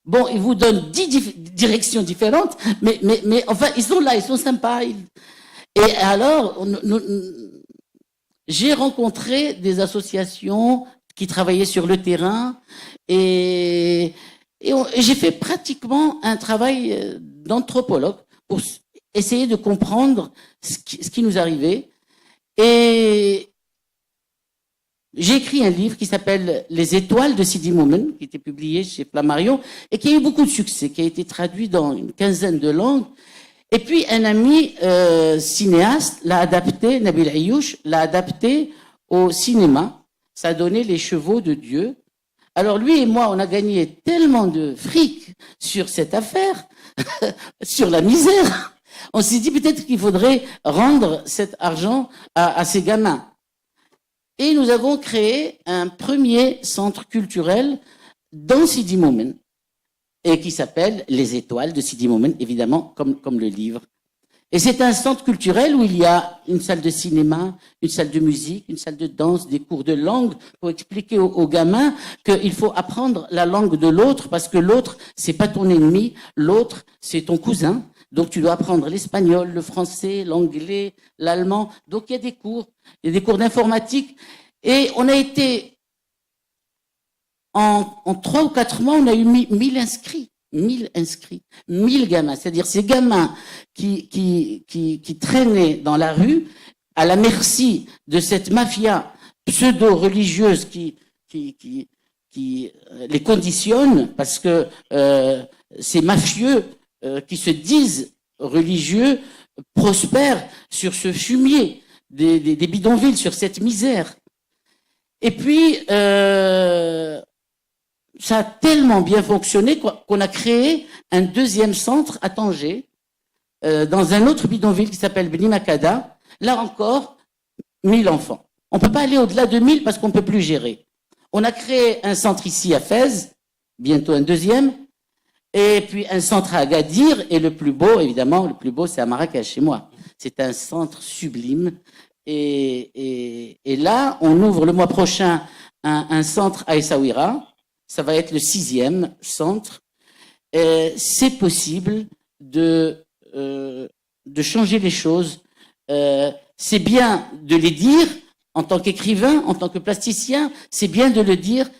Bon, ils vous donnent 10 directions différentes, mais enfin, ils sont là, ils sont sympas. Et alors, j'ai rencontré des associations qui travaillaient sur le terrain et j'ai fait pratiquement un travail d'anthropologue pour essayer de comprendre ce qui nous arrivait. Et j'ai écrit un livre qui s'appelle Les étoiles de Sidi Moumen, qui était publié chez Flammarion et qui a eu beaucoup de succès, qui a été traduit dans une 15aine de langues. Et puis un ami cinéaste l'a adapté, Nabil Ayouch, l'a adapté au cinéma. Ça a donné Les chevaux de Dieu. Alors lui et moi, on a gagné tellement de fric sur cette affaire, sur la misère. On s'est dit peut-être qu'il faudrait rendre cet argent à ces gamins. Et nous avons créé un premier centre culturel dans Sidi Moumen, et qui s'appelle Les étoiles de Sidi Moumen, évidemment, comme le livre. Et c'est un centre culturel où il y a une salle de cinéma, une salle de musique, une salle de danse, des cours de langue pour expliquer aux gamins qu'il faut apprendre la langue de l'autre parce que l'autre, c'est pas ton ennemi, l'autre, c'est ton cousin. Donc tu dois apprendre l'espagnol, le français, l'anglais, l'allemand. Donc il y a des cours d'informatique. Et on a été, en 3 ou 4 mois, on a eu 1000 inscrits. 1000 inscrits, 1000 gamins, c'est-à-dire ces gamins qui traînaient dans la rue à la merci de cette mafia pseudo-religieuse qui les conditionne parce que ces mafieux qui se disent religieux prospèrent sur ce fumier des bidonvilles, sur cette misère. Et puis, ça a tellement bien fonctionné qu'on a créé un deuxième centre à Tanger, dans un autre bidonville qui s'appelle Beni Makada. Là encore, 1000 enfants. On ne peut pas aller au-delà de 1000 parce qu'on ne peut plus gérer. On a créé un centre ici à Fès, bientôt un deuxième, et puis un centre à Agadir, et le plus beau, évidemment, le plus beau, c'est à Marrakech, chez moi. C'est un centre sublime. Et là, on ouvre le mois prochain un centre à Essaouira. Ça va être le 6e centre. C'est possible de changer les choses. C'est bien de les dire en tant qu'écrivain, en tant que plasticien. C'est bien de le dire.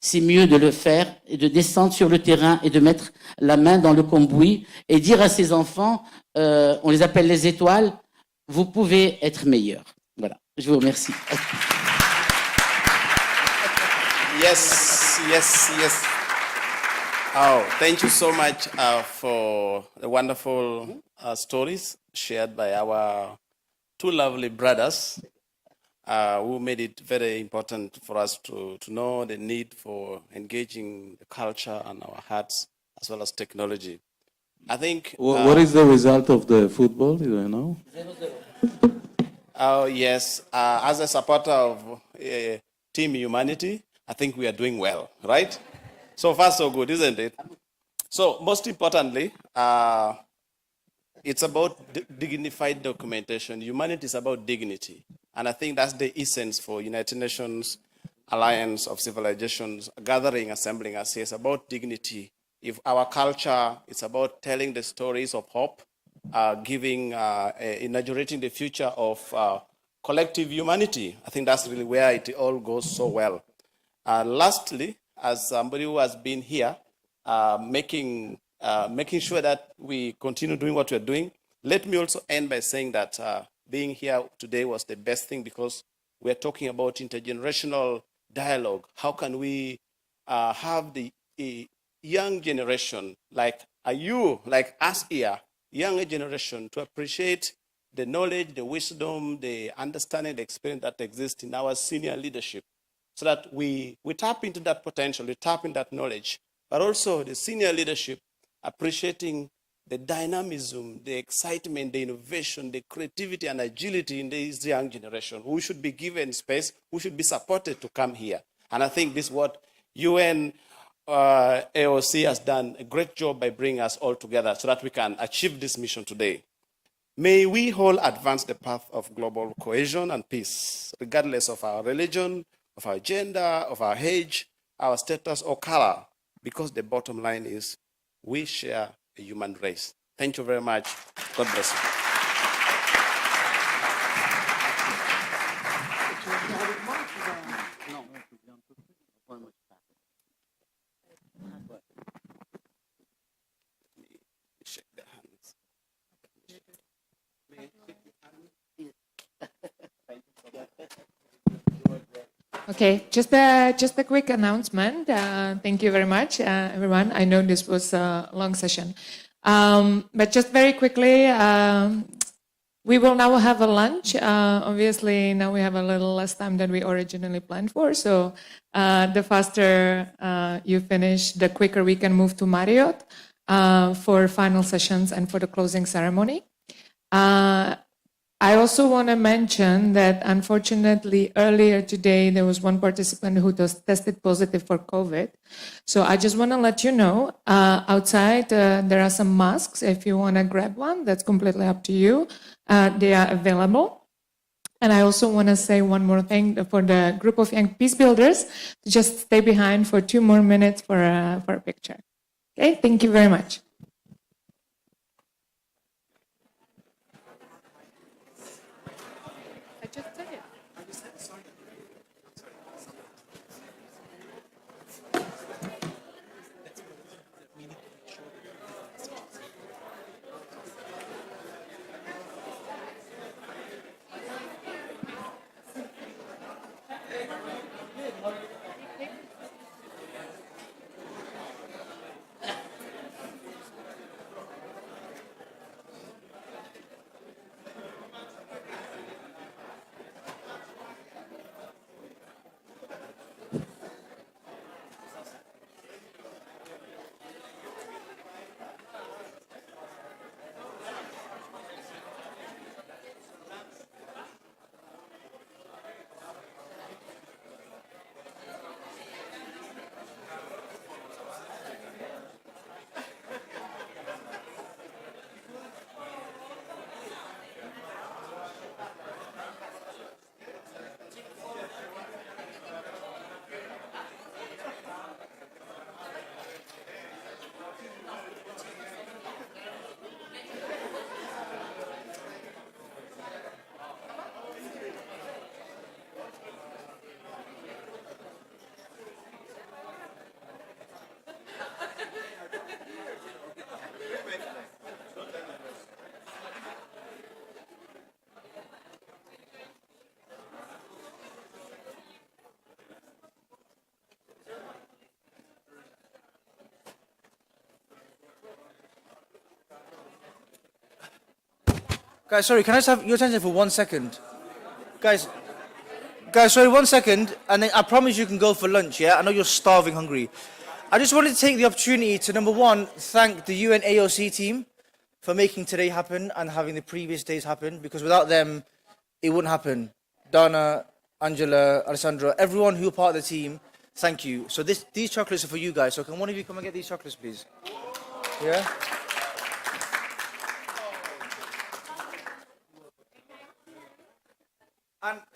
C'est mieux de le faire et de descendre sur le terrain et de mettre la main dans le cambouis et dire à ses enfants, on les appelle les étoiles, vous pouvez être meilleurs. Voilà. Je vous remercie. Yes. Oh, thank you so much for the wonderful stories shared by our 2 lovely brothers who made it very important for us to know the need for engaging the culture and our hearts as well as technology. I think... what is the result of the football? Do you know? 0-0. Oh, yes. As a supporter of Team Humanity, I think we are doing well, right? So far, so good, isn't it? So most importantly, it's about dignified documentation. Humanity is about dignity. And I think that's the essence for United Nations Alliance of Civilizations, gathering, assembling us here. It's about dignity. If our culture is about telling the stories of hope, inaugurating the future of collective humanity. I think that's really where it all goes so well. Lastly, as somebody who has been here, making sure that we continue doing what we're doing. Let me also end by saying that being here today was the best thing, because we're talking about intergenerational dialogue. How can we have the young generation, like us here, younger generation, to appreciate the knowledge, the wisdom, the understanding, the experience that exists in our senior leadership, so that we tap into that potential, we tap into that knowledge, but also the senior leadership appreciating the dynamism, the excitement, the innovation, the creativity and agility in this young generation, who should be given space, who should be supported to come here. And I think this is what UN AOC has done a great job by bringing us all together so that we can achieve this mission today. May we all advance the path of global cohesion and peace, regardless of our religion, of our gender, of our age, our status or color, because the bottom line is we share a human race. Thank you very much. God bless you. Okay, just a quick announcement. Thank you very much, everyone. I know this was a long session, but just very quickly, we will now have a lunch. Obviously, now we have a little less time than we originally planned for. So the faster you finish, the quicker we can move to Marriott for final sessions and for the closing ceremony. I also want to mention that unfortunately earlier today there was one participant who tested positive for COVID. So I just want to let you know, outside there are some masks. If you want to grab one, that's completely up to you. They are available. And I also want to say one more thing for the group of young peace builders to just stay behind for 2 more minutes for a picture. Okay, thank you very much. Guys, sorry, can I just have your attention for 1 second? Guys, sorry, 1 second, and then I promise you can go for lunch, yeah? I know you're starving hungry. I just wanted to take the opportunity to, number one, thank the UN AOC team for making today happen and having the previous days happen, because without them, it wouldn't happen. Dana, Angela, Alessandra, everyone who are part of the team, thank you. So these chocolates are for you guys, so can one of you come and get these chocolates, please? Yeah?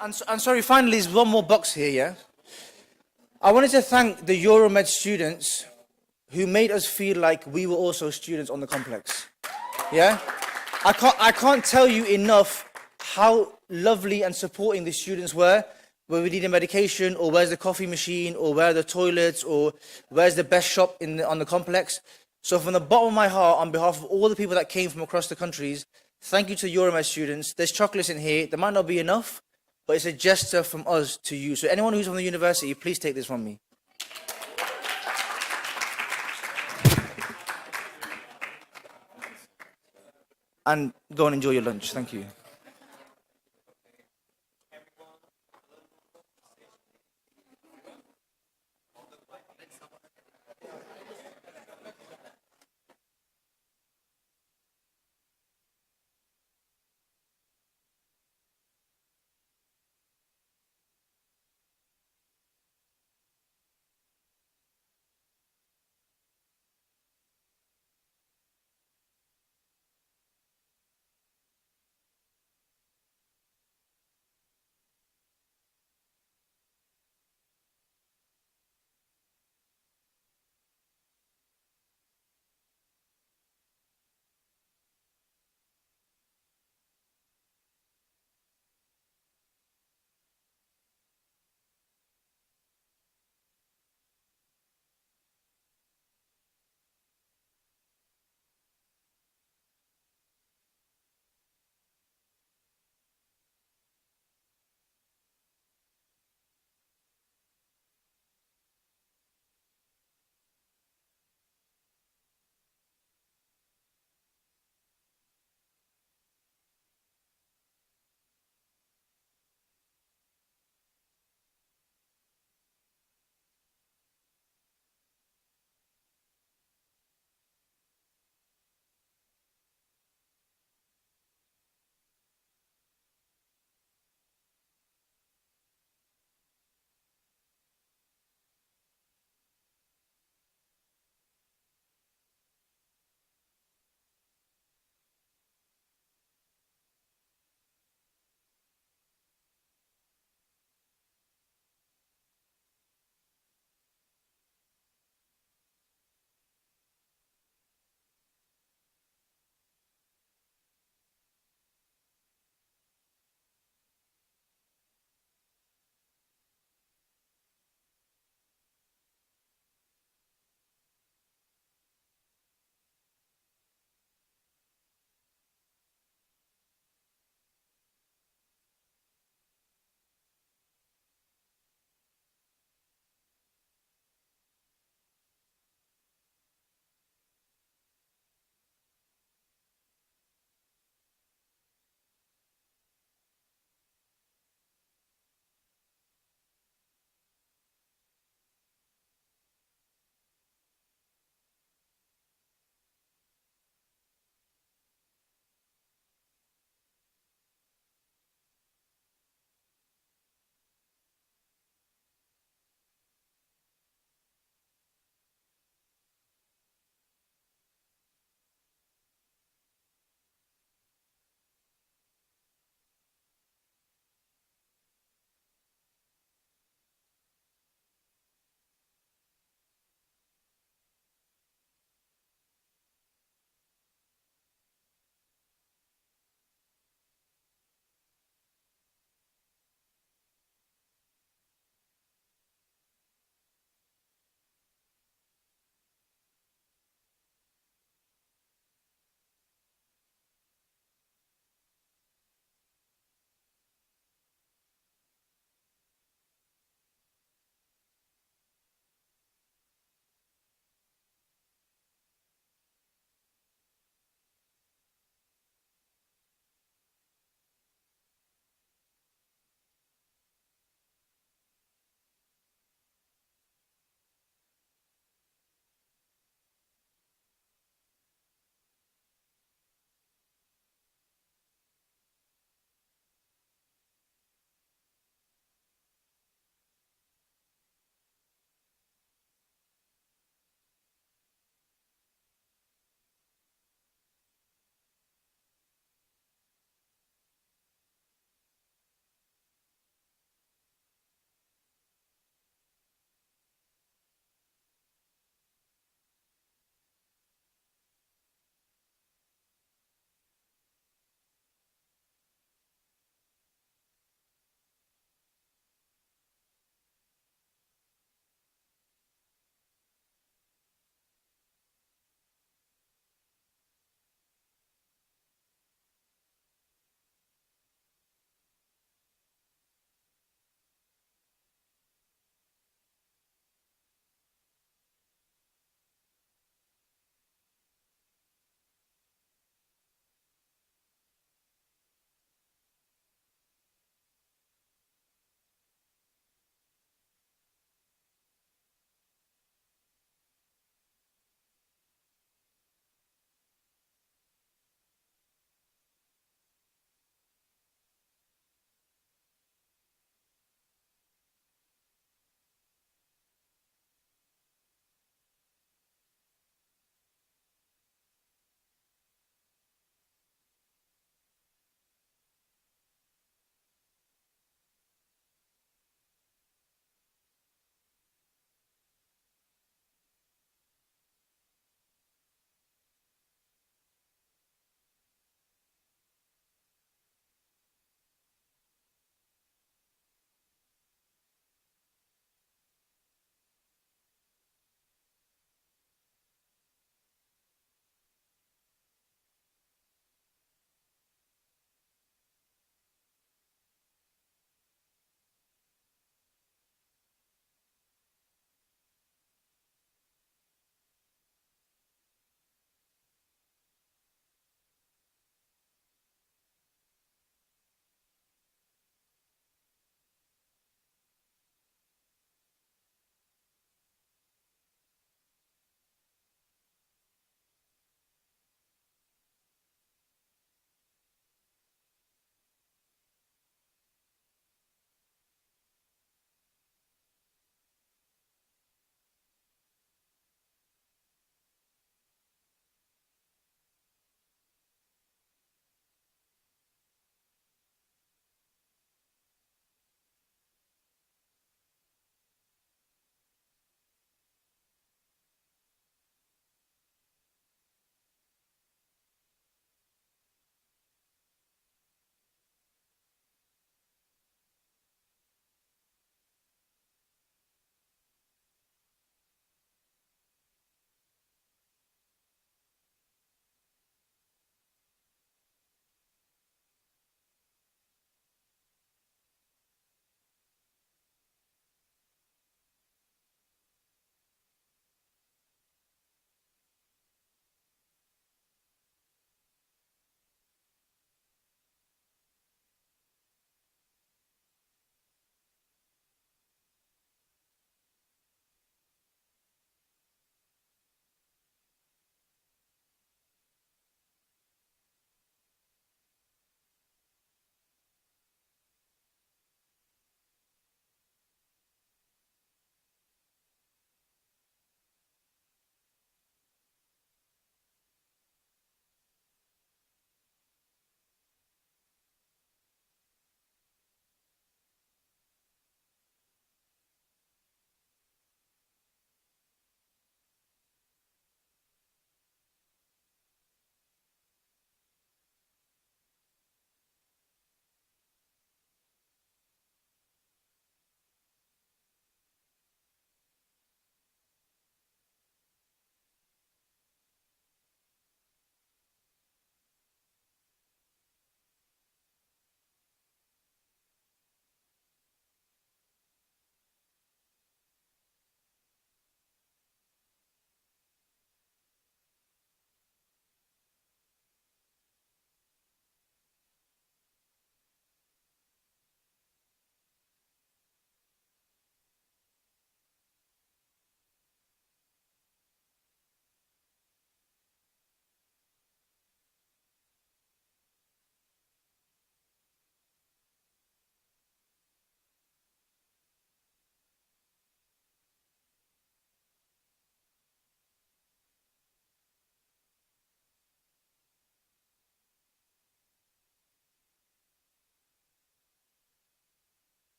And sorry, finally, there's one more box here, yeah? I wanted to thank the Euromed students who made us feel like we were also students on the complex, yeah? I can't tell you enough how lovely and supporting the students were where we need a medication, or where's the coffee machine, or where are the toilets, or where's the best shop on the complex. So from the bottom of my heart, on behalf of all the people that came from across the countries, thank you to Euromed students. There's chocolates in here. There might not be enough, but it's a gesture from us to you. So anyone who's from the university, please take this from me. And go and enjoy your lunch. Thank you.